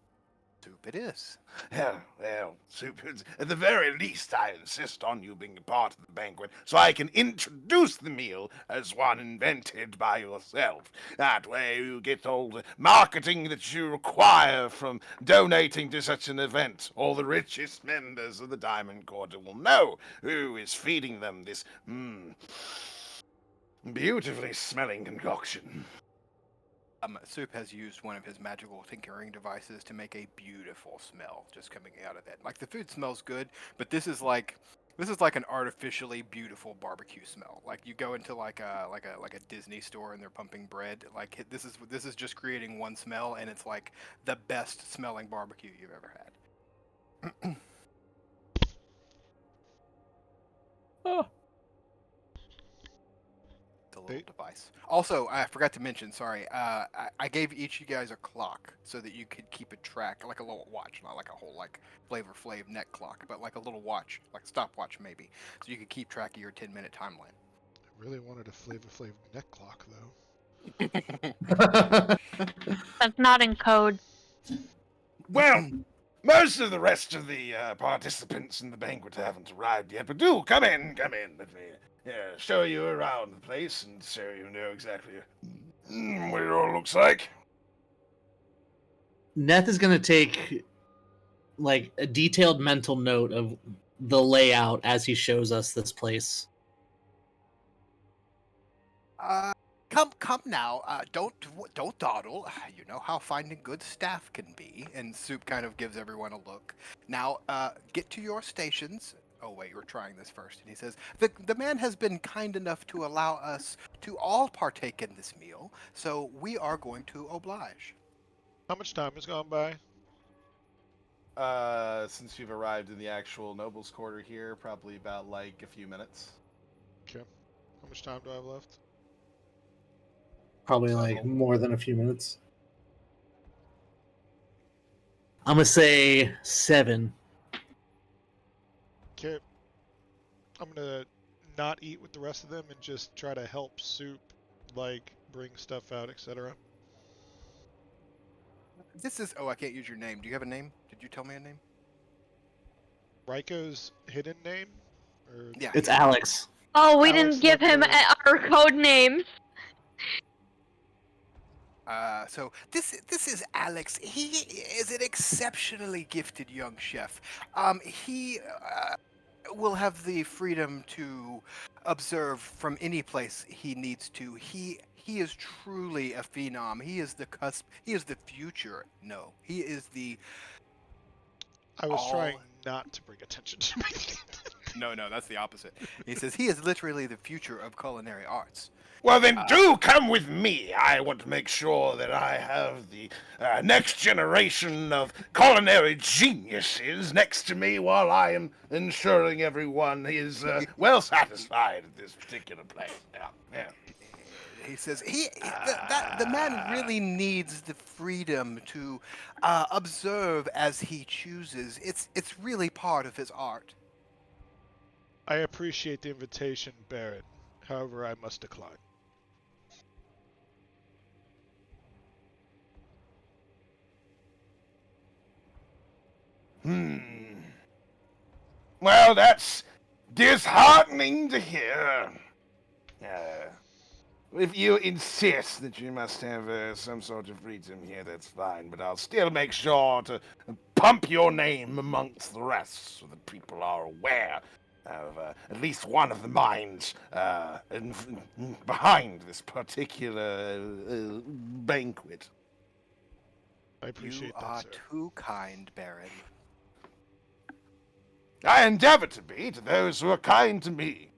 Soup it is. Yeah, well, Soup, at the very least, I insist on you being a part of the banquet so I can introduce the meal as one invented by yourself. That way you get all the marketing that you require from donating to such an event. All the richest members of the Diamond Quarter will know who is feeding them this, beautifully smelling concoction. Soup has used one of his magical tinkering devices to make a beautiful smell just coming out of it. Like the food smells good, but this is like an artificially beautiful barbecue smell. Like you go into like a Disney store and they're pumping bread. Like this is just creating one smell, and it's like the best smelling barbecue you've ever had. Oh, The little device. Also, I forgot to mention. Sorry, I gave each of you guys a clock so that you could keep a track, like a little watch, not like a whole like Flavor Flav neck clock, but like a little watch, like a stopwatch maybe, so you could keep track of your 10-minute timeline. I really wanted a Flavor Flav neck clock though. That's not in code. Well, most of the rest of the participants in the banquet haven't arrived yet, but do come in. Let me show you around the place and so you know exactly what it all looks like. Neth is gonna take like a detailed mental note of the layout as he shows us this place. Come now. Don't dawdle. You know how finding good staff can be. And Soup kind of gives everyone a look. Now, get to your stations. Oh wait, we're trying this first. And he says, the man has been kind enough to allow us to all partake in this meal, so we are going to oblige. How much time has gone by? Since you've arrived in the actual Noble's Quarter here, probably about like a few minutes. Okay. How much time do I have left? Probably like more than a few minutes. I'm gonna say 7. Okay. I'm gonna not eat with the rest of them and just try to help Soup, like bring stuff out, etc. This is. Oh, I can't use your name. Do you have a name? Did you tell me a name? Raiko's hidden name, or Yeah. It's Alex. Oh, we Alex didn't give him Loco. our code names. So this is Alex. He is an exceptionally gifted young chef. He will have the freedom to observe from any place he needs to. He is truly a phenom. He is the cusp. He is the future. No, he is the I was all. trying not to bring attention to me. No, that's the opposite. He says he is literally the future of culinary arts. Well, then do come with me. I want to make sure that I have the next generation of culinary geniuses next to me while I am ensuring everyone is well satisfied at this particular place. Yeah. He says the man really needs the freedom to observe as he chooses. It's really part of his art. I appreciate the invitation, Baron. However, I must decline. Well, that's disheartening to hear. If you insist that you must have some sort of freedom here, that's fine, but I'll still make sure to pump your name amongst the rest so that people are aware of at least one of the minds behind this particular banquet. I appreciate You that, are sir. too kind, Baron. I endeavor to be to those who are kind to me.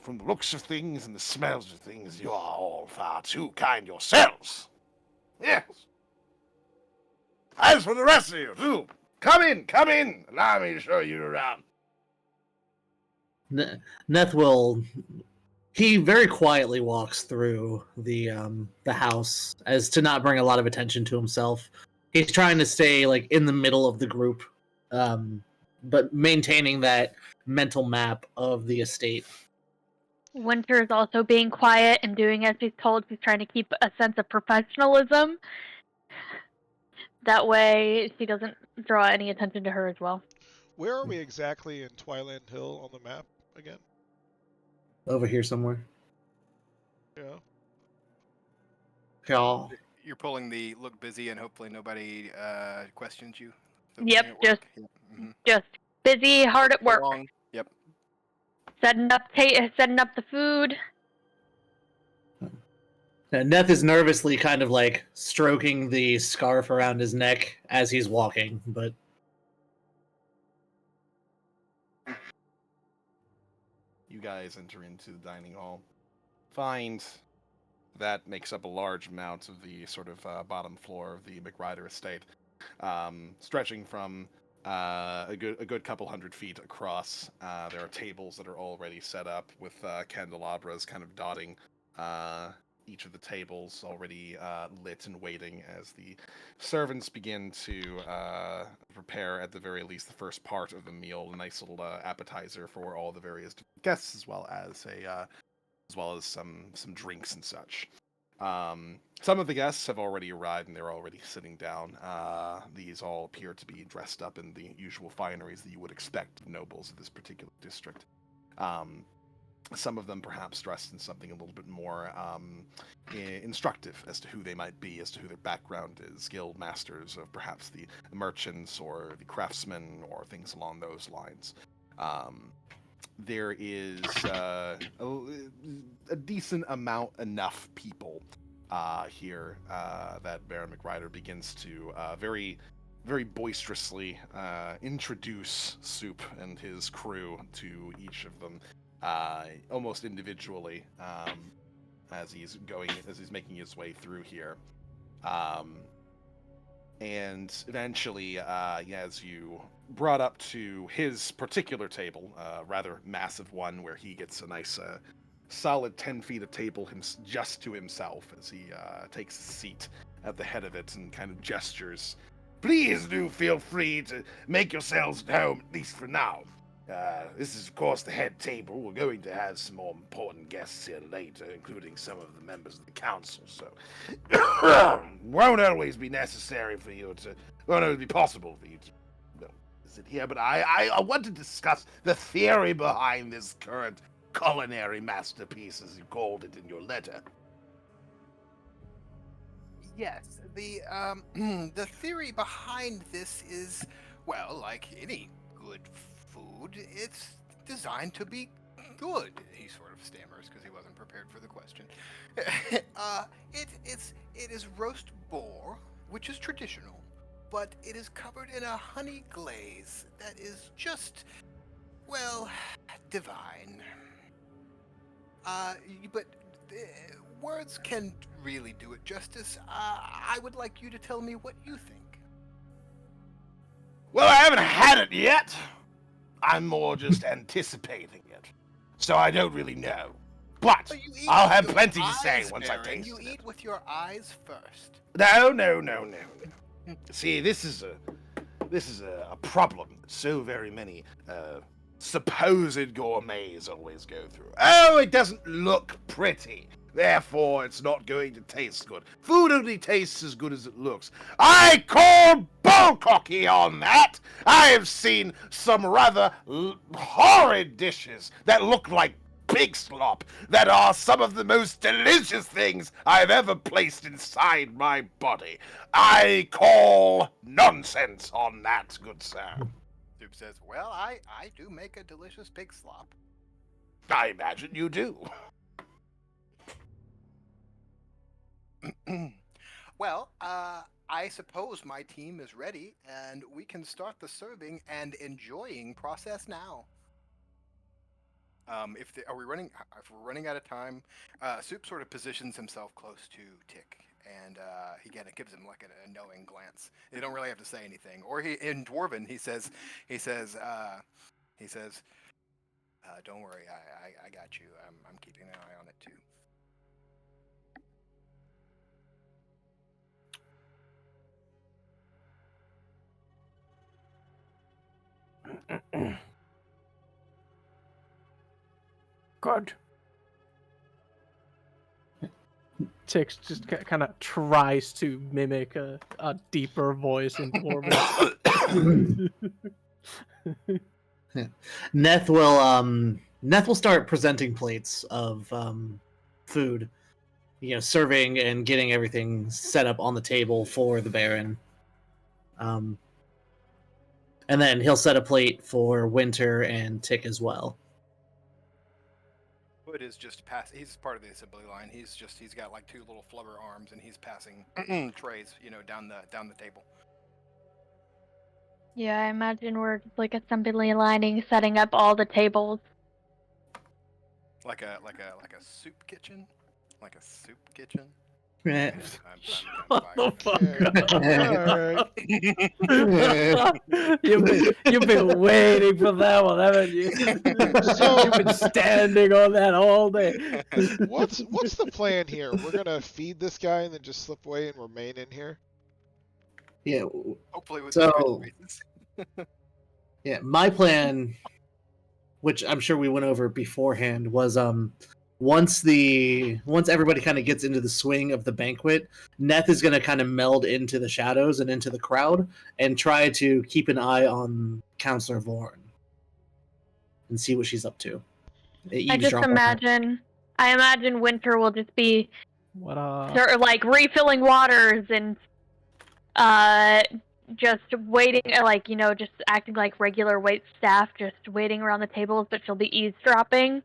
From the looks of things and the smells of things, you are all far too kind yourselves. Yes. As for the rest of you, too, come in. Allow me to show you around. Neth will. He very quietly walks through the house as to not bring a lot of attention to himself. He's trying to stay like in the middle of the group, but maintaining that mental map of the estate. Winter is also being quiet and doing as he's told. He's trying to keep a sense of professionalism. That way, she doesn't draw any attention to her as well. Where are we exactly in Twiland Hill on the map again? Over here somewhere. Yeah. Yeah. You're pulling the look busy and hopefully nobody questions you. Yep, At work? just Yep. Mhm. just busy, hard at work, Along. Yep. setting up the food. Neth is nervously kind of like stroking the scarf around his neck as he's walking, but You guys enter into the dining hall. Find that makes up a large amount of the sort of bottom floor of the McRider estate, stretching from a good couple 100 feet across. There are tables that are already set up with candelabras kind of dotting each of the tables, already lit and waiting as the servants begin to prepare, at the very least, the first part of the meal, a nice little appetizer for all the various guests, as well as some drinks and such. Some of the guests have already arrived and they're already sitting down. These all appear to be dressed up in the usual fineries that you would expect of nobles of this particular district. Some of them perhaps dressed in something a little bit more instructive as to who they might be, as to who their background is, guild masters of perhaps the merchants or the craftsmen or things along those lines. There is a decent amount, enough people here that Baron McRider begins to very, very boisterously introduce Soup and his crew to each of them, almost individually, as he's making his way through here. And eventually, as you brought up to his particular table, rather massive one, where he gets a nice solid 10 feet of table just to himself as he takes a seat at the head of it and kind of gestures. Please do feel free to make yourselves at home, at least for now. This is, of course, the head table. We're going to have some more important guests here later, including some of the members of the council, so won't always be necessary for you to, won't always be possible for you to, well, sit here, but I want to discuss the theory behind this current culinary masterpiece, as you called it in your letter. Yes, the the theory behind this is, well, like any good food, it's designed to be good. He sort of stammers because he wasn't prepared for the question. It is roast boar, which is traditional, but it is covered in a honey glaze that is just, well, divine. But words can't really do it justice. I would like you to tell me what you think. Well, I haven't had it yet. I'm more just anticipating it. So I don't really know. But Oh, you eat I'll with have your plenty to say eyes, once I've Baron. tasted You it. eat with your eyes first. No. See, this is a problem that so very many supposed gourmets always go through. Oh, it doesn't look pretty. Therefore, it's not going to taste good. Food only tastes as good as it looks. I call bullcocky on that! I have seen some rather horrid dishes that look like pig slop that are some of the most delicious things I've ever placed inside my body. I call nonsense on that, good sir. Soup says, well, I do make a delicious pig slop. I imagine you do. Well, I suppose my team is ready, and we can start the serving and enjoying process now. Are we running? If we're running out of time, Soup sort of positions himself close to Tick, and he kind of gives him like a knowing glance. They don't really have to say anything. Or he in Dwarven, he says, "Don't worry, I got you. I'm keeping an eye on it too." Good. Tix just kind of tries to mimic a deeper voice in Dwarven. Neth will start presenting plates of food, serving and getting everything set up on the table for the Baron. And then he'll set a plate for Winter and Tick as well. Hood is just he's part of the assembly line. He's got like two little flubber arms, and he's passing trays, down the table. Yeah, I imagine we're just like assembly lining, setting up all the tables. Like a soup kitchen, like a soup kitchen. Yeah. Shut the fuck Alright. You've been waiting for that one, haven't you? So- You've been standing on that all day. What's the plan here? We're gonna feed this guy and then just slip away and remain in here? Yeah. Hopefully with So- good reasons. Yeah, my plan, which I'm sure we went over beforehand, was once everybody kind of gets into the swing of the banquet, Neth is going to kind of meld into the shadows and into the crowd and try to keep an eye on Counselor Vorn and see what she's up to. I imagine Winter will just be What sort of like refilling waters and just waiting, just acting like regular wait staff, just waiting around the tables, but she'll be eavesdropping.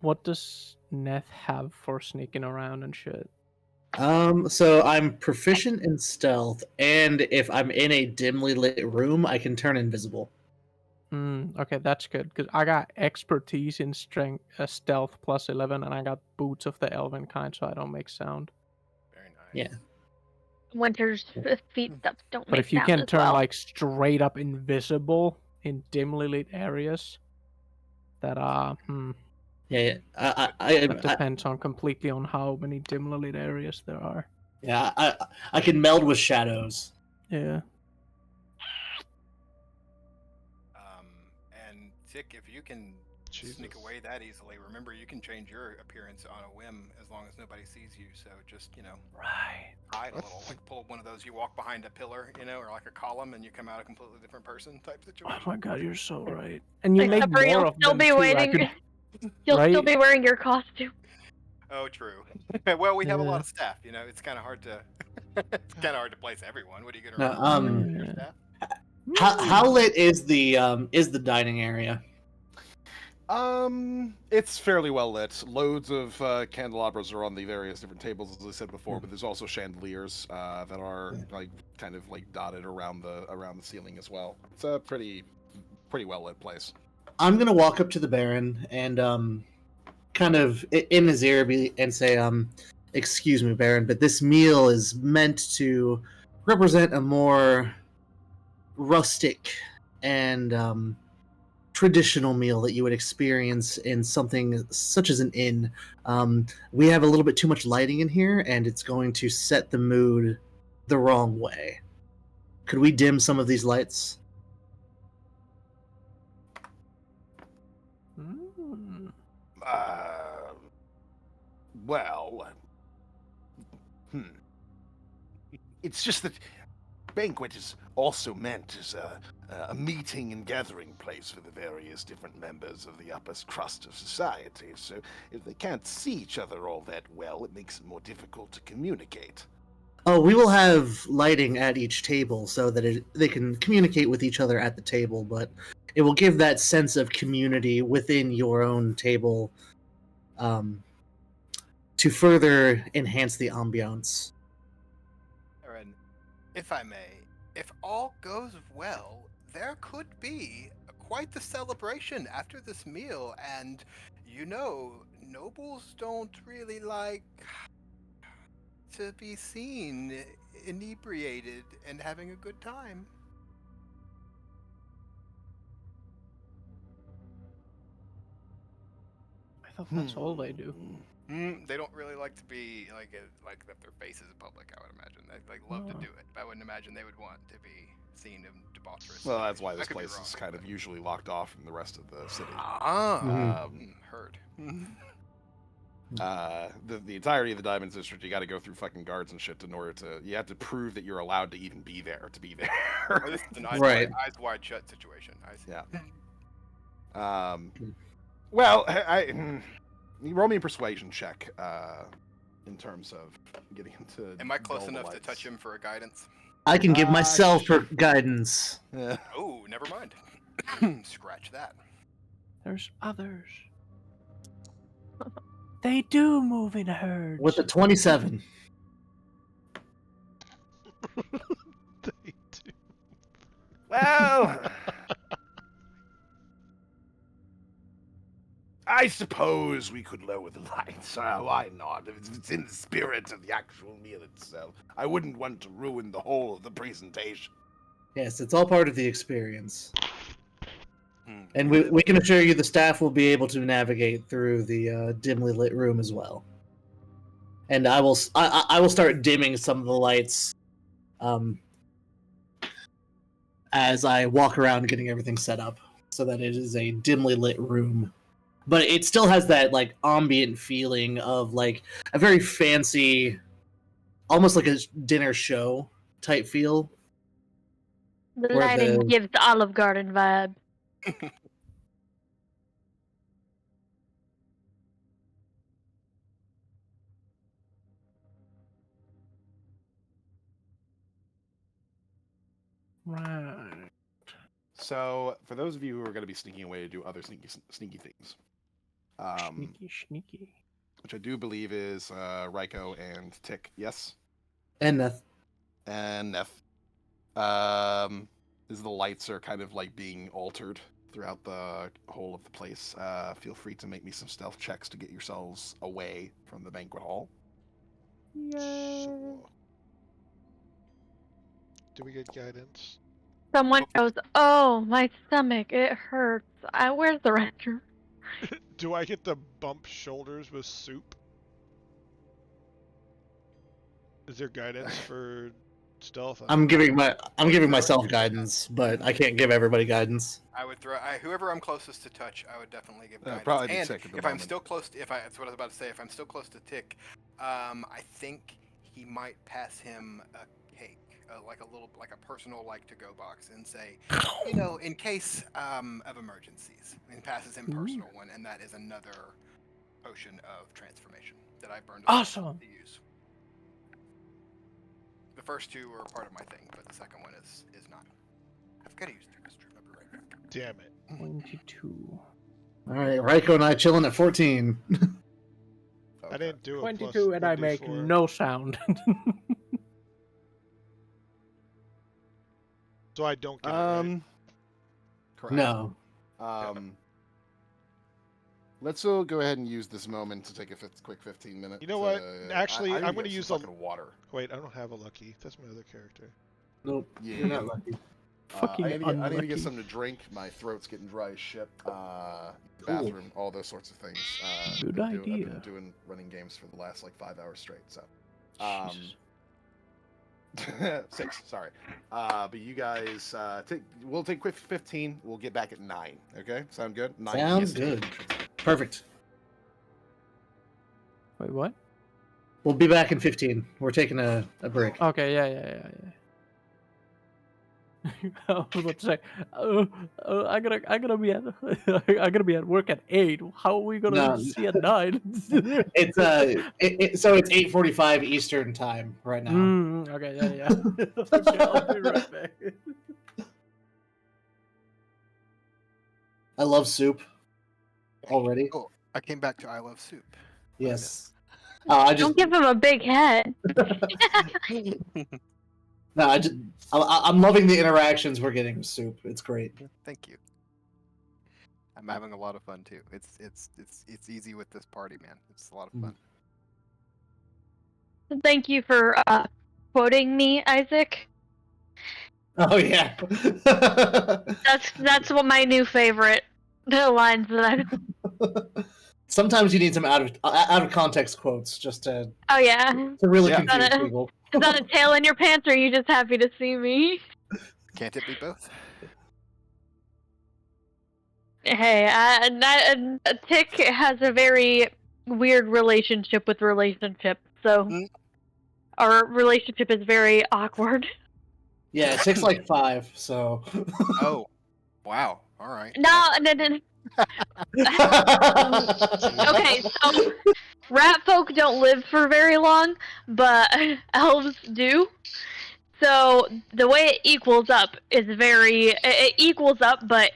What does Neth have for sneaking around and shit? So I'm proficient in stealth, and if I'm in a dimly lit room, I can turn invisible. Okay, that's good, because I got expertise in strength, stealth plus 11, and I got boots of the elven kind, so I don't make sound. Very nice. Yeah. Winter's feet stuff don't But make if you sound can as turn well. like straight up invisible in dimly lit areas, that Yeah. that depends on completely on how many dimly lit areas there are. I can meld with shadows. Yeah. Tick, if you can sneak Jesus. away that easily, remember you can change your appearance on a whim as long as nobody sees you. So just Right. hide a What? little, like pull one of those. You walk behind a pillar, or like a column, and you come out a completely different person type Oh situation. my god, you're so right. And you make Except for more you'll of still them be too. I waiting. could, You'll still right? be wearing your costume. Oh, true. Well, we have a lot Yeah. of staff. It's kind of hard to it's kind of hard to place everyone. What are you gonna No, remember your Yeah. staff? how lit is the dining area? It's fairly well lit. Loads of candelabras are on the various different tables, as I said before, but there's also chandeliers that are kind of dotted around the ceiling as well. It's a pretty well lit place. I'm gonna walk up to the Baron and kind of in his ear and say, excuse me, Baron, but this meal is meant to represent a more rustic and traditional meal that you would experience in something such as an inn. We have a little bit too much lighting in here, and it's going to set the mood the wrong way. Could we dim some of these lights? Mm. Well, it's just that banquet is also meant as a meeting and gathering place for the various different members of the upper crust of society. So if they can't see each other all that well, it makes it more difficult to communicate. Oh, we will have lighting at each table so that they can communicate with each other at the table, but it will give that sense of community within your own table to further enhance the ambiance. Aaron, if I may, if all goes well, there could be quite the celebration after this meal, and nobles don't really like to be seen inebriated and having a good time. I thought that's all they do. They don't really like to be like that their face is public. I would imagine they love to Oh. do it. I wouldn't imagine they would want to be seen in debaucherous. Well, that's why situations. I this could be place is wrong, kind of but- usually locked off from the rest of the city. Heard. The entirety of the Diamond District, you got to go through fucking guards and shit in order to. You have to prove that you're allowed to even be there. To be there. Oh, this is an Right. eyes wide shut situation. I see. Yeah. Well, you roll me a persuasion check. In terms of getting him to. Am I close dull the enough to lights. touch him for a guidance? I can give myself guidance. Yeah. Oh, never mind. Scratch that. There's others. They do move in herds. With a 27. They do. Well, I suppose we could lower the lights. Why not? If it's in the spirit of the actual meal itself. I wouldn't want to ruin the whole of the presentation. Yes, it's all part of the experience. Hmm. And we can assure you the staff will be able to navigate through the dimly lit room as well. And I will start dimming some of the lights as I walk around getting everything set up so that it is a dimly lit room. But it still has that ambient feeling of a very fancy, almost like a dinner show type feel. The Where lighting the- gives Olive Garden vibe. Right. So, for those of you who are going to be sneaking away to do other sneaky things, Sneaky. which I do believe is Ryko and Tick, yes, And and Neth. As the lights are kind of being altered throughout the whole of the place, feel free to make me some stealth checks to get yourselves away from the banquet hall. Sure. Do we get guidance? Someone goes, "Oh, my stomach, it hurts. Where's the restroom?" Do I get to bump shoulders with soup? Is there guidance for Stealth. I'm giving myself guidance, but I can't give everybody guidance. I would throw whoever I'm closest to touch. I would definitely give guidance. Probably be And Tick at the if I'm moment. still close, that's what I was about to say. If I'm still close to Tick, I think he might pass him a cake, like a personal to-go box, and say, in case of emergencies, and passes him personal one, and that is another potion of transformation that I burned a lot Awesome. to use. The first two are part of my thing, but the second one is not. I've got to use this trip. I'll be right back. Damn it. 22. All right, Raiko and I chilling at 14. I didn't do a 22, and I make 1d4. no sound. So I don't get it right. Correct. No. Let's go ahead and use this moment to take a quick 15-minute. You know what? Actually, I'm going to use a water. Wait, I don't have a lucky. That's my other character. Nope. Yeah. You're not lucky. Fucking I need to unlucky. get something to drink. My throat's getting dry as shit. Bathroom, all those sorts of things. Good I've idea. been running games for the last 5 hours straight. So, Jesus. 6. Sorry. But you guys, we'll take quick 15. We'll get back at 9. Okay, sound good? 9 Sounds EST. good. Perfect. Wait, what? We'll be back in 15. We're taking a break. Okay, yeah. I was about to say, I'm gonna be at I'm gonna be at work at 8. How are we gonna No. see at 9? It's so it's 8:45 Eastern time right now. Okay, yeah. Okay, I'll be right back. I love soup already. Oh, I came back to I Love Soup. Yes. I just Don't give him a big head. no. I'm loving the interactions we're getting with soup. It's great. Thank you. I'm having a lot of fun too. It's easy with this party, man. It's a lot of fun. Thank you for quoting me, Isaac. Oh yeah. That's what my new favorite lines that I. Sometimes you need some out of context quotes just to Oh yeah. really Yeah. confuse Is people. that a tail in your pants, or are you just happy to see me? Can't it be both? Hey, Tick has a very weird relationship with relationships, so Mm. our relationship is very awkward. Yeah, it takes like 5. So. Oh, wow. All right. No. Okay, so rat folk don't live for very long, but elves do. So the way it equals up is it equals up, but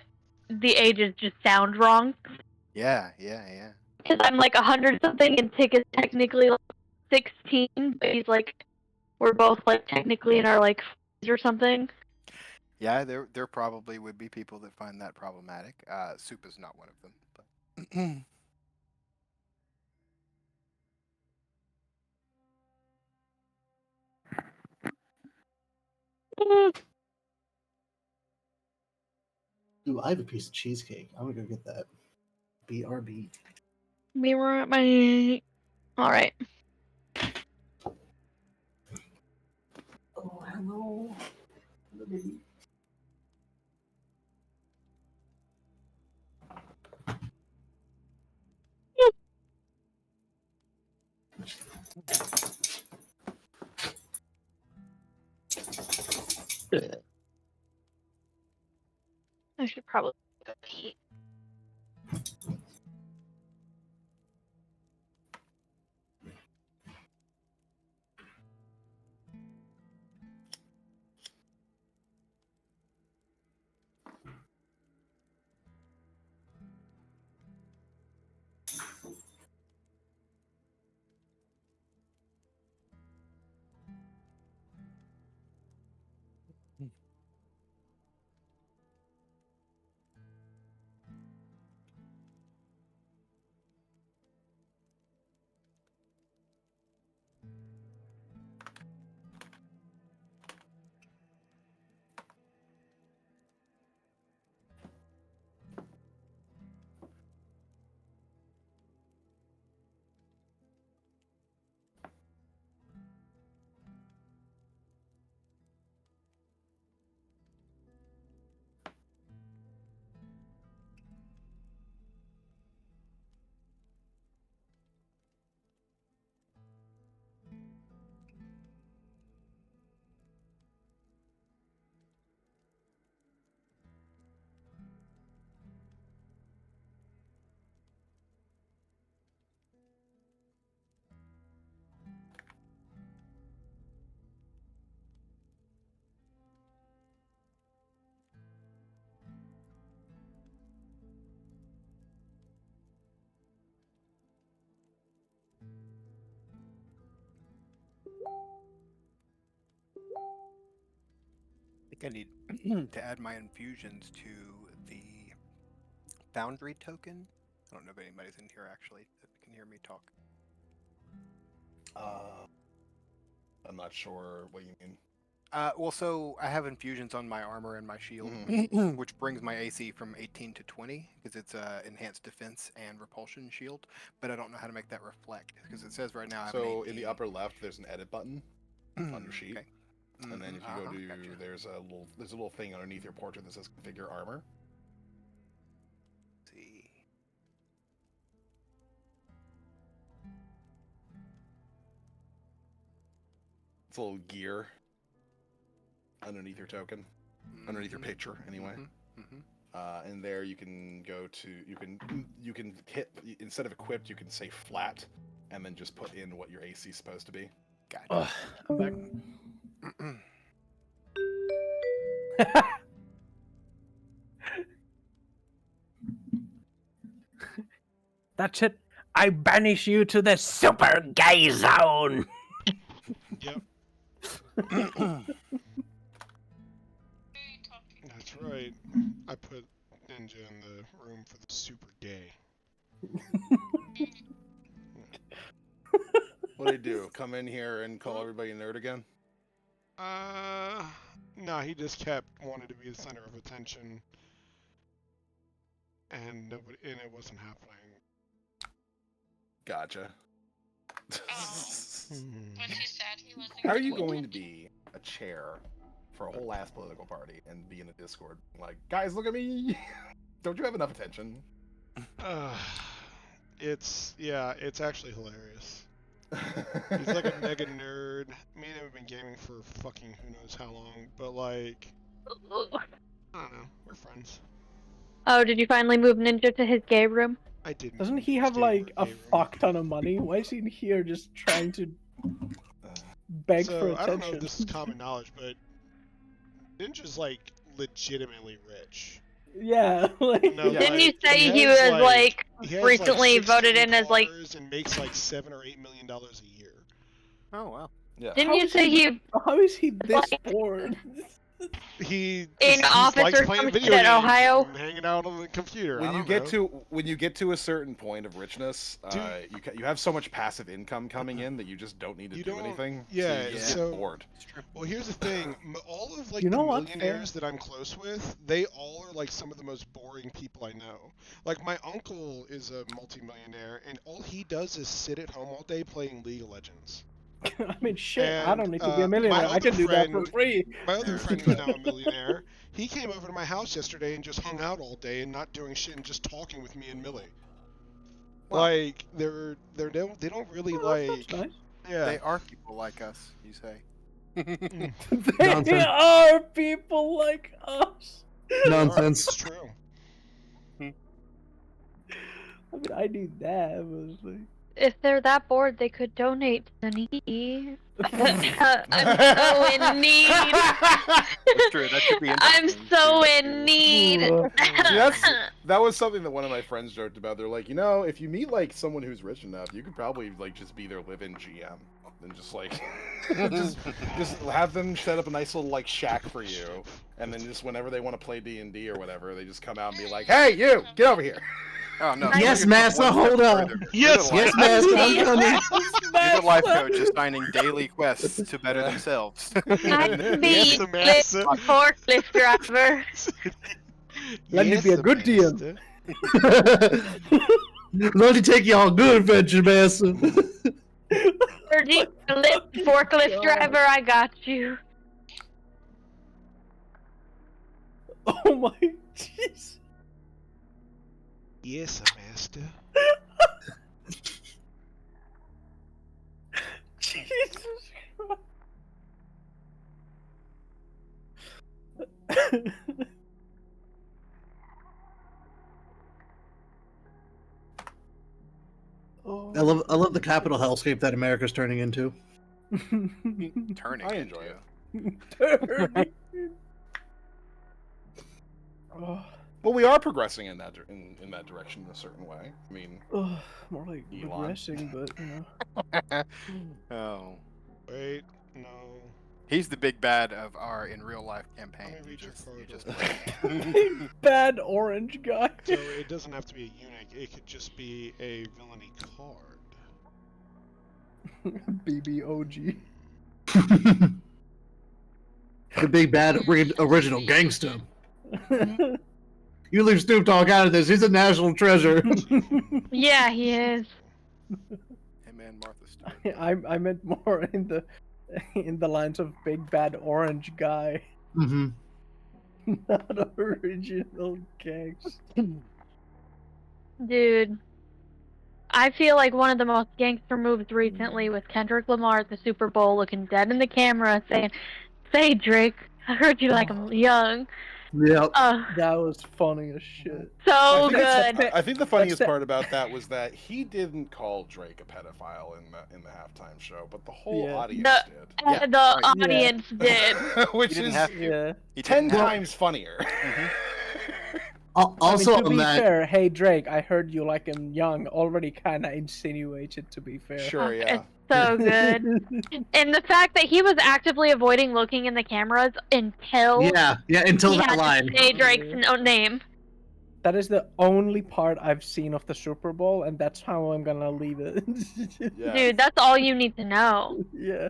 the ages just sound wrong. Yeah. Because I'm like 100 something, and Tick is technically like 16, but he's like, we're both like technically in our like 40s or something. Yeah, there probably would be people that find that problematic. Soup is not one of them. But Ooh, I have a piece of cheesecake. I'm gonna go get that. BRB. We were at my. Alright. Oh, hello. I should probably go eat. I need to add my infusions to the Foundry token. I don't know if anybody's in here actually that can hear me talk. I'm not sure what you mean. Well, so I have infusions on my armor and my shield, which brings my AC from 18 to 20 because it's enhanced defense and repulsion shield. But I don't know how to make that reflect because it says right now I have an So 18. in the upper left, there's an edit button on your sheet, Okay. and then if you go to Gotcha. there's a little thing underneath your portrait that says configure armor. Let's see. It's a little gear underneath your token, underneath your Mhm, picture anyway. mhm. And there you can go to you can hit, instead of equipped you can say flat, and then just put in what your AC is supposed to be. Gotcha. Ugh, I'm back. That's it. I banish you to the super gay zone. Yep, that's right. I put Ninja in the room for the super gay. What do you do? Come in here and call everybody a nerd again? No, he just kept wanting to be the center of attention, and it wasn't happening. Gotcha. Was he sad he wasn't How are getting you going to attention? be a chair for a whole ass political party and be in a Discord like, guys, look at me? Don't you have enough attention? It's actually hilarious. He's like a mega nerd. Me and him have been gaming for fucking who knows how long, but like, I don't know, we're friends. Oh, did you finally move Ninja to his gay room? I did. Doesn't he have like a fuck ton of money? Why is he in here just trying to beg for So I don't know attention? if this is common knowledge, but Ninja's like legitimately rich. Yeah, like No, Didn't you like, say he he has, was like he has, recently 16 voted in as like? cars and makes like $7 or $8 million a year. Oh wow. Yeah. Didn't How you is say he how is he this like- bored? He In office likes or playing some video shit at games Ohio? and hanging out on the computer. I When you don't get know. to a certain point of richness, you have so much passive income coming in that you just don't need to You do don't- anything. yeah, so you just so- get bored. It's true. Well, here's the thing. All of like You the know what? millionaires that I'm close with, they all are like some of the most boring people I know. Like my uncle is a multimillionaire, and all he does is sit at home all day playing League of Legends. I mean, shit. I And, don't need to be a my millionaire. I other can do that for friend- free. My other friend who's now a millionaire, he came over to my house yesterday and just hung out all day and not doing shit and just talking with me and Millie. Well, Like they don't really That's like nice. yeah. They are people like us, you say. They Nonsense. are people like us. Nonsense. It's true. I mean, I need that. But it's like... If they're that bored, they could donate to the needy. I'm so in need. That's true. That should be I'm interesting so to- in need. See, that was something that one of my friends joked about. They're like, if you meet like someone who's rich enough, you could probably like just be their live-in GM and just like just have them set up a nice little like shack for you, and then just whenever they want to play D&D or whatever, they just come out and be like, "Hey, you, get over here." Oh no. Yes, you're Master, one step hold up. further. Yes, You're Yes, the life- Master, I'm coming. You're the life coach assigning daily quests to better themselves. I can be Yes, a Master. forklift driver. Let me Yes, be a good Master. Let me take you on a good adventure, Master. Forklift driver, I got you. Oh my jeez. Yes, Master. Jesus Christ. Oh. I love the capital hellscape that America's turning into. Turning I enjoy into. Turning. Oh, Well, we are progressing in that in that direction in a certain way. I mean, oh, more like Elon. regressing, but you know. Oh. Wait, no. He's the big bad of our in real life campaign. Let me read your You just Big bad orange guy. So it doesn't have to be a eunuch. It could just be a villainy card. BBOG. The big bad original gangster. You leave Snoop Dogg out of this. He's a national treasure. Yeah, he is. Him and Martha Stewart. I meant more in the lines of big bad orange guy, Mm-hmm. not original gangster. Dude. I feel like one of the most gangster moves recently was Kendrick Lamar at the Super Bowl looking dead in the camera saying, "Say, Drake, I heard you like I'm young." Yep. That was funny as shit. So I good. think the funniest That's the- part about that was that he didn't call Drake a pedophile in the halftime show, but the whole Yeah. audience The- did. Yeah, The right. audience did. Which He didn't is have to. Yeah. He 10 didn't have to. times funnier. Also, I mean, to on be that, fair, hey Drake, I heard you like him young. Already kind of insinuates it. To be fair. Sure, yeah. It's so good. And the fact that he was actively avoiding looking in the cameras until yeah, until he that had line. to say Drake's name. That is the only part I've seen of the Super Bowl, and that's how I'm gonna leave it. Yeah. Dude, that's all you need to know. Yeah.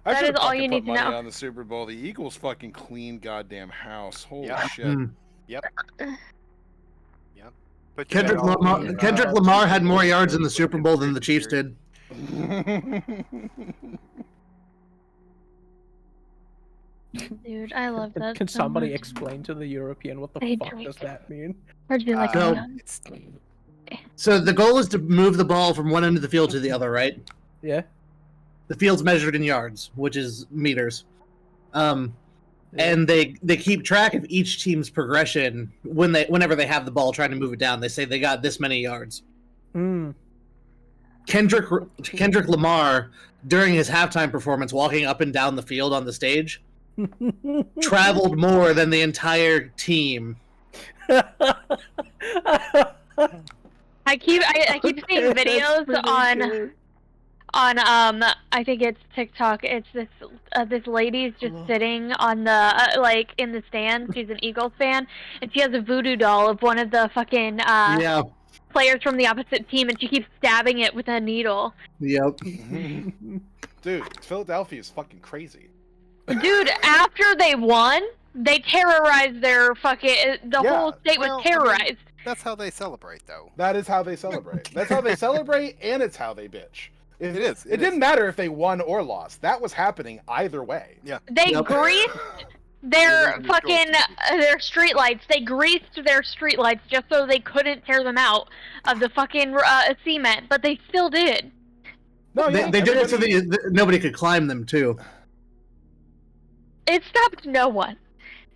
I that should is all fucking you put need to money know. on the Super Bowl. The Eagles fucking clean goddamn house. Holy Yeah. shit. Mm. Yep. But Kendrick you know, Lamar. Kendrick Lamar had more yards in the Super Bowl than the Chiefs did. Dude, I love that. Can so somebody much. explain to the European what the Hey, fuck Drake. does that mean? Heard you like So- him young. it's So the goal is to move the ball from one end of the field to the other, right? Yeah. The field's measured in yards, which is meters. Yeah. And they keep track of each team's progression whenever they have the ball trying to move it down. They say they got this many yards. Mm. Kendrick Lamar, during his halftime performance, walking up and down the field on the stage, traveled more than the entire team. I keep seeing videos on I think it's TikTok. It's this lady's just sitting on the like in the stands. She's an Eagles fan, and she has a voodoo doll of one of the fucking Yeah. players from the opposite team, and she keeps stabbing it with a needle. Yep. Dude, Philadelphia is fucking crazy. Dude, after they won, they terrorized their fucking the Yeah, whole state was well, I mean- terrorized. that's how they celebrate, though. That is how they celebrate. That's how they celebrate, and it's how they bitch. It is. It didn't matter if they won or lost. That was happening either way. Yeah. They Yep. greased Yeah, their they're fucking their streetlights. They greased their streetlights just so they couldn't tear them out of the fucking cement, but they still did. No, yeah, They did it so everybody- nobody could climb them too. It stopped no one.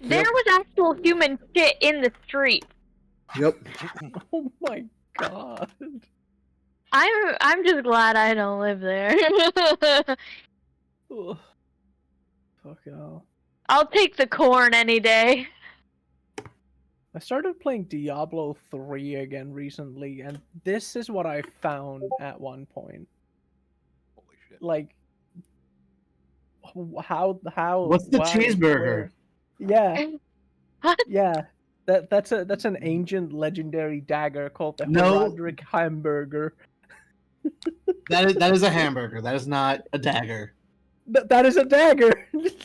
There was actual human shit in the street. Yep. Oh my god. I'm just glad I don't live there. Ugh. Fuck hell. I'll take the corn any day. I started playing Diablo 3 again recently, and this is what I found at one point. Holy shit. Like, how What's the why, cheeseburger? where- Yeah, What? yeah. That's an ancient legendary dagger called the No. Heraldric Hamburger. That is a hamburger. That is not a dagger. That is a dagger.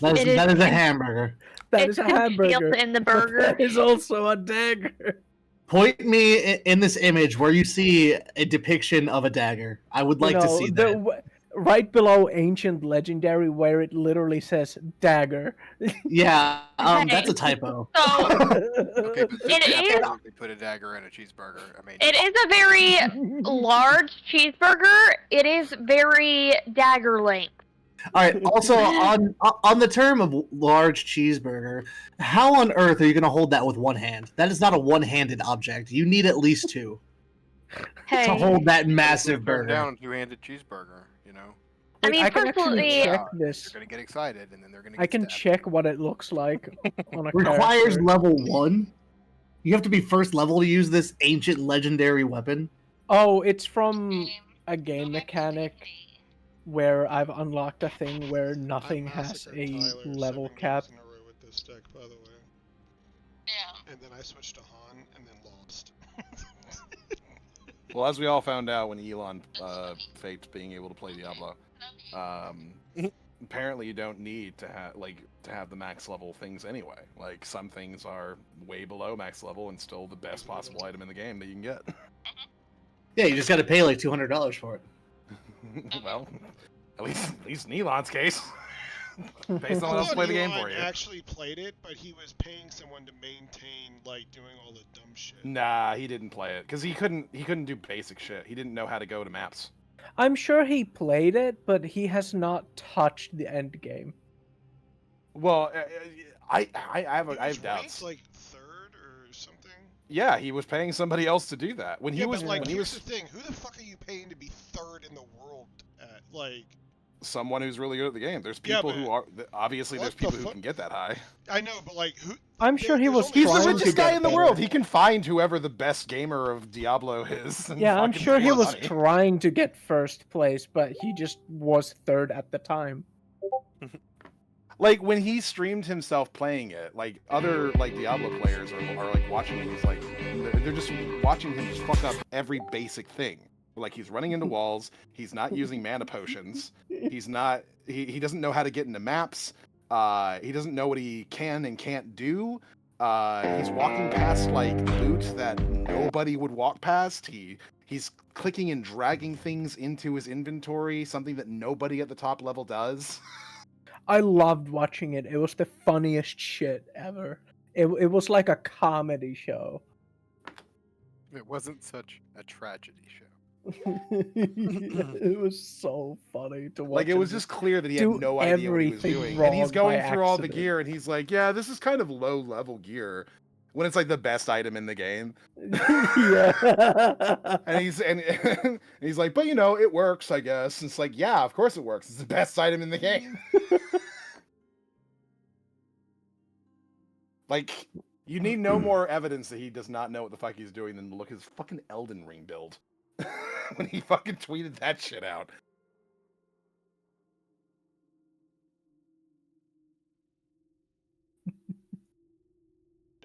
That It is a is- hamburger. That It's is a concealed hamburger. in the But burger. That is also a dagger. Point me in this image where you see a depiction of a dagger. I would like to see that. Right below ancient legendary, where it literally says dagger. Yeah, Okay. that's a typo. So Okay, but It they is- absolutely put a dagger in a cheeseburger. I mean, it is a very large cheeseburger. It is very dagger length. All right. Also, on the term of large cheeseburger, how on earth are you going to hold that with one hand? That is not a one-handed object. You need at least two Hey, to hold that massive turn burger. down a two-handed cheeseburger. You know, I mean, I can actually personally, check they're this. gonna get excited and then they're gonna. Get I can stabbed. check what it looks like on a Requires character. level 1. You have to be first level to use this ancient legendary weapon. Oh, it's from a game mechanic where I've unlocked a thing where I nothing has massacred a Tyler level 7 cap. games in a row with this deck, by the way. Yeah. And then I switched to Han, and then lost. Well, as we all found out when Elon faked being able to play Diablo, apparently you don't need to have the max level things anyway. Like some things are way below max level and still the best possible item in the game that you can get. Yeah, you just got to pay like $200 for it. Well, at least in Elon's case, pay I someone else to thought play the game Elon for you. actually played it, but he was paying someone to maintain, like, doing all the dumb shit. Nah, he didn't play it because he couldn't do basic shit. He didn't know how to go to maps. I'm sure he played it, but he has not touched the end game. Well, I have He I was have ranked, doubts. like, 3rd or something. Yeah, he was paying somebody else to do that when he Yeah, was but, like, when he here's was the thing. Who the fuck are you paying to be 3rd in the world at? Like, someone who's really good at the game. There's Yeah, people but who are obviously there's what the people who fuck? can get that high. I know, but, like, who... I'm sure he there's was only He's the trying to richest get guy in the better. world. He can find whoever the best gamer of Diablo is. And Yeah, I'm fucking sure pay he him was money. trying to get first place, but he just was 3rd at the time. Like when he streamed himself playing it, like other like Diablo players are like watching him. He's like they're just watching him just fuck up every basic thing. Like he's running into walls. He's not using mana potions. He's not. He doesn't know how to get into maps. He doesn't know what he can and can't do. He's walking past like loot that nobody would walk past. He's clicking and dragging things into his inventory, something that nobody at the top level does. I loved watching it. It was the funniest shit ever. It was like a comedy show. It wasn't such a tragedy show. It was so funny to watch. Like it was him just clear that he had do no idea what he was everything doing, and he's wrong going by through all the accident. gear, and he's like, "Yeah, this is kind of low level gear," when it's like the best item in the game. Yeah. And he's like, "But you know, it works, I guess." And it's like, "Yeah, of course it works. It's the best item in the game." Like, you need no more evidence that he does not know what the fuck he's doing than to look at his fucking Elden Ring build when he fucking tweeted that shit out.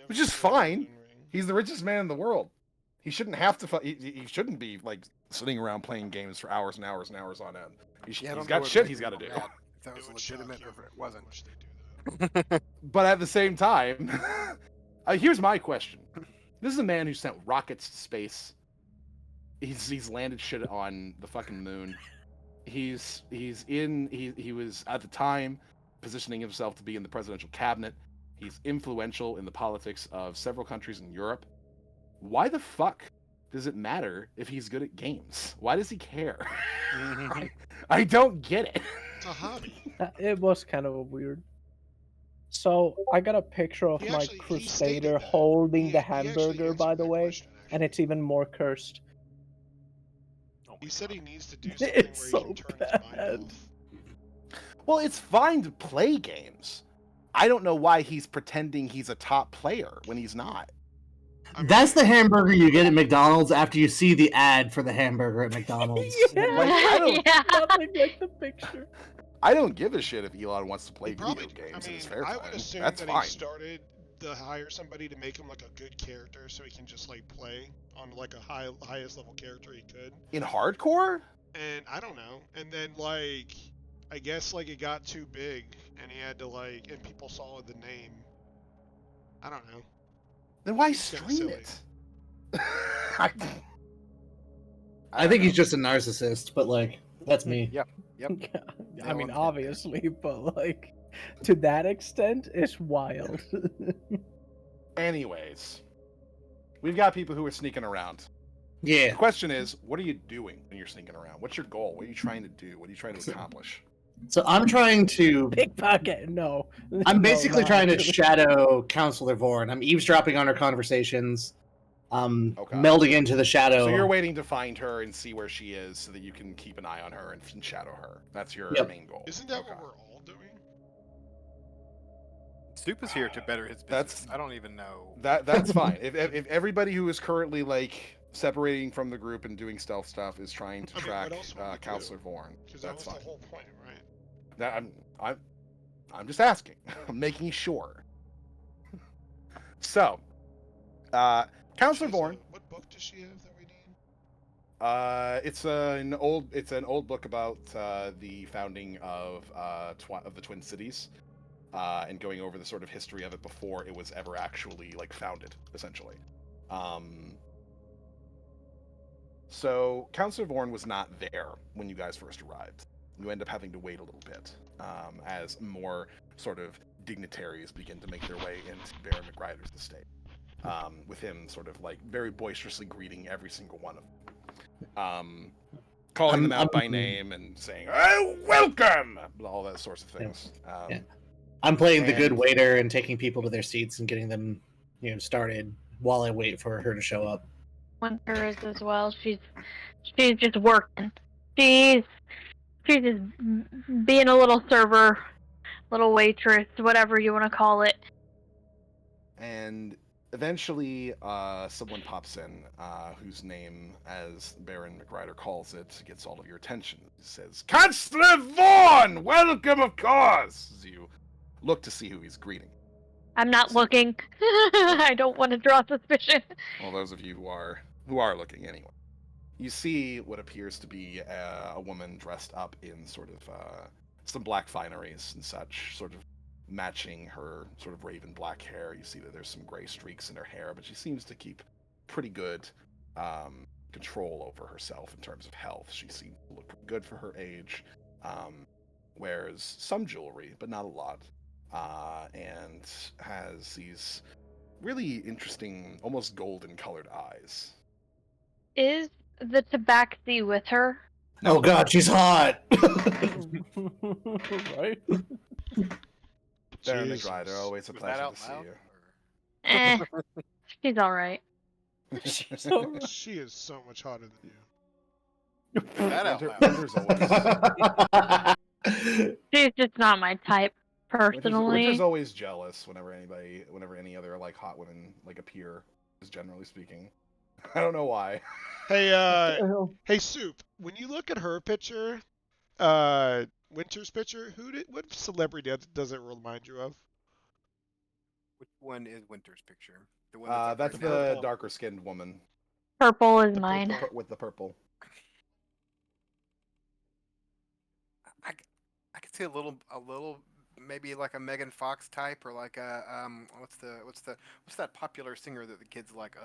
Which is fine. He's the richest man in the world. He shouldn't have to. He shouldn't be like sitting around playing games for hours and hours and hours on end. He's got shit he's got to do. If that was legitimate or if it wasn't. But at the same time, here's my question: this is a man who sent rockets to space. He's landed shit on the fucking moon. He was at the time positioning himself to be in the presidential cabinet. He's influential in the politics of several countries in Europe. Why the fuck does it matter if he's good at games? Why does he care? I don't get it. It's a hobby. It was kind of weird. So I got a picture of He my actually- he stated Crusader that. holding He the actually hamburger, answered by the that way, question, and it's even more cursed. He said he needs to do something It's where so he can turn his mind bad. off. Well, it's fine to play games. I don't know why he's pretending he's a top player when he's not. That's the hamburger you get at McDonald's after you see the ad for the hamburger at McDonald's. Yeah, Like, I don't- Yeah. nothing like the picture. I don't give a shit if Elon wants to play He video probably, games I in mean, his spare I time. would assume That's that fine. he started to hire somebody to make him like a good character, so he can just like play on like a highest level character he could. In hardcore? And I don't know. And then like, I guess like it got too big, and he had to like, and people saw the name. I don't know. Then why It's kinda stream silly. it? I think he's just a narcissist, but like, that's me. Yep. I mean, Dylan. obviously, but like, to that extent, it's wild. Anyways, we've got people who are sneaking around. Yeah. The question is, what are you doing when you're sneaking around? What's your goal? What are you trying to do? What are you trying to accomplish? So I'm trying to. Pickpocket, no. I'm No, basically not trying to actually. shadow Counselor Vorn. I'm eavesdropping on her conversations. Okay. Melding into the shadow. So you're waiting to find her and see where she is so that you can keep an eye on her and shadow her. That's your Yep. main goal. Isn't that Okay. what we're all doing? Soup is here to better his business. That's- I don't even know. That's fine. If everybody who is currently like separating from the group and doing stealth stuff is trying to I mean, track what else would we do? Counselor Vorn. Because that That's was fine. the whole point, right? That I'm just asking. I'm making sure. So, Counselor Vorn. What book does she have that we need? It's an old book about the founding of the Twin Cities, and going over the sort of history of it before it was ever actually like founded, essentially. So Counselor Vorn was not there when you guys first arrived. You end up having to wait a little bit as more sort of dignitaries begin to make their way into Baron McGrider's estate, with him sort of like very boisterously greeting every single one of them, calling them out by name and saying, "Oh, welcome!" all that sorts of things. Yeah. I'm playing the good and- waiter and taking people to their seats and getting them, started while I wait for her to show up. Winter is as well. She's just working. She's just being a little server, little waitress, whatever you want to call it. And eventually, someone pops in, whose name, as Baron McGrider calls it, gets all of your attention. He says, "Counselor Vaughn! Welcome, of course!" As you look to see who he's greeting. I'm not looking. I don't want to draw suspicion. Well, those of you who are looking anyway. You see what appears to be a woman dressed up in sort of some black fineries and such, sort of matching her sort of raven black hair. You see that there's some gray streaks in her hair, but she seems to keep pretty good control over herself in terms of health. She seems to look pretty good for her age. Wears some jewelry, but not a lot, and has these really interesting, almost golden colored eyes. Is the tabaxi with her? Oh God, she's hot. Right? Baron Jesus. McGrider, always a Was that pleasure out to see loud? you. Eh, she's all right. She's all She is so much hotter than you. Was that out Winter, loud? Winter's always She's just not my type, personally. Winter's always jealous whenever any other like hot women like appear. Is generally speaking, I don't know why. Hey, hey, Soup. When you look at her picture, Winter's picture, what celebrity does it remind you of? Which one is Winter's picture? The one That's right the now? purple. darker skinned woman Purple is The mine. purple. with the purple. I could see a little, maybe like a Megan Fox type, or like a what's that popular singer that the kids like?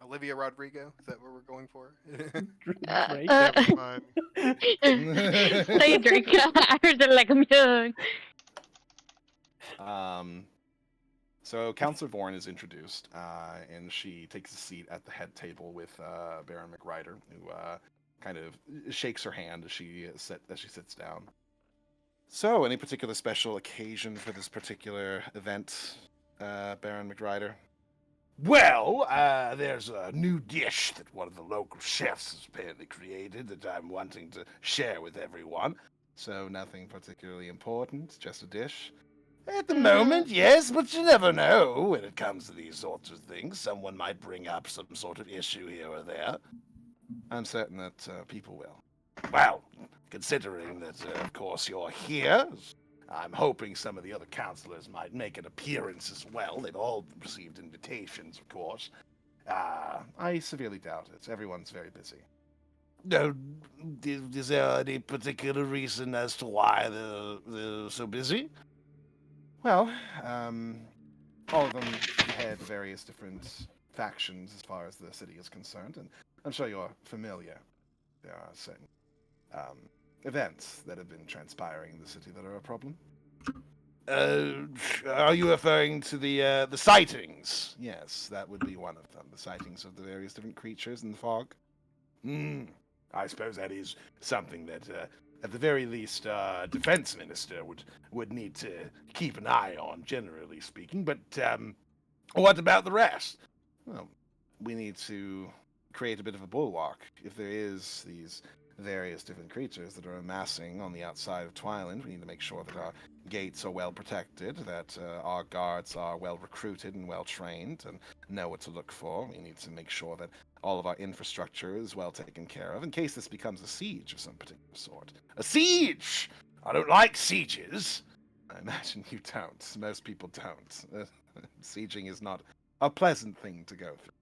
Olivia Rodrigo. Is that what we're going for? Drake. Never mind. Say a drink. I heard it like I'm young. So Counselor Vorn is introduced, and she takes a seat at the head table with Baron McGrider, who kind of shakes her hand as she sits down. So, any particular special occasion for this particular event, Baron McGrider? Well, there's a new dish that one of the local chefs has apparently created that I'm wanting to share with everyone. So nothing particularly important, just a dish. At the moment, yes, but you never know when it comes to these sorts of things. Someone might bring up some sort of issue here or there. I'm certain that people will. Well, considering that, of course, you're here, I'm hoping some of the other counselors might make an appearance as well. They've all received invitations, of course. I severely doubt it. Everyone's very busy. Is there any particular reason as to why they're so busy? Well, all of them head various different factions as far as the city is concerned, and I'm sure you're familiar. There are certain events that have been transpiring in the city that are a problem. Are you referring to the sightings? Yes, that would be one of them. The sightings of the various different creatures in the fog. I suppose that is something that, at the very least, defense minister would need to keep an eye on, generally speaking. But what about the rest? Well, we need to create a bit of a bulwark. If there is these various different creatures that are amassing on the outside of Twiland, we need to make sure that our gates are well protected, that our guards are well recruited and well trained and know what to look for. We need to make sure that all of our infrastructure is well taken care of in case this becomes a siege of some particular sort. A siege! I don't like sieges. I imagine you don't. Most people don't. Sieging is not a pleasant thing to go through.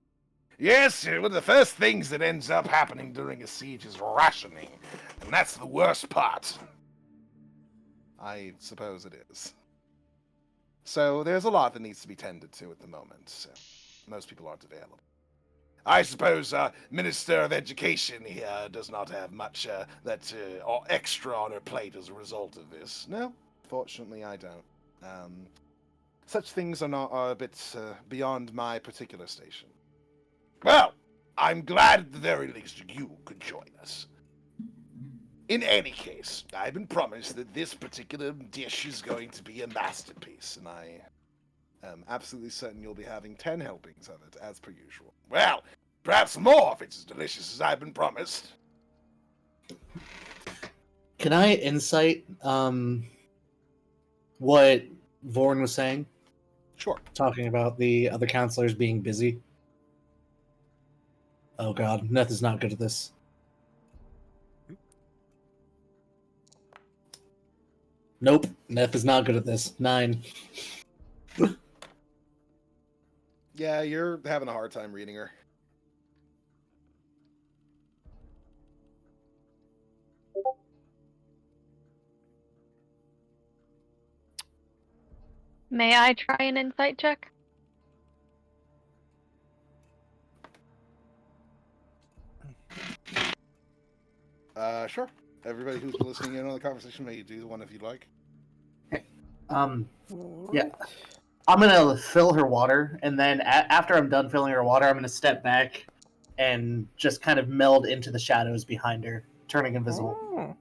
Yes, one of the first things that ends up happening during a siege is rationing, and that's the worst part. I suppose it is. So there's a lot that needs to be tended to at the moment. Most people aren't available. I suppose Minister of Education here does not have much extra on her plate as a result of this. No, fortunately I don't. Such things are a bit beyond my particular station. Well, I'm glad at the very least you could join us. In any case, I've been promised that this particular dish is going to be a masterpiece, and I am absolutely certain you'll be having 10 helpings of it, as per usual. Well, perhaps more if it's as delicious as I've been promised. Can I insight what Vorn was saying? Sure. Talking about the other counselors being busy. Oh god, Neth is not good at this. Nope, Neth is not good at this. 9. Yeah, you're having a hard time reading her. May I try an insight check? Sure. Everybody who's listening in on the conversation, may you do one if you'd like. Yeah. I'm gonna fill her water, and then after I'm done filling her water, I'm gonna step back and just kind of meld into the shadows behind her, turning invisible. Oh.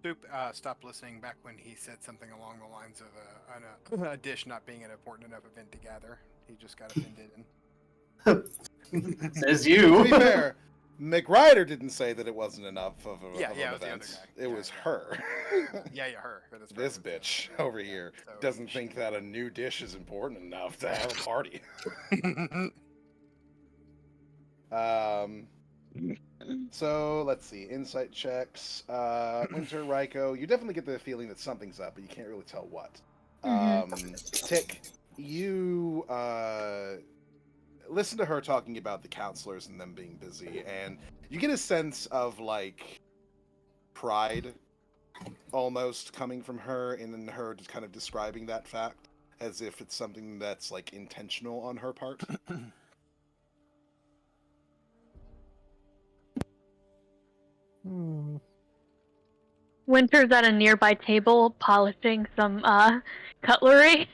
Soup stopped listening back when he said something along the lines of a dish not being an important enough event to gather. He just got offended. Says To you. be fair, McRider didn't say that it wasn't enough of an it was the other event. guy. It Yeah, was yeah. her. Yeah, her. That's This right. bitch over here So doesn't think that a new dish is important enough to have a party. So let's see. Insight checks. Winter, Raiko, you definitely get the feeling that something's up, but you can't really tell what. Tick, you listen to her talking about the counselors and them being busy, and you get a sense of like pride almost coming from her, and then her just kind of describing that fact as if it's something that's like intentional on her part. Winter's at a nearby table polishing some cutlery.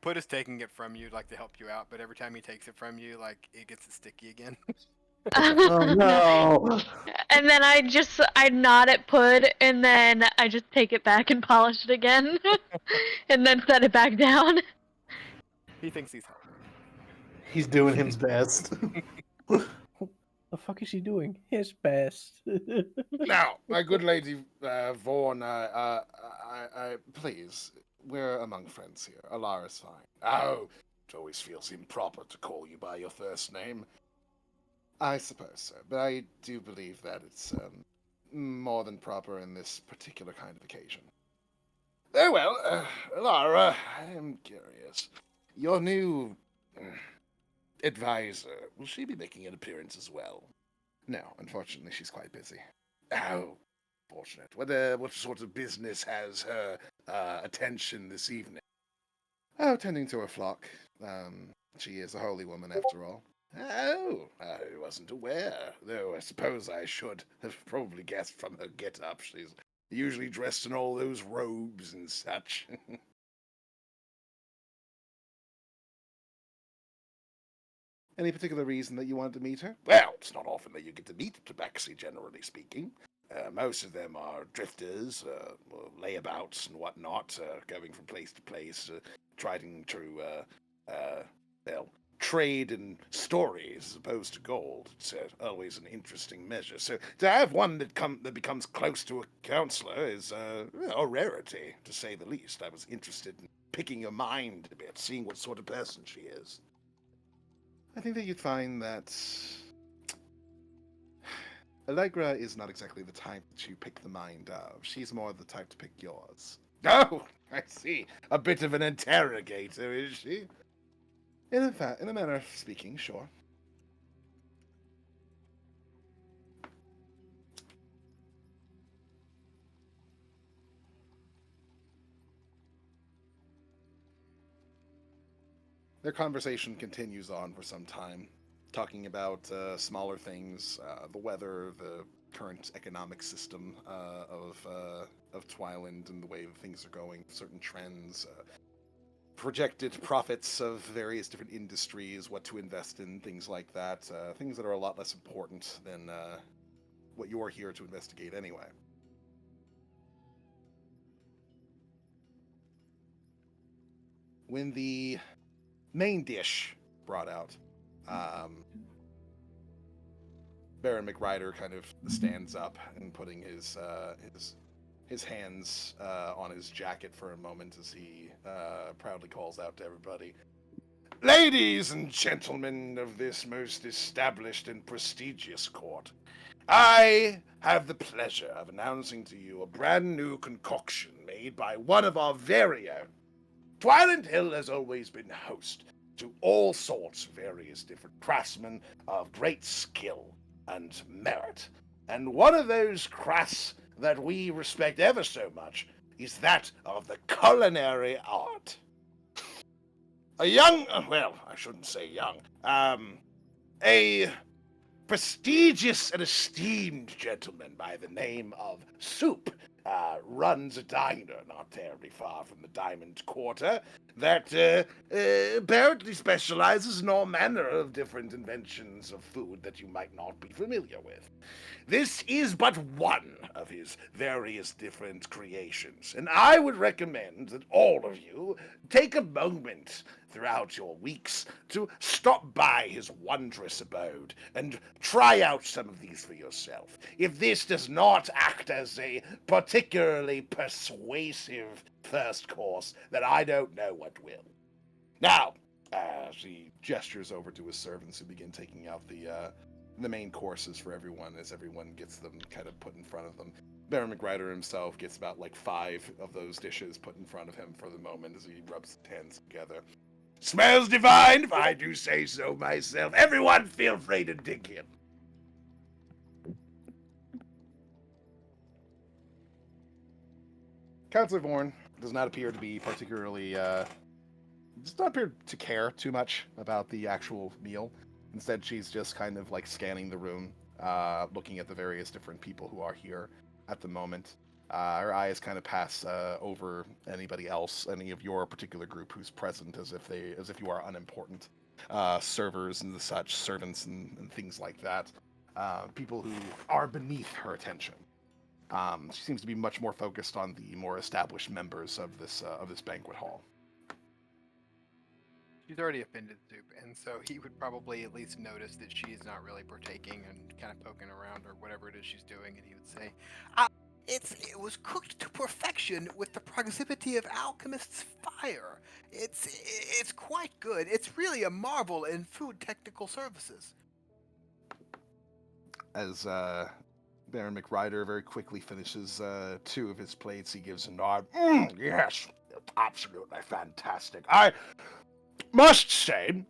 Put is taking it from you, like to help you out, but every time he takes it from you, like it gets sticky again. Oh no! And then I nod at Pud, and then I just take it back and polish it again, and then set it back down. He thinks he's helping. He's doing his best. The fuck is he doing? His best. Now, my good lady Vaughn, please, we're among friends here. Alara's fine. Oh, it always feels improper to call you by your first name. I suppose so, but I do believe that it's more than proper in this particular kind of occasion. Very well, Alara, I'm curious. Your new advisor, will she be making an appearance as well? No, unfortunately, she's quite busy. Oh, fortunate. What sort of business has her attention this evening? Oh, tending to her flock. She is a holy woman, after all. Oh, I wasn't aware, though I suppose I should have probably guessed from her get-up. She's usually dressed in all those robes and such. Any particular reason that you wanted to meet her? Well, it's not often that you get to meet Tabaxi, generally speaking. Most of them are drifters, layabouts and whatnot, going from place to place, trying to, well, trade in stories as opposed to gold. It's always an interesting measure. So to have one that becomes close to a counselor is a rarity, to say the least. I was interested in picking your mind a bit, seeing what sort of person she is. I think that you'd find that Allegra is not exactly the type to pick the mind of. She's more the type to pick yours. Oh, I see. A bit of an interrogator, is she? In a manner of speaking, sure. Their conversation continues on for some time, talking about smaller things, the weather, the current economic system of Twyland and the way things are going, certain trends, projected profits of various different industries, what to invest in, things like that. Things that are a lot less important than what you're here to investigate anyway. When the main dish brought out, Baron McRider kind of stands up and putting his hands on his jacket for a moment as he proudly calls out to everybody, "Ladies and gentlemen of this most established and prestigious court, I have the pleasure of announcing to you a brand new concoction made by one of our very own. Twyland Hill has always been host to all sorts of various different craftsmen of great skill and merit, and one of those crafts that we respect ever so much is that of the culinary art. A young, well, I shouldn't say young, a prestigious and esteemed gentleman by the name of Soup runs a diner not terribly far from the Diamond Quarter that apparently specializes in all manner of different inventions of food that you might not be familiar with. This is but one of his various different creations, and I would recommend that all of you take a moment throughout your weeks to stop by his wondrous abode and try out some of these for yourself. If this does not act as a particularly persuasive first course, then I don't know what will. Now, as he gestures over to his servants who begin taking out the main courses for everyone as everyone gets them kind of put in front of them. Baron McRider himself gets about like 5 of those dishes put in front of him for the moment as he rubs his hands together. Smells divine, if I do say so myself. Everyone feel free to dig in. Counselor Vorn does not appear to be particularly, does not appear to care too much about the actual meal. Instead, she's just kind of like scanning the room, looking at the various different people who are here at the moment. Her eyes kind of pass over anybody else, any of your particular group who's present, as if you are unimportant. Servers and such, servants and things like that. People who are beneath her attention. She seems to be much more focused on the more established members of this banquet hall. She's already offended Soup, and so he would probably at least notice that she's not really partaking and kind of poking around or whatever it is she's doing, and he would say, it was cooked to perfection with the proximity of alchemist's fire. It's quite good. It's really a marvel in food technical services." As Baron McRider very quickly finishes 2 of his plates, he gives a nod. Yes, absolutely fantastic. I must say,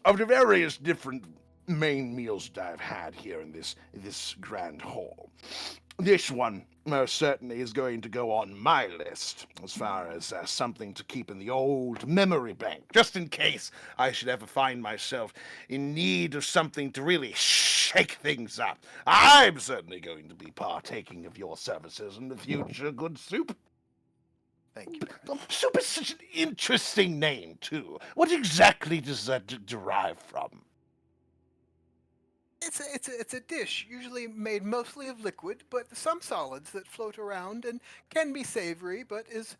of the various different main meals that I've had here in this grand hall, this one most certainly is going to go on my list as far as something to keep in the old memory bank, just in case I should ever find myself in need of something to really shake things up. I'm certainly going to be partaking of your services in the future, good Soup. Thank you. Soup is such an interesting name, too. What exactly does that derive from? it's a dish usually made mostly of liquid, but some solids that float around and can be savory, but is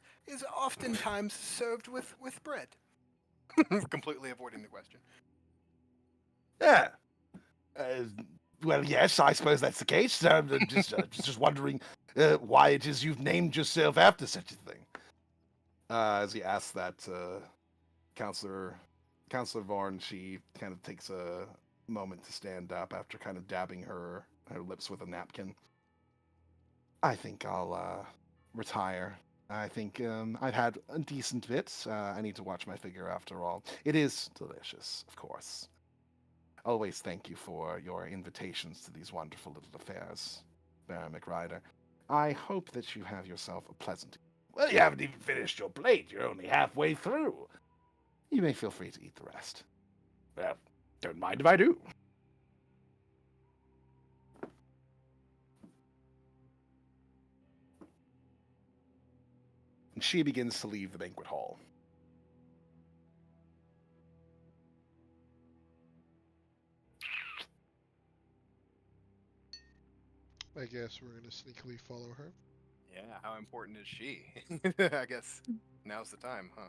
oftentimes served with bread. Completely avoiding the question. Yeah. Uh, well, yes, I suppose that's the case. Just wondering why it is you've named yourself after such a thing. As he asks that, Counselor Varn, she kind of takes a moment to stand up after kind of dabbing her lips with a napkin. I think I'll retire. I think I've had a decent bit. I need to watch my figure after all. It is delicious, of course. Always thank you for your invitations to these wonderful little affairs, Baron McRider. I hope that you have yourself a pleasant. Well, you haven't even finished your plate. You're only halfway through. You may feel free to eat the rest. Well, don't mind if I do. And she begins to leave the banquet hall. I guess we're gonna sneakily follow her. Yeah, how important is she? I guess now's the time, huh?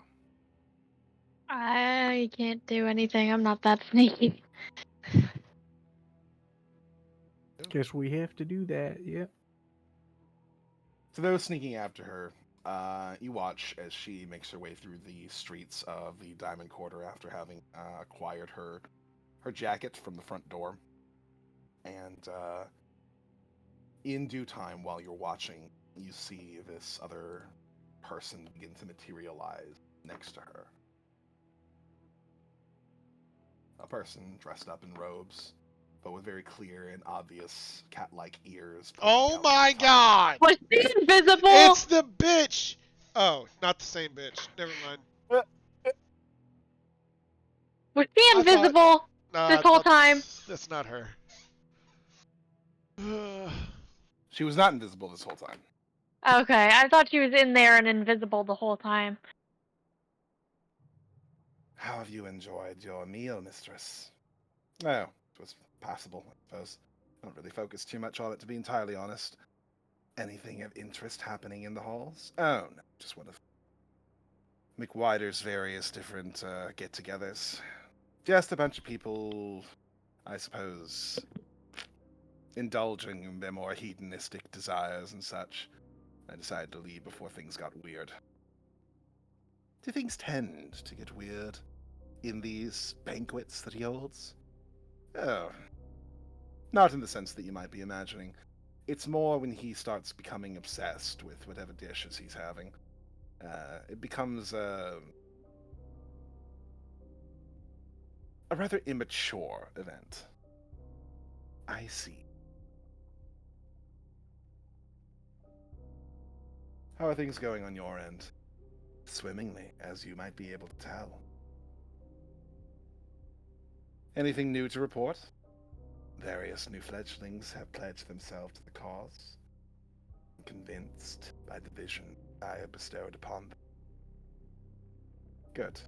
I can't do anything. I'm not that sneaky. Guess we have to do that. Yeah. So those sneaking after her, you watch as she makes her way through the streets of the Diamond Quarter after having acquired her jacket from the front door. And in due time, while you're watching, you see this other person begin to materialize next to her. A person dressed up in robes, but with very clear and obvious cat-like ears. poking Oh out my from the top. god! Was she invisible? It's the bitch! Oh, not the same bitch. Never mind. Was she I thought- invisible Nah, this whole time? That's not her. She was not invisible this whole time. Okay, I thought she was in there and invisible the whole time. How have you enjoyed your meal, mistress? Oh, it was passable, I suppose. Don't really focus too much on it, to be entirely honest. Anything of interest happening in the halls? Oh, no, just one of McWider's various different get-togethers. Just a bunch of people, I suppose, indulging in their more hedonistic desires and such. I decided to leave before things got weird. Do things tend to get weird in these banquets that he holds? Oh, not in the sense that you might be imagining. It's more when he starts becoming obsessed with whatever dishes he's having. It becomes a rather immature event. I see. How are things going on your end? Swimmingly, as you might be able to tell. Anything new to report? Various new fledglings have pledged themselves to the cause, convinced by the vision I have bestowed upon them. Good.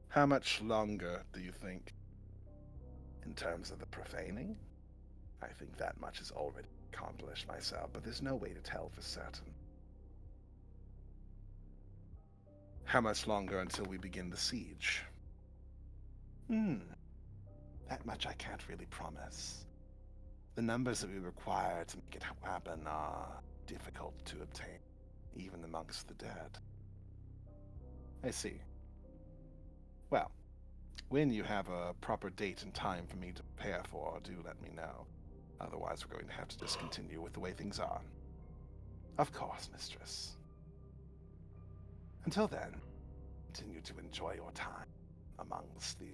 How much longer do you think? In terms of the profaning? I think that much is already accomplished myself, but there's no way to tell for certain. How much longer until we begin the siege? That much I can't really promise. The numbers that we require to make it happen are difficult to obtain, even amongst the dead. I see. Well, when you have a proper date and time for me to prepare for, do let me know. Otherwise, we're going to have to discontinue with the way things are. Of course, mistress. Until then, continue to enjoy your time amongst the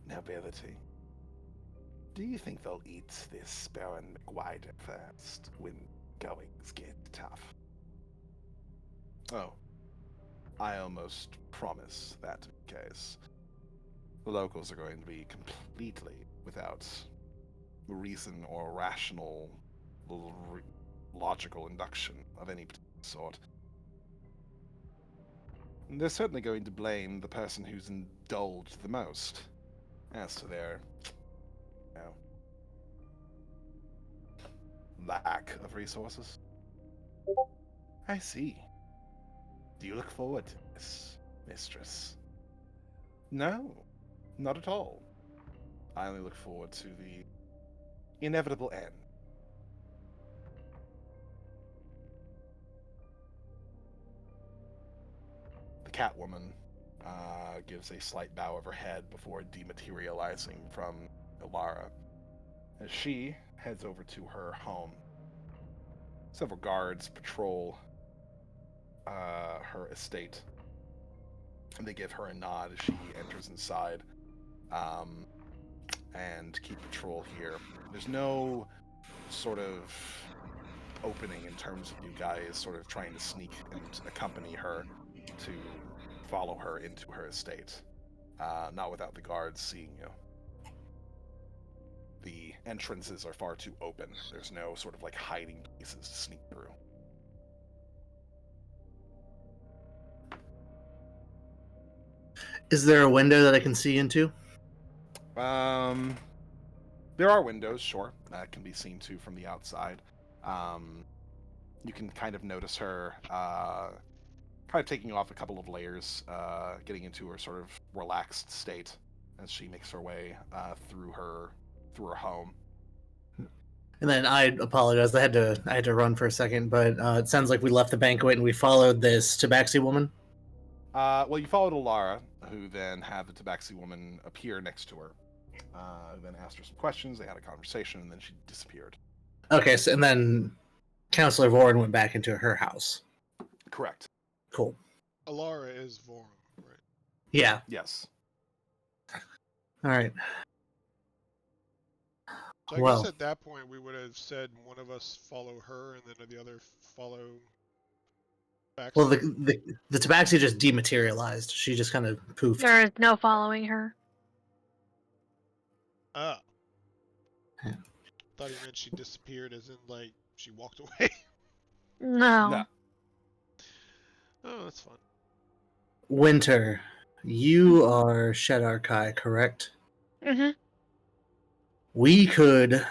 nobility. Do you think they'll eat this Baron McWider first when goings get tough? Oh, I almost promise that to be the case. The locals are going to be completely without reason or rational, logical induction of any particular sort. And they're certainly going to blame the person who's indulged the most. as to their, you know, lack of resources. I see. Do you look forward to this, mistress? No, not at all. I only look forward to the inevitable end. The Catwoman gives a slight bow of her head before dematerializing from Ilara as she heads over to her home. Several guards patrol her estate, and they give her a nod as she enters inside, and keep patrol here. There's no sort of opening in terms of you guys sort of trying to sneak and accompany her to follow her into her estate. Not without the guards seeing you. The entrances are far too open. There's no sort of like hiding places to sneak through. Is there a window that I can see into? There are windows, sure, that can be seen too from the outside. You can kind of notice her kind of taking off a couple of layers, getting into her sort of relaxed state as she makes her way through her home. And then I apologize. I had to run for a second, but it sounds like we left the banquet and we followed this Tabaxi woman. Well, you followed Alara, who then had the Tabaxi woman appear next to her. Then asked her some questions. They had a conversation, and then she disappeared. Okay, so and then Counselor Voren went back into her house. Correct. Cool. Alara is Vorum, right? Yeah. Yes. All right. So I Well. guess at that point we would have said one of us follow her and then the other follow back. Well, the Tabaxi just dematerialized. She just kind of poofed. There is no following her. Ah. Yeah. Thought he meant she disappeared as in like she walked away. No. No. Oh, that's fun. Winter, you are Shedarkai, correct? Mm-hmm. We could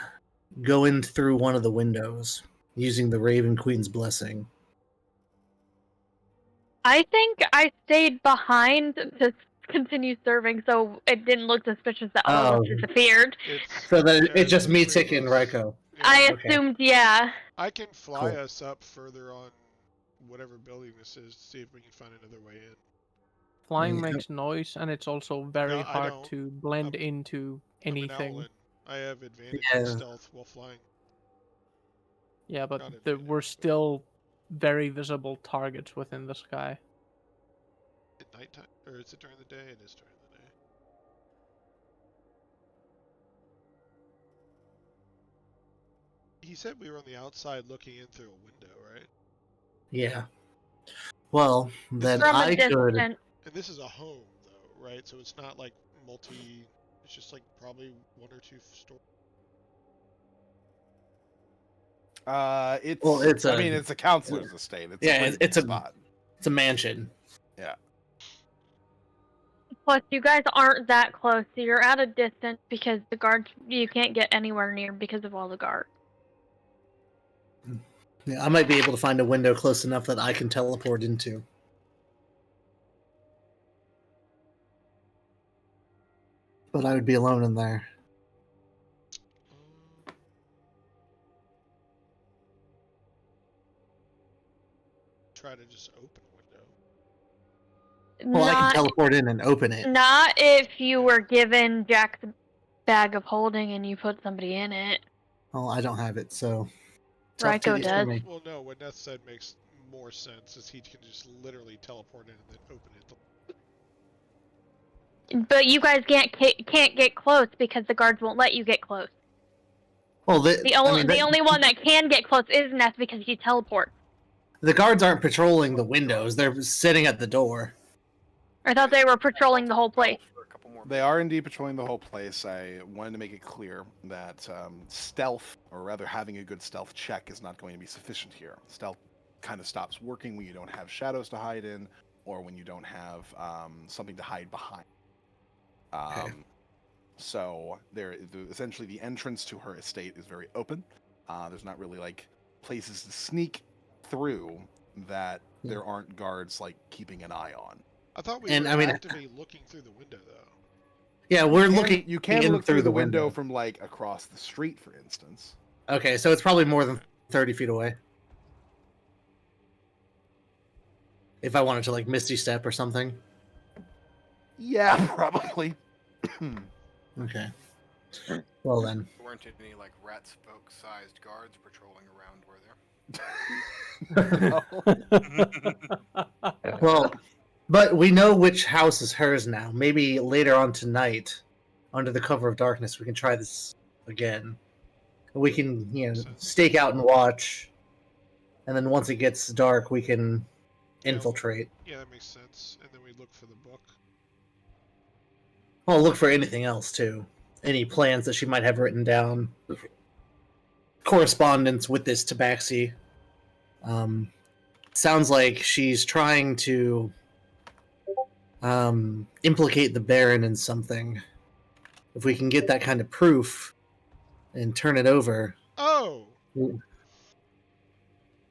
go in through one of the windows using the Raven Queen's blessing. I think I stayed behind to continue serving, so it didn't look suspicious that all of us Oh. disappeared. So then it's it's just me, the three of Tick, and us. Raiko. Yeah. I Okay. assumed, yeah. I can fly Cool. us up further on whatever building this is to see if we can find another way in. Flying Yeah. makes noise, and it's also very No, I hard don't. to blend I'm- into I'm an anything. Owlin. I have advantage Yeah. in stealth while flying. Yeah, but Not we're advantage, but- still very visible targets within the sky. At nighttime? Or is it during the day? It is during the day. He said we were on the outside looking in through a window, right? Yeah. Well, then From a I could. distance. And this is a home, though, right? So it's not like multi... It's just like probably one or two stories. It's. Well, it's I a- mean, it's a counselor's estate. It's Yeah, a pretty it's big a- spot. It's a mansion. Yeah. Plus, you guys aren't that close, so you're at a distance because the guards, you can't get anywhere near because of all the guards. Yeah, I might be able to find a window close enough that I can teleport into. But I would be alone in there. Try to just open a window. Well, I can Not, teleport in and open it. not if you were given Jack's bag of holding and you put somebody in it. Well, I don't have it, so. Tough Raiko titties for does. me. Well, no, what Neth said makes more sense, is he can just literally teleport in and then open it. But you guys can't get close because the guards won't let you get close. Well, The only one that can get close is Neth because he teleports. the guards aren't patrolling the windows; they're sitting at the door. I thought they were patrolling the whole place. For a couple more They are indeed patrolling the whole place. I wanted to make it clear that stealth, or rather having a good stealth check, is not going to be sufficient here. Stealth kind of stops working when you don't have shadows to hide in, or when you don't have something to hide behind. Okay. So essentially the entrance to her estate is very open. There's not really like places to sneak through that there aren't guards like keeping an eye on. I thought we And were I mean, actively looking through the window, though. yeah, we're looking. You can in look through the window from like across the street, for instance. Okay, so it's probably more than 30 feet away. If I wanted to like Misty Step or something. Yeah, probably. Okay. Well then. There weren't any like rat spook-sized guards patrolling around, were there? Well, but we know which house is hers now. Maybe later on tonight, under the cover of darkness, we can try this again. We can, stake out and watch, and then once it gets dark, we can infiltrate. Yeah, that makes sense. And then we look for the book. I'll look for anything else too. Any plans that she might have written down. Correspondence with this tabaxi. Sounds like she's trying to implicate the Baron in something. If we can get that kind of proof and turn it over. Oh!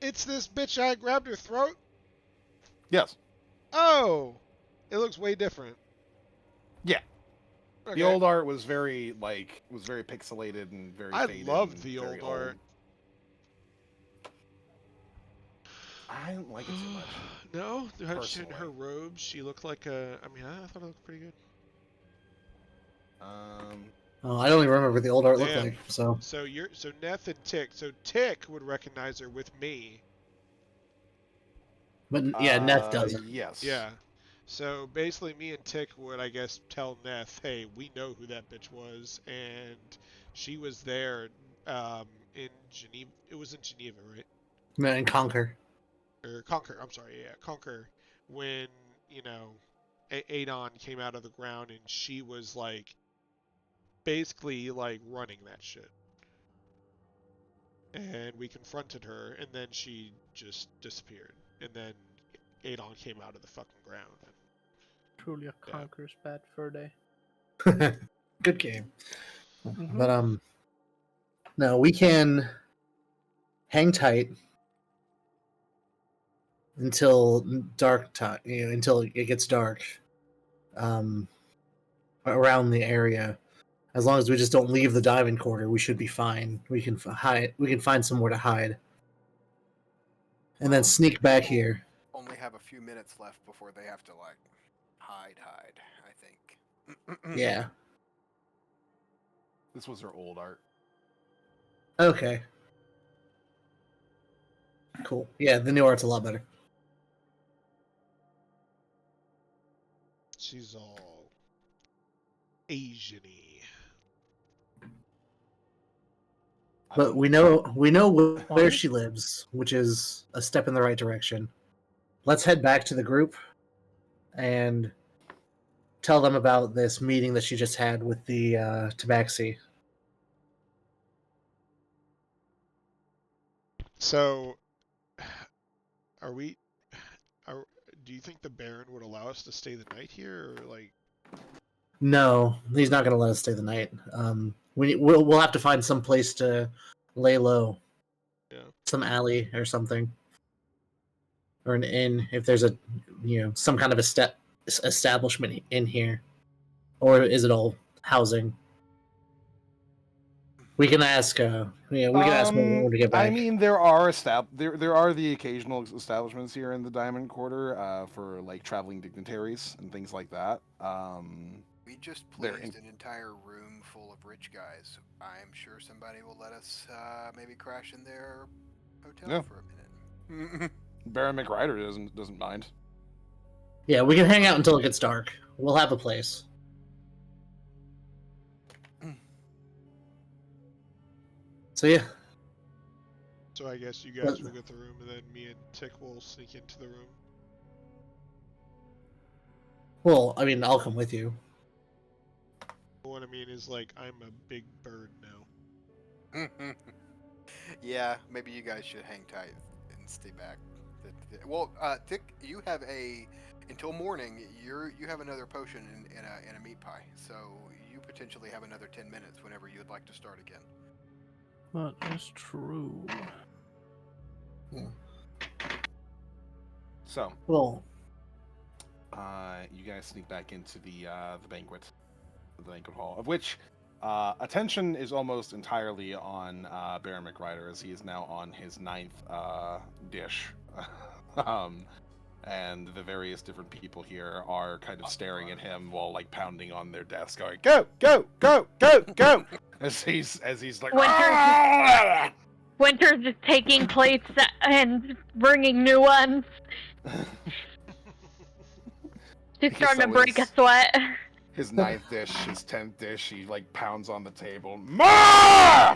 It's this bitch I grabbed her throat? Yes. Oh! It looks way different. Yeah. Okay. The old art was very pixelated and very I faded. love and the very old art. I didn't like it too much. No? In Personally. her robes, she looked like a... I mean, I thought it looked pretty good. Oh, I don't even remember what the old art looked Damn. like. So So Neth and Tick. So Tick would recognize her with me. but yeah, Neth doesn't. Yes. Yeah. So basically, me and Tick would, I guess, tell Neth, hey, we know who that bitch was, and she was there in Geneva. It was in Geneva, right? And Conquer. Or Conquer. I'm sorry, yeah, Conquer. When, Adon came out of the ground, and she was, like, basically, like, running that shit. And we confronted her, and then she just disappeared. And then Adon came out of the fucking ground. Truly a conqueror's bad fur day. Good game. Mhm. But no, we can hang tight until dark time. Until it gets dark. Around the area. As long as we just don't leave the diamond quarter, we should be fine. We can hide. We can find somewhere to hide, and then sneak back here. Only have a few minutes left before they have to like hide. I think. Yeah. This was her old art. Okay. Cool. Yeah, the new art's a lot better. She's all Asian-y. But we know where she lives, which is a step in the right direction. Let's head back to the group and tell them about this meeting that she just had with the Tabaxi. So, do you think the Baron would allow us to stay the night here, or like? No, he's not going to let us stay the night. We'll have to find some place to lay low. Yeah. Some alley or something, or an inn if there's some kind of establishment in here, or is it all housing? We can ask. We can ask when to get back. I mean, there are there are the occasional establishments here in the Diamond Quarter for like traveling dignitaries and things like that. We just placed an entire room full of rich guys. I'm sure somebody will let us maybe crash in their hotel for a minute. Baron McRider doesn't mind. Yeah, we can hang out until it gets dark. We'll have a place. So yeah. So I guess you guys will get the room, and then me and Tick will sneak into the room. Well, I mean, I'll come with you. What I mean is, like, I'm a big bird now. Yeah, maybe you guys should hang tight and stay back. Well, Tick, you have a until morning, you have another potion in a meat pie, so you potentially have another 10 minutes whenever you'd like to start again. That is true. So, Well, you guys sneak back into the banquet hall, of which attention is almost entirely on Baron McRider, as he is now on his 9th dish. And the various different people here are kind of staring at him while like pounding on their desks, going, "Go, go, go, go, go!" as he's like, Winter's just taking plates and bringing new ones. She's starting to break a sweat. His 9th dish, his 10th dish, he like pounds on the table. Ma!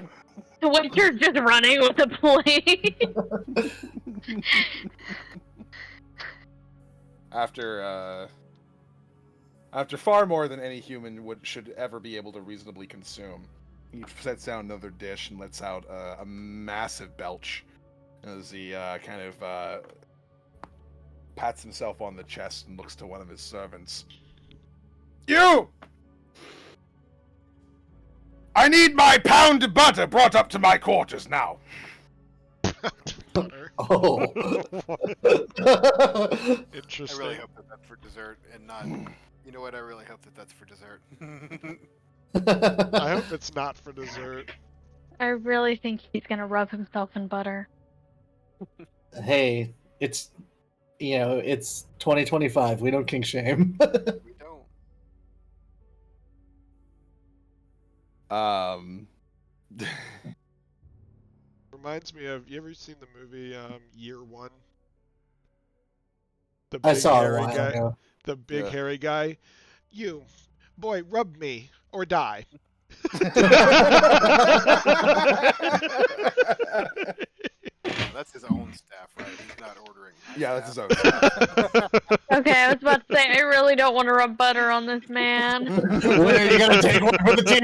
Winter's just running with a plate. After far more than any human should ever be able to reasonably consume, he sets down another dish and lets out a massive belch as he kind of pats himself on the chest and looks to one of his servants. You! I need my pound of butter brought up to my quarters now. Butter. oh. Interesting. I really hope that that's for dessert and not. You know what? I really hope that that's for dessert. I hope it's not for dessert. I really think he's gonna rub himself in butter. Hey, it's 2025. We don't kink shame. We don't. Reminds me of, you ever seen the movie Year One? The I big saw it a hairy while guy. ago. The big Yeah. hairy guy. You, boy, rub me or die. That's his own staff, right? He's not ordering. my Yeah, that's his staff. own stuff. Okay, I was about to say, I really don't want to rub butter on this man. Winter, you gotta take one for the team,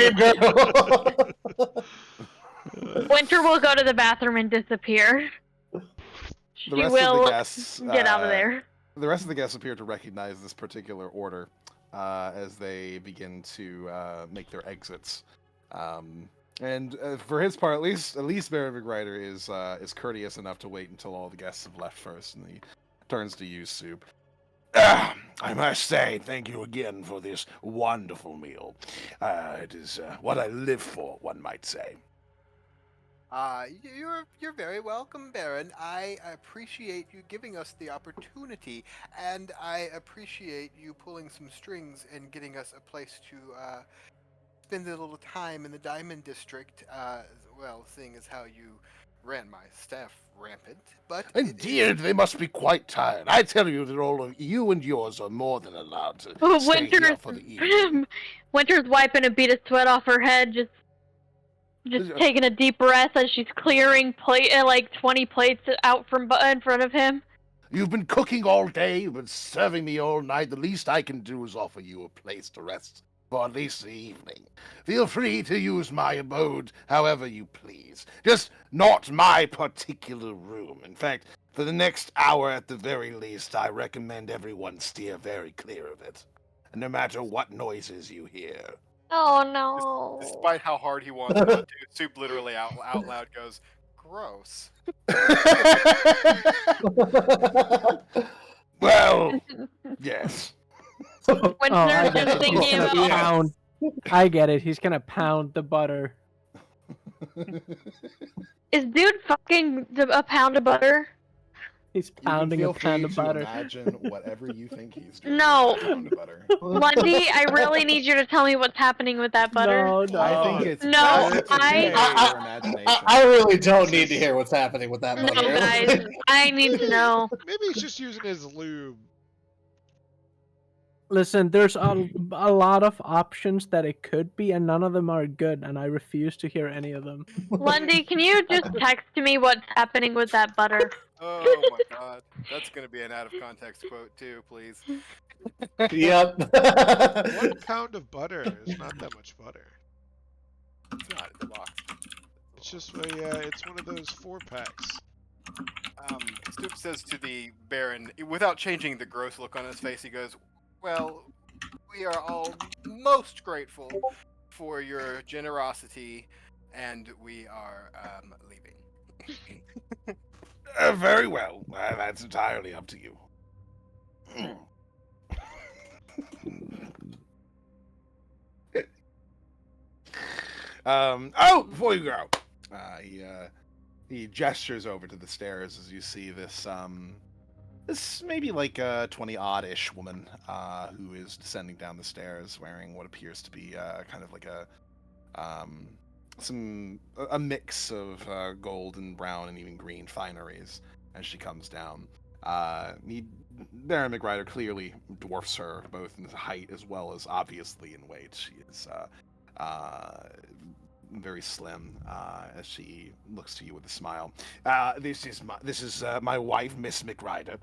girl. Winter will go to the bathroom and disappear. She The rest will of the guests get out of there. The rest of the guests appear to recognize this particular order as they begin to make their exits. And for his part, at least Baron McRider is courteous enough to wait until all the guests have left first, and he turns to you, Soup. I must say, thank you again for this wonderful meal. It is what I live for, one might say. You're very welcome, Baron. I appreciate you giving us the opportunity, and I appreciate you pulling some strings and getting us a place to spend a little time in the Diamond District. Well, seeing as how you ran my staff rampant, but Indeed, they must be quite tired. I tell you that all of you and yours are more than allowed to stay here for the evening. Winter's wiping a bead of sweat off her head, just taking a deep breath as she's clearing like 20 plates out from in front of him. You've been cooking all day, you've been serving me all night. The least I can do is offer you a place to rest for at least the evening. Feel free to use my abode however you please. Just not my particular room. In fact, for the next hour at the very least, I recommend everyone steer very clear of it. No matter what noises you hear. Oh no. despite how hard he wants not to, Soup literally out loud goes, "Gross." Well, yes. Winter's just thinking about. Pound. I get it. He's gonna pound the butter. Is dude fucking a pound of butter? He's You can pounding a feel pound free of to butter. imagine whatever you think he's doing. No. with a pound of butter. Lundy, I really need you to tell me what's happening with that butter. No. I think it's No, better to I- convey your imagination. I really don't need to hear what's happening with that No, butter. guys, I need to know. Maybe he's just using his lube. Listen, there's a lot of options that it could be, and none of them are good, and I refuse to hear any of them. Lundy, can you just text me what's happening with that butter? Oh my god, that's gonna be an out of context quote too, please. Yep. 1 pound of butter is not that much butter. It's not in the box. It's just it's one of those 4-packs. Stoop says to the Baron, without changing the gross look on his face, he goes, "Well, we are all most grateful for your generosity, and we are leaving." Very well. That's entirely up to you. Before you go, he gestures over to the stairs as you see this maybe like a 20-odd-ish woman who is descending down the stairs wearing what appears to be kind of like a mix of gold and brown and even green fineries as she comes down. Baron McRider clearly dwarfs her both in height as well as obviously in weight. She is very slim as she looks to you with a smile. This is my wife, Miss McRider.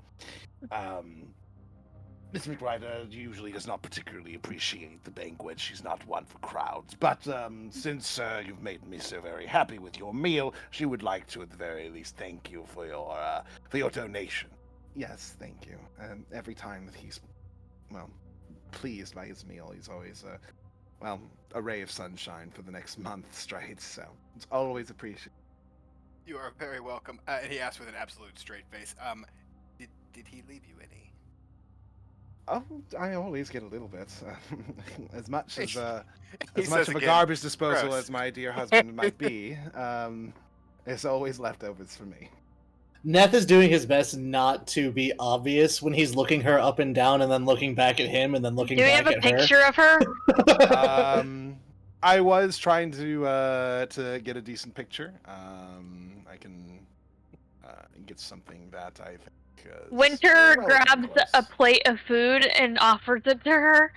Miss McRider usually does not particularly appreciate the banquet. She's not one for crowds. But since you've made me so very happy with your meal, she would like to, at the very least, thank you for your donation. Yes, thank you. And every time that he's, pleased by his meal, he's always, a ray of sunshine for the next month straight. So it's always appreciated. You are very welcome. And he asked with an absolute straight face. Did he leave you any? Oh, I always get a little bit. As much as He as much says of a again, garbage disposal gross. as my dear husband might be, there's always leftovers for me. Neth is doing his best not to be obvious when he's looking her up and down and then looking back at him and then looking Do we back have a at her. picture of her? I was trying to get a decent picture. I can get something that I think. Winter grabs a plate of food and offers it to her.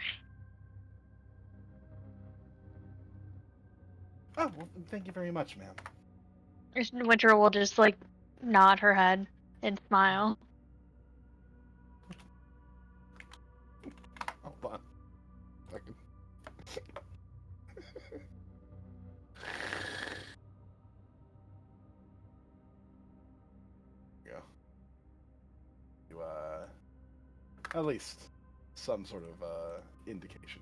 Oh, well, thank you very much, ma'am. Winter will just like nod her head and smile. Hold on. At least some sort of indication.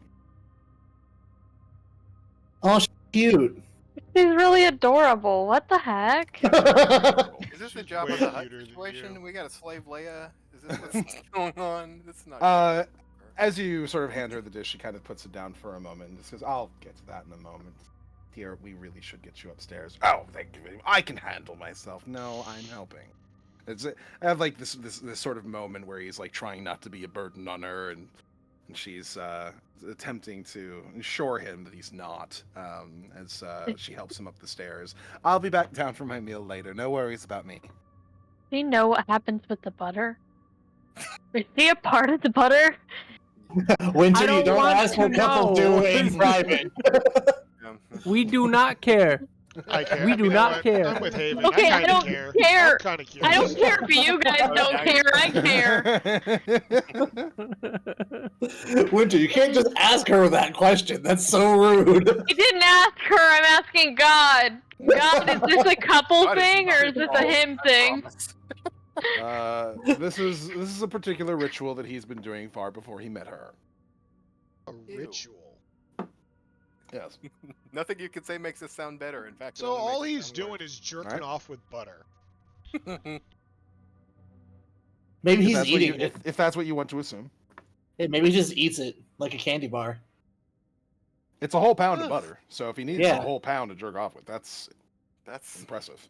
Oh, she's cute. She's really adorable. What the heck? Is this the She's job way of the Hutt cuter than situation? you. We got a slave Leia? Is this what's going on? This is not. As you sort of hand her the dish, she kind of puts it down for a moment and just goes, "I'll get to that in a moment. Dear, we really should get you upstairs." "Oh, thank you very much. I can handle myself." "No, I'm helping." I have like this sort of moment where he's like trying not to be a burden on her, and she's attempting to assure him that he's not. As she helps him up the stairs. "I'll be back down for my meal later. No worries about me." Do you know what happens with the butter? Is he a part of the butter? Winter, I you don't don't want ask to what couples do know. in private. We do not care. I care. We I do mean, not what? care. I'm with Haven. Okay, I I kinda don't care. care. I'm kind of curious. I don't care if you guys don't care. I care. Winter, you can't just ask her that question. That's so rude. I didn't ask her. I'm asking God. God, is this a couple God is thing or not is this a involved, him I thing? promise. This is a particular ritual that he's been doing far before he met her. A ritual. Yes. Nothing you can say makes this sound better. In fact, it So only all makes it he's sound doing is jerking off with butter. worse. Maybe If he's that's what eating you- it. if that's what you want to assume. Hey, maybe he just eats it like a candy bar. It's a whole pound of butter. So if he needs Yeah. a whole pound to jerk off with, that's That's impressive.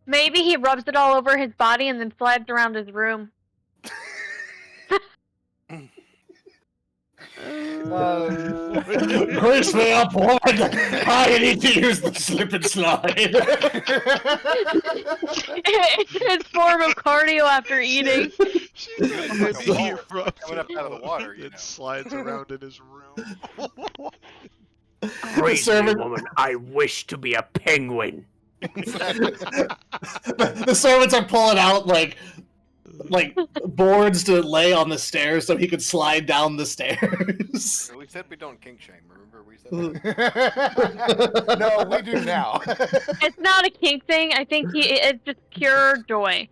Maybe he rubs it all over his body and then slides around his room. Brace me up, woman! I need to use the slip and slide. It's his form of cardio after eating. Like a He ball rubs coming up it out of the all water, you and know. slides around in his room. Crazy servant- woman, I wish to be a penguin. The servants are pulling out like like boards to lay on the stairs so he could slide down the stairs. We said we don't kink shame. Remember we said that? No, we do now. It's not a kink thing. I think it's just pure joy.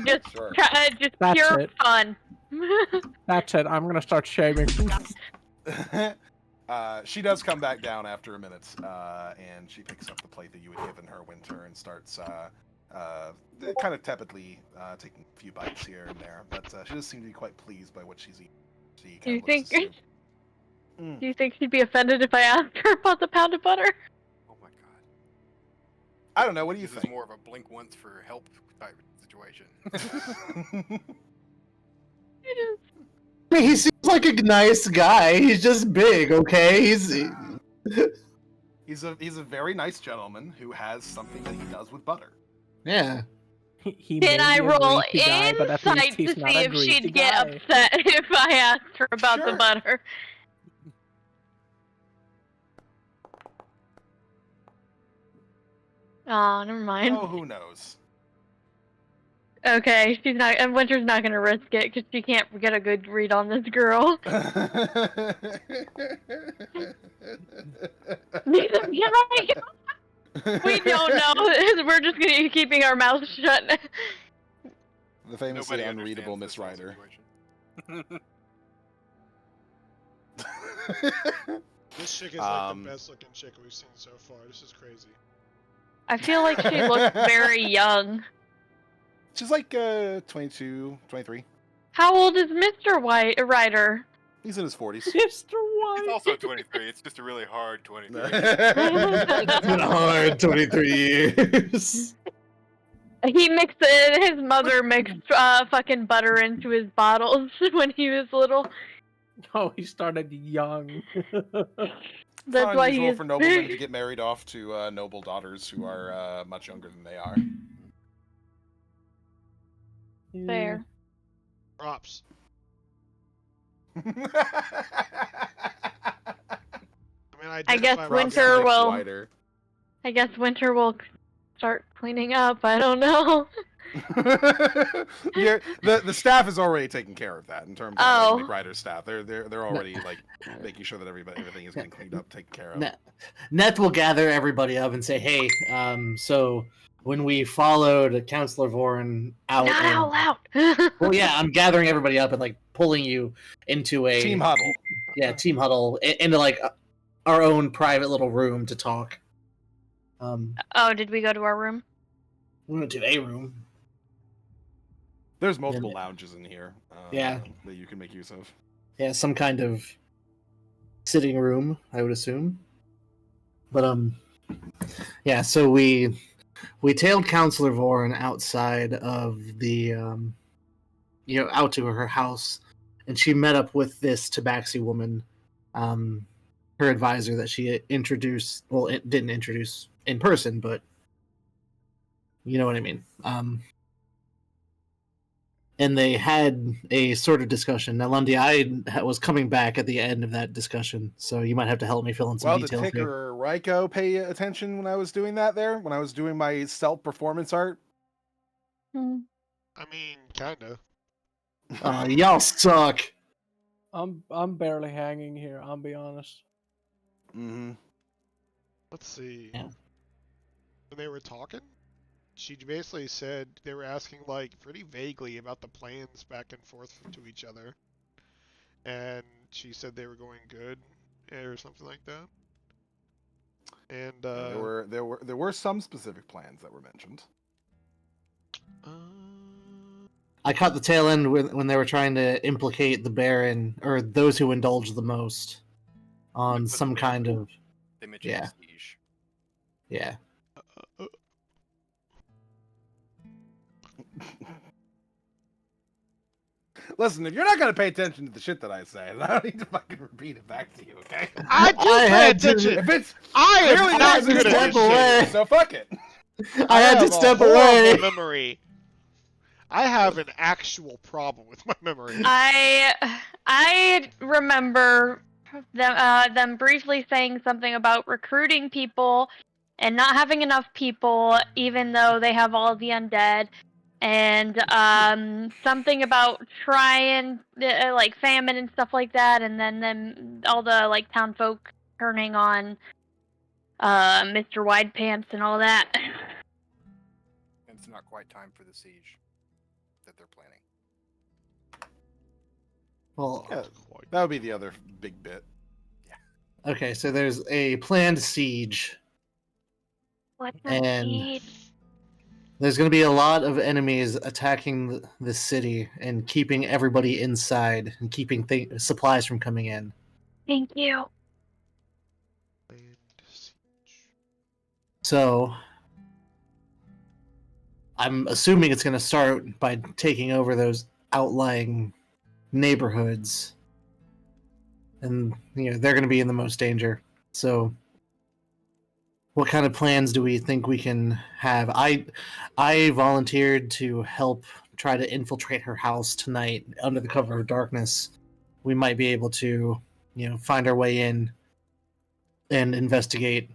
Just, Sure. just That's pure it. fun. That's it. I'm gonna start shaming. She does come back down after a minute, and she picks up the plate that you had given her, Winter, and starts kind of tepidly taking a few bites here and there. But she does seem to be quite pleased by what she's eating. She Do you kinda looks think? to see- Do you think she'd be offended if I asked her about the pound of butter? Oh my god. I don't know. What do you This is think? more of a blink once for help type situation. I mean, he seems like a nice guy. He's just big, okay? He's a very nice gentleman who has something that he does with butter. Yeah. He Can may I be a roll greasy guy, but at least insight to he's see not a if greasy she'd get guy. upset if I asked her about the Sure. butter? Oh, never mind. Oh, who knows? Okay, she's not. And Winter's not gonna risk it because she can't get a good read on this girl. Neither can I. We don't know. We're just gonna be keeping our mouths shut. The famously Nobody unreadable understands Miss this whole Ryder. situation. This chick is like the best looking chick we've seen so far. This is crazy. I feel like she looks very young. She's like 22, 23. How old is Mr. Ryder? He's in his 40s. Mr. He's White. also 23. It's just a really hard 23. It's been a hard 23 years. He mixed his mother mixed fucking butter into his bottles when he was little. Oh, he started young. That's It's why unusual he's for noblemen to get married off to noble daughters who are much younger than they are. fair. Props. I I mean, I I guess identify Winter Rob- will- Wider. I guess Winter will start cleaning up. I don't know. Yeah, the staff is already taking care of that in terms of Oh. like, McRider's staff. They're already like making sure that everything is getting cleaned up, taken care of. Neth will gather everybody up and say, "Hey, so when we followed Counselor Voren out, Not and- out loud. well, yeah, I'm gathering everybody up and like pulling you into a Team huddle. Yeah, team huddle into like our own private little room to talk. Oh, did we go to our room? We went to a room. There's multiple lounges in here. Yeah. That you can make use of. Yeah, some kind of sitting room, I would assume. But yeah. So we tailed Counselor Voren outside of the out to her house, and she met up with this Tabaxi woman, her advisor that she introduced. Well, it didn't introduce in person, but you know what I mean. And they had a sort of discussion. Now, Lundy, I was coming back at the end of that discussion, so you might have to help me fill in some Well, did details Tick here. or Ryko pay attention when I was doing that there? When I was doing my self-performance art? I mean, kinda. Y'all suck. I'm barely hanging here. I'll be honest. Mm-hmm. Let's see. Yeah. When they were talking, she basically said they were asking like pretty vaguely about the plans back and forth to each other, and she said they were going good, or something like that. And There were some specific plans that were mentioned. I caught the tail end when they were trying to implicate the Baron, or those who indulge the most, on some kind of... They mentioned Yeah. siege. Yeah. Listen, if you're not gonna pay attention to the shit that I say, I don't need to fucking repeat it back to you, okay? I do I pay had to- attention. If it's I clearly am not not to good good at step this away. shit. so fuck it. I had to have a step horrible away. memory. I have an actual problem with my memory. I remember them briefly saying something about recruiting people and not having enough people, even though they have all the undead, and something about trying like famine and stuff like that, and then all the like town folk turning on Mr. Wide Pants and all that. And it's not quite time for the siege that they're planning. Well, Yeah, that would be the other big bit. okay, so there's a planned siege. What's And need? there's going to be a lot of enemies attacking the city and keeping everybody inside and keeping supplies from coming in. Thank you. Land siege. So I'm assuming it's going to start by taking over those outlying neighborhoods, and they're going to be in the most danger. So what kind of plans do we think we can have? I volunteered to help try to infiltrate her house tonight under the cover of darkness. We might be able to find our way in and investigate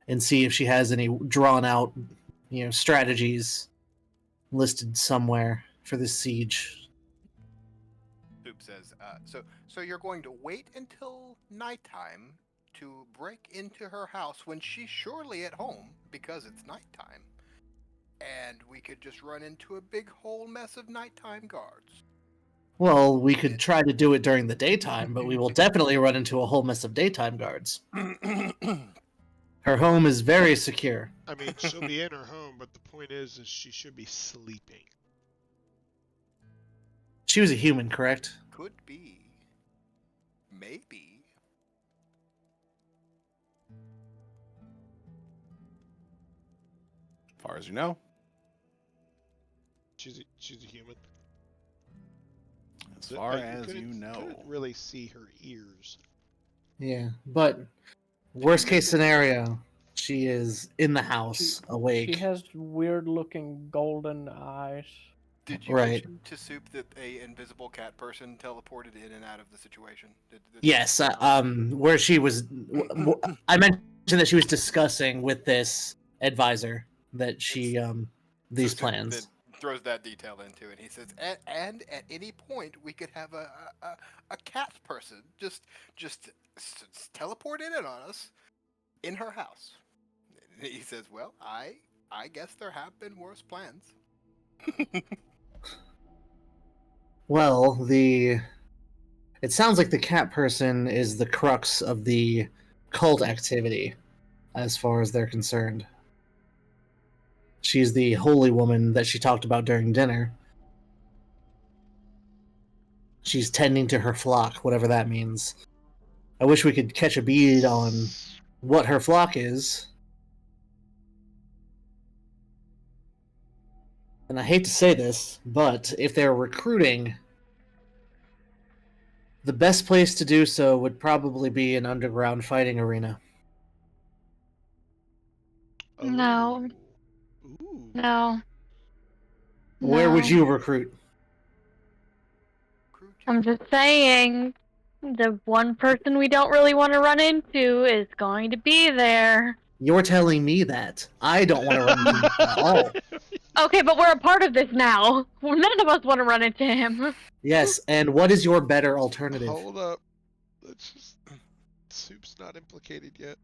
and see if she has any drawn out strategies listed somewhere for this siege. Soup says, so you're going to wait until nighttime to break into her house when she's surely at home because it's nighttime, and we could just run into a big whole mess of nighttime guards. Well, we could try to do it during the daytime, but we will definitely run into a whole mess of daytime guards. Her home is very secure. I mean, she'll be in her home, but the point is she should be sleeping. She was a human, correct? Could be. Maybe. As far as you know. She's a human. As far as you Couldn't know. really see her ears. Yeah, but worst case scenario, she is in the house, awake. She has weird looking golden eyes. Did you Right. mention to Soup that a invisible cat person teleported in and out of the situation? Yes, where she was. I mentioned that she was discussing with this advisor that she these So Soup plans. then throws that detail into it. He says, and at any point we could have a cat person just teleport in on us in her house. And he says, well, I guess there have been worse plans. Well, it sounds like the cat person is the crux of the cult activity, as far as they're concerned. She's the holy woman that she talked about during dinner. She's tending to her flock, whatever that means. I wish we could catch a bead on what her flock is. And I hate to say this, but if they're recruiting, the best place to do so would probably be an underground fighting arena. No. Ooh. No. Where would No. you recruit? I'm just saying, the one person we don't really want to run into is going to be there. You're telling me that. I don't want to run into him at all. Okay, but we're a part of this now. None of us want to run into him. Yes, and what is your better alternative? Hold up. Let's just. Soup's not implicated yet.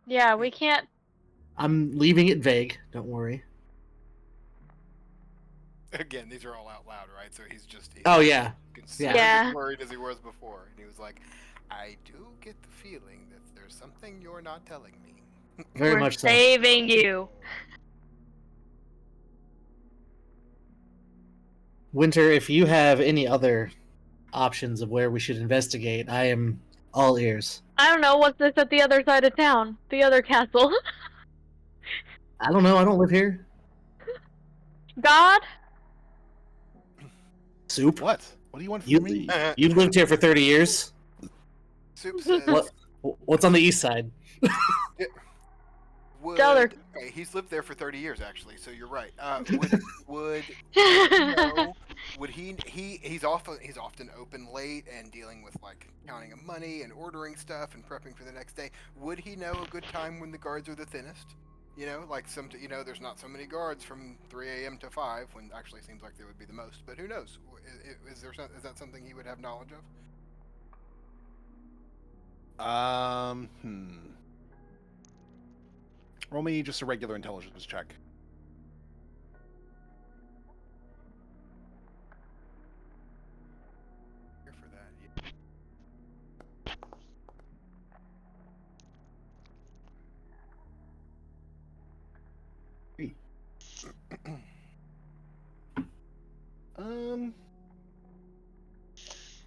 Yeah, we can't. I'm leaving it vague, don't worry. Again, these are all out loud, right? So he's Oh, yeah. Yeah. as worried as he was before. And he was like, I do get the feeling that there's something you're not telling me. Very We're much so. saving you. Winter, if you have any other options of where we should investigate, I am all ears. I don't know, what's this at the other side of town? The other castle. I don't know, I don't live here. God? Soup? What? What do you want from You, me? you've lived here for 30 years? Soup says, What's on the east side? Dollar. Okay, he's lived there for 30 years, actually, so you're right. Would you know, would he's often open late and dealing with like counting of money and ordering stuff and prepping for the next day. Would he know a good time when the guards are the thinnest? You know, like there's not so many guards from 3 a.m. to 5 when actually seems like there would be the most. But who knows? Is that something he would have knowledge of? Roll me just a regular intelligence check. Here for that.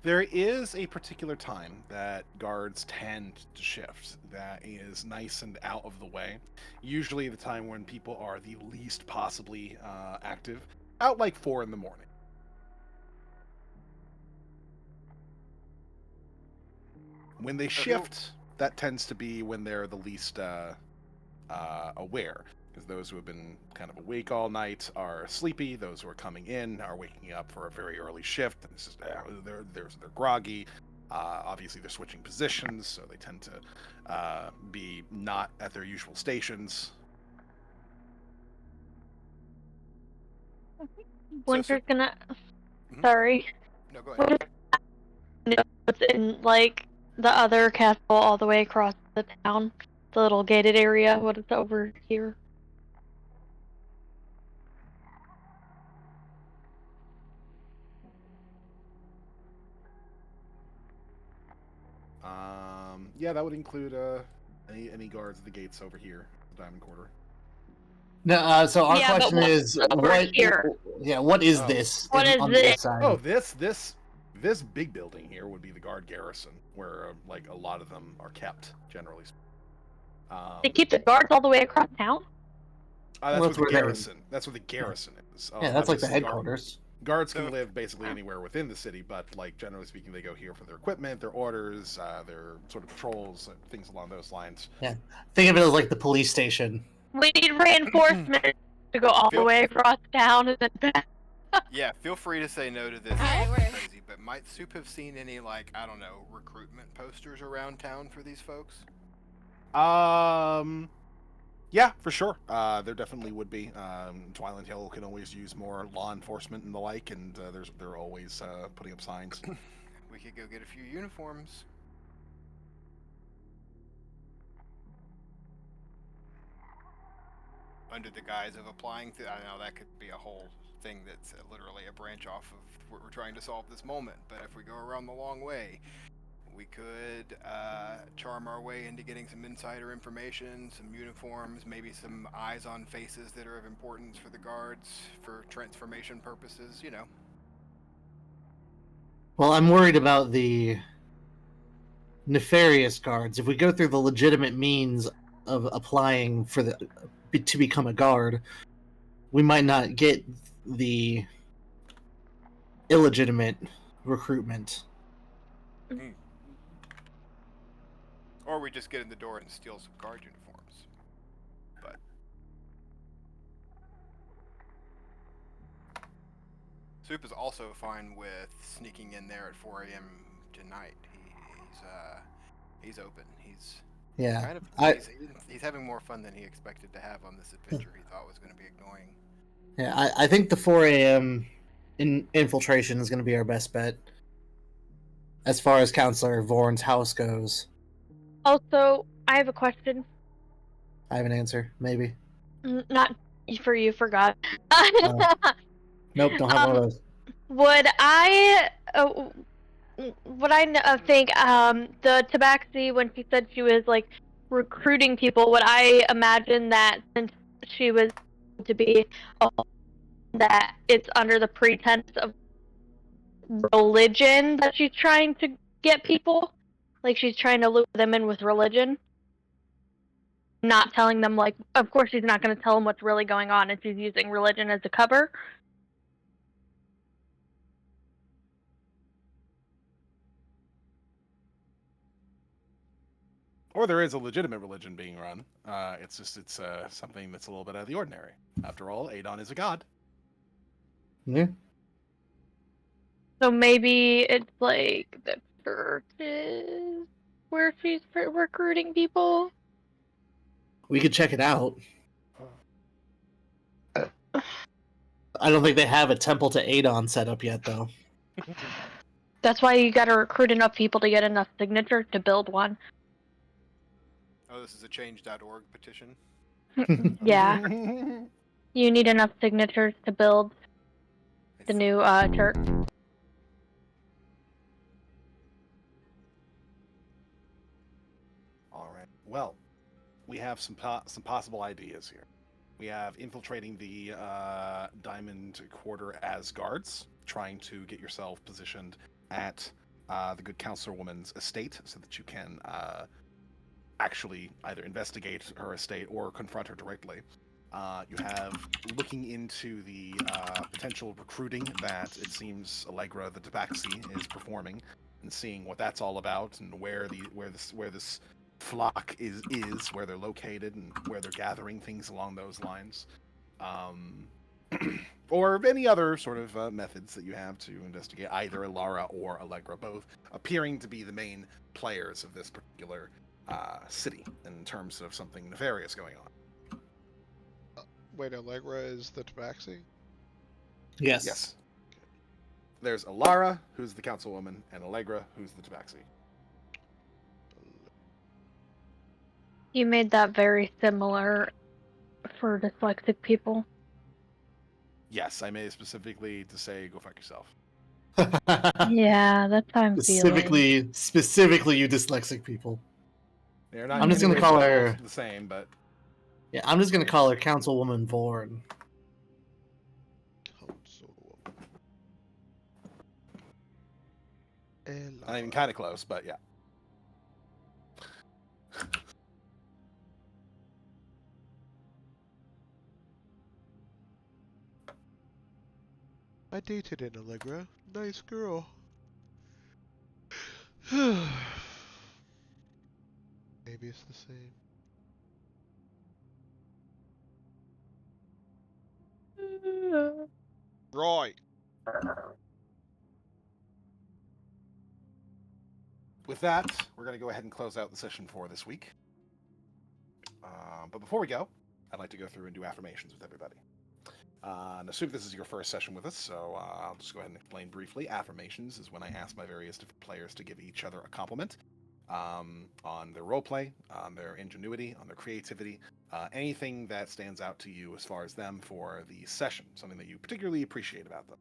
There is a particular time that guards tend to shift that is nice and out of the way. Usually the time when people are the least possibly active, out like 4 in the morning. When they shift, that tends to be when they're the least aware, because those who have been kind of awake all night are sleepy. Those who are coming in are waking up for a very early shift. And it's just, they're groggy. Obviously, they're switching positions, so they tend to be not at their usual stations. Winter's gonna. Mhm. Sorry. No, go ahead. What's in like the other castle all the way across the town? The little gated area. What is over here? Yeah, that would include any guards at the gates over here, the Diamond Quarter. No, so our Yeah, but question what's is, over what? here? Yeah, what is Oh. this? What is on this? this side? Oh, this big building here would be the guard garrison, where like a lot of them are kept generally. They keep the guards all the way across town? That's Well, what the garrison. That's what the garrison is. Yeah, that's like the Obviously, headquarters. Guards can So- live basically anywhere within the city, but like generally speaking, they go here for their equipment, their orders, their sort of patrols, things along those lines. Yeah, think of it as like the police station. We need reinforcements to go all the Phil- way across town and then back. Yeah, feel free to say no to this. Alright, It's we're- crazy, but might Soup have seen any like I don't know recruitment posters around town for these folks? Yeah, for sure. There definitely would be. Twiland Hill can always use more law enforcement and the like, and they're always putting up signs. We could go get a few uniforms. Under the guise of applying to, I know that could be a whole thing that's literally a branch off of what we're trying to solve this moment. But if we go around the long way, we could charm our way into getting some insider information, some uniforms, maybe some eyes on faces that are of importance for the guards for transformation purposes. You know. Well, I'm worried about the nefarious guards. If we go through the legitimate means of applying for to become a guard, we might not get the illegitimate recruitment. Or we just get in the door and steal some guard uniforms. But Soup is also fine with sneaking in there at 4 a.m. tonight. He's open. He's Yeah, kind of he's having more fun than he expected to have on this adventure. He thought was going to be annoying. yeah. I think the 4 a.m. Infiltration is going to be our best bet as far as Counselor Vorn's house goes. Also, I have a question. I have an answer, maybe. Not for you, for God. Nope, don't have one of those. Would I think the Tabaxi, when she said she was like recruiting people, would I imagine that since she was to be that it's under the pretense of religion that she's trying to get people, like she's trying to lure them in with religion, not telling them, like, of course she's not going to tell them what's really going on, and she's using religion as a cover. Or there is a legitimate religion being run. It's something that's a little bit out of the ordinary. After all, Adon is a god. Yeah. So maybe it's like the church is where she's recruiting people. We could check it out. I don't think they have a temple to Adon set up yet, though. That's why you gotta recruit enough people to get enough signatures to build one. Oh, this is a change.org petition. Yeah. You need enough signatures to build the new church. All right. Well, we have some possible ideas here. We have infiltrating the Diamond Quarter as guards, trying to get yourself positioned at the good councilwoman's estate so that you can actually either investigate her estate or confront her directly. You have looking into the potential recruiting that it seems Allegra the Tabaxi is performing, and seeing what that's all about and where this flock is where they're located and where they're gathering, things along those lines, or any other sort of methods that you have to investigate either Alara or Allegra, both appearing to be the main players of this particular city in terms of something nefarious going on. Wait, Allegra is the Tabaxi? Yes. Yes. There's Alara, who's the councilwoman, and Allegra, who's the Tabaxi. You made that very similar for dyslexic people. Yes, I made it specifically to say, go fuck yourself. Yeah, that's how I'm feeling. Specifically, you dyslexic people. They're not I'm just in any gonna call way her the same, but Yeah, I'm just gonna call her Councilwoman Vorn. not even kind of close, but yeah. I dated an Allegra. Nice girl. Maybe it's the same. Right. With that, we're going to go ahead and close out the session for this week. But before we go, I'd like to go through and do affirmations with everybody. And assume this is your first session with us, so I'll just go ahead and explain briefly. Affirmations is when I ask my various different players to give each other a compliment on their roleplay, on their ingenuity, on their creativity, anything that stands out to you as far as them for the session, something that you particularly appreciate about them.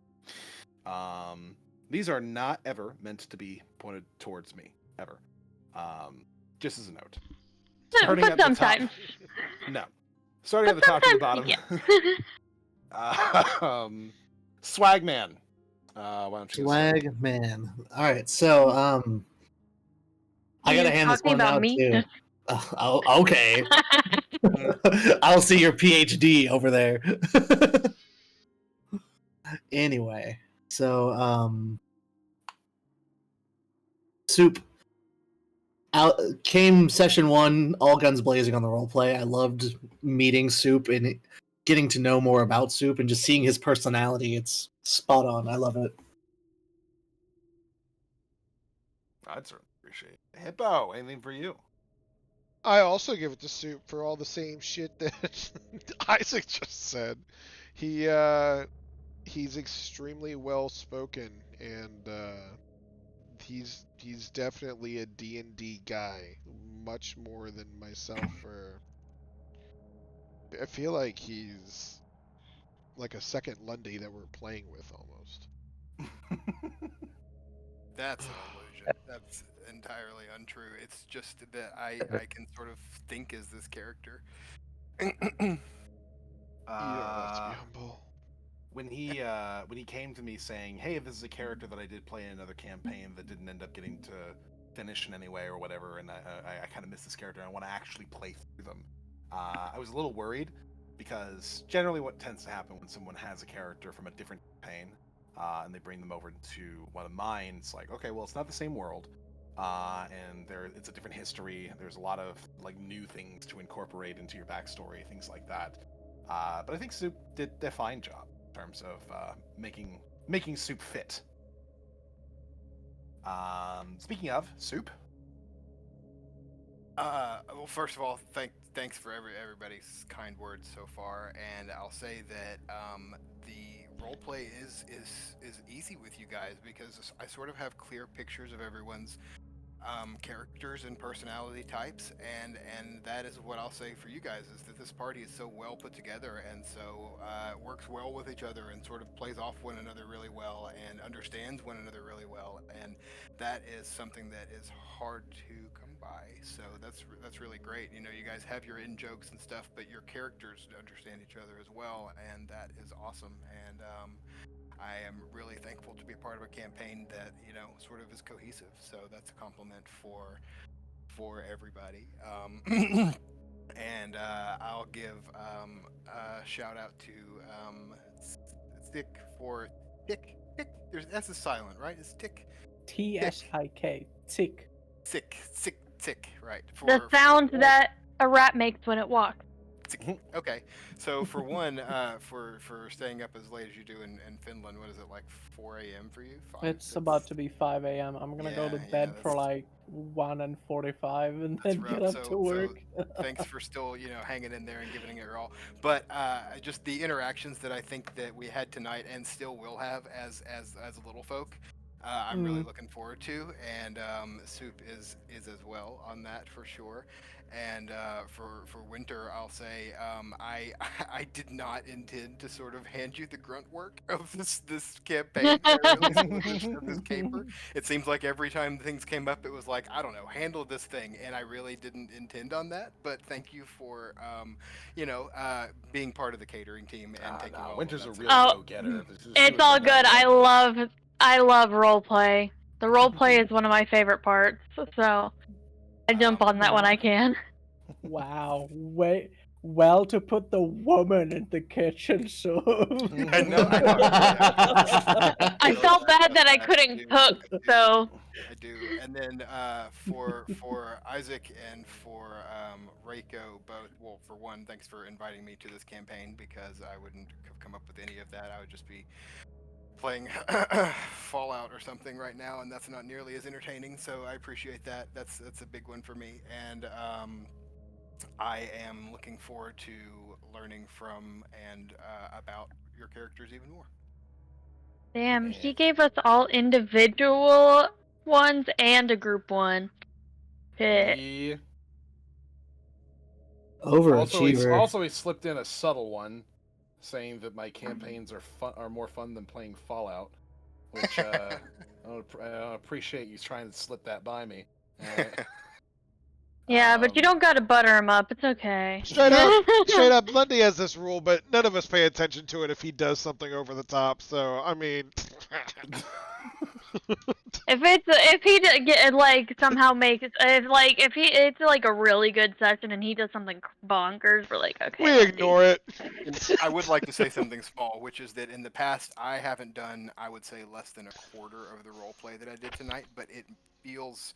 These are not ever meant to be pointed towards me, ever. Just as a note. Starting But at the top, sometimes. no. Starting at the top to the bottom. Swagman. Why don't you Swag man. All right, so I gotta hand this one out to. Oh, okay. I'll see your PhD over there. Anyway, so Soup out came session 1, all guns blazing on the roleplay. I loved meeting Soup and getting to know more about Soup and just seeing his personality. It's spot on. I love it. I'd certainly appreciate it. Hippo, anything for you? I also give it to Soup for all the same shit that Isaac just said. He's extremely well spoken, and he's definitely a D&D guy, much more than myself. Or I feel like he's like a second Lundy that we're playing with almost. That's an illusion. That's entirely untrue. It's just that I can sort of think as this character. You don't have to be humble. When he came to me saying, "Hey, this is a character that I did play in another campaign that didn't end up getting to finish in any way or whatever, and I kind of miss this character and I want to actually play through them," I was a little worried because generally what tends to happen when someone has a character from a different campaign and they bring them over to one of mine, it's like, okay, well, it's not the same world, and it's a different history. There's a lot of like new things to incorporate into your backstory, things like that. But I think Soup did a fine job in terms of making Soup fit. Speaking of Soup, Well, first of all, thanks for everybody's kind words so far, and I'll say that the role play is easy with you guys because I sort of have clear pictures of everyone's characters and personality types, and that is what I'll say for you guys is that this party is so well put together and so works well with each other and sort of plays off one another really well and understands one another really well, and that is something that is hard to come by. So that's really great. You know, you guys have your in jokes and stuff, but your characters understand each other as well, and that is awesome. And I am really thankful to be a part of a campaign that sort of is cohesive. So that's a compliment for everybody. And I'll give a shout out to Stick for Tick. Tick. There's S is silent, right? It's Tick. TSIK. Tick. Tick. Right. The sound that a rat makes when it walks. Okay, so for one, for staying up as late as you do in Finland, what is it like 4 a.m. for you? It's about to be 5 a.m. I'm gonna go to bed for like 1:45 and then get up to work. So thanks for still hanging in there and giving it your all. But just the interactions that I think that we had tonight and still will have as little folk. I'm really looking forward to, and Soup is as well on that for sure. And for Winter, I'll say I I did not intend to sort of hand you the grunt work of this campaign of this caper. It seems like every time things came up, it was like, I don't know, handle this thing, and I really didn't intend on that. But thank you for being part of the catering team and taking all Winter's of a that. real go-getter. It's all good. I love roleplay. The roleplay is one of my favorite parts, so I jump on that when I can. Wow, wait, well to put the woman in the kitchen, so. I know. I felt bad that I couldn't cook, so. I do. And then for Isaac and for Reiko, both. Well, for one, thanks for inviting me to this campaign because I wouldn't have come up with any of that. I would just be playing Fallout or something right now, and that's not nearly as entertaining. So I appreciate that. That's a big one for me, and I am looking forward to learning from and about your characters even more. Damn, he gave us all individual ones and a group one. Yeah. Overachiever. Also, he slipped in a subtle one, saying that my campaigns are more fun than playing Fallout, which I appreciate you trying to slip that by me. Yeah, but you don't gotta butter him up. It's okay. Straight up, Lundy has this rule, but none of us pay attention to it if he does something over the top. So I mean, if he somehow makes if it's like a really good session and he does something bonkers, we're like, okay. we ignore it. I would like to say something small, which is that in the past I haven't done, I would say, less than a quarter of the role play that I did tonight, but it feels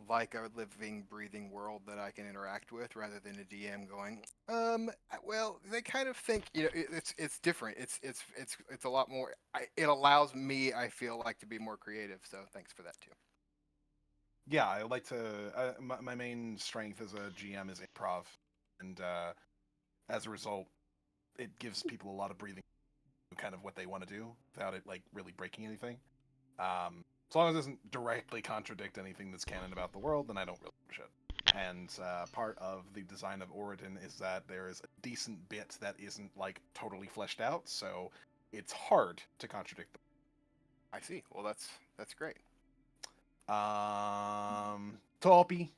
like a living, breathing world that I can interact with, rather than a DM going, well, they kind of think, it's different. It's a lot more. It allows me, I feel like, to be more creative. So thanks for that too. Yeah, I like to. My main strength as a GM is improv, and as a result, it gives people a lot of breathing, kind of what they want to do without it like really breaking anything. As long as it doesn't directly contradict anything that's canon about the world, then I don't really give a shit. And part of the design of Oridan is that there is a decent bit that isn't like totally fleshed out, so it's hard to contradict them. I see. Well, that's great. Toppy.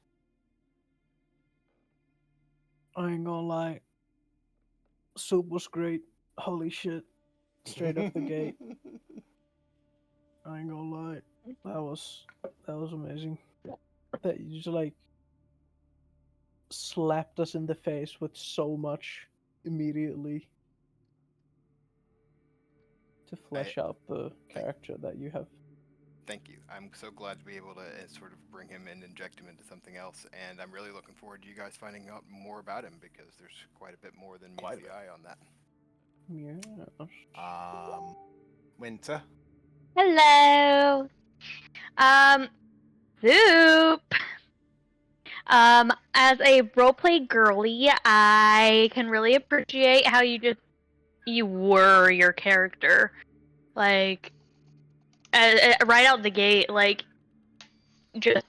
I ain't gonna lie. Soup was great. Holy shit. Straight off the gate. I ain't gonna lie. That was amazing. That you just like slapped us in the face with so much immediately to flesh out the character that you have. Thank you. I'm so glad to be able to sort of bring him and inject him into something else, and I'm really looking forward to you guys finding out more about him because there's quite a bit more than meets the eye on that. Yeah. Winter. Hello. Soup. As a roleplay girly, I can really appreciate how you were your character, like right out the gate, like just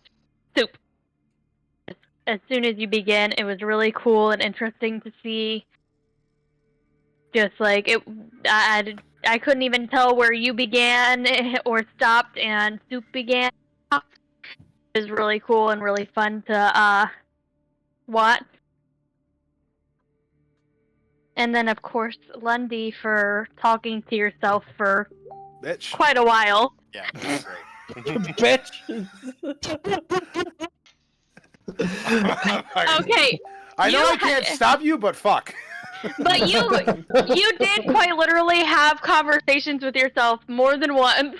soup. As soon as you begin, it was really cool and interesting to see. Just like it, I couldn't even tell where you began or stopped, and soup began. It was really cool and really fun to watch. And then, of course, Lundy for talking to yourself for Bitch. quite a while. Yeah, that's great. Bitch. Okay, I know you I can't stop you, but fuck. but you did quite literally have conversations with yourself more than once.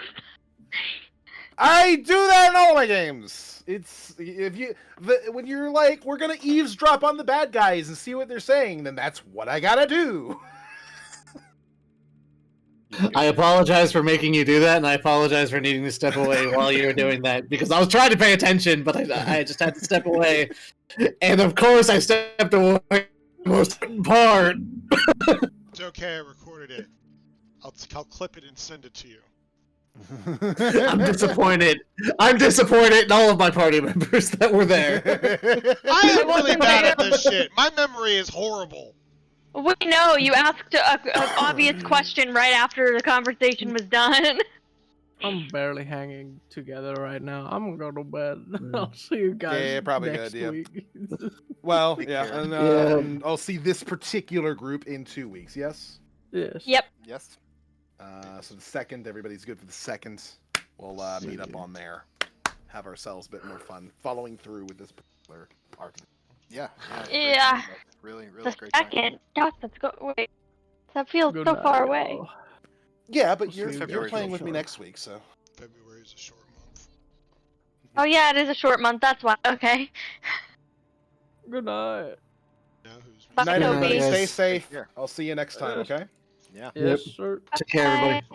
I do that in all my games. It's when you're like, we're gonna eavesdrop on the bad guys and see what they're saying, then that's what I gotta do. I apologize for making you do that, and I apologize for needing to step away while you were doing that because I was trying to pay attention, but I just had to step away. And of course, I stepped away from the most important part. It's okay, I recorded it. I'll clip it and send it to you. I'm disappointed. I'm disappointed in all of my party members that were there. I am really wasn't bad there. at this shit. My memory is horrible. We know you asked an obvious question right after the conversation was done. I'm barely hanging together right now. I'm gonna go to bed. I'll see you guys Yeah, probably next good, yeah. week. Well, Take yeah, care. and, Yeah. and I'll see this particular group in 2 weeks. Yes. Yes. Yep. Yes. So the second, everybody's good for the second. We'll meet up on there, have ourselves a bit more fun, following through with this particular arc. Yeah. Yeah. Really The great time. second. Gosh, let's go. Wait, that feels Good so night, far away. y'all. Yeah, but We'll you're see you you're guys playing with me shortly. next week, so. February's a short month. Oh yeah, it is a short month. That's why. Okay. Good night. Now who's Bye, Night, Good night, everybody. guys. Stay safe. Take care. I'll see you next time. Yes. Okay. Yeah. Yes, Yep. sir. Take care, everybody.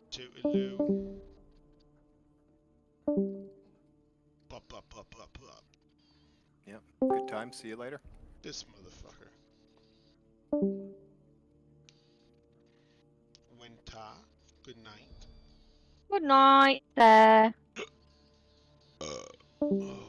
Toodaloo. Bup, bup, bup, bup, bup. Yep. Good time. See you later. This motherfucker. Winter. Good night. Good night, sir. Oh.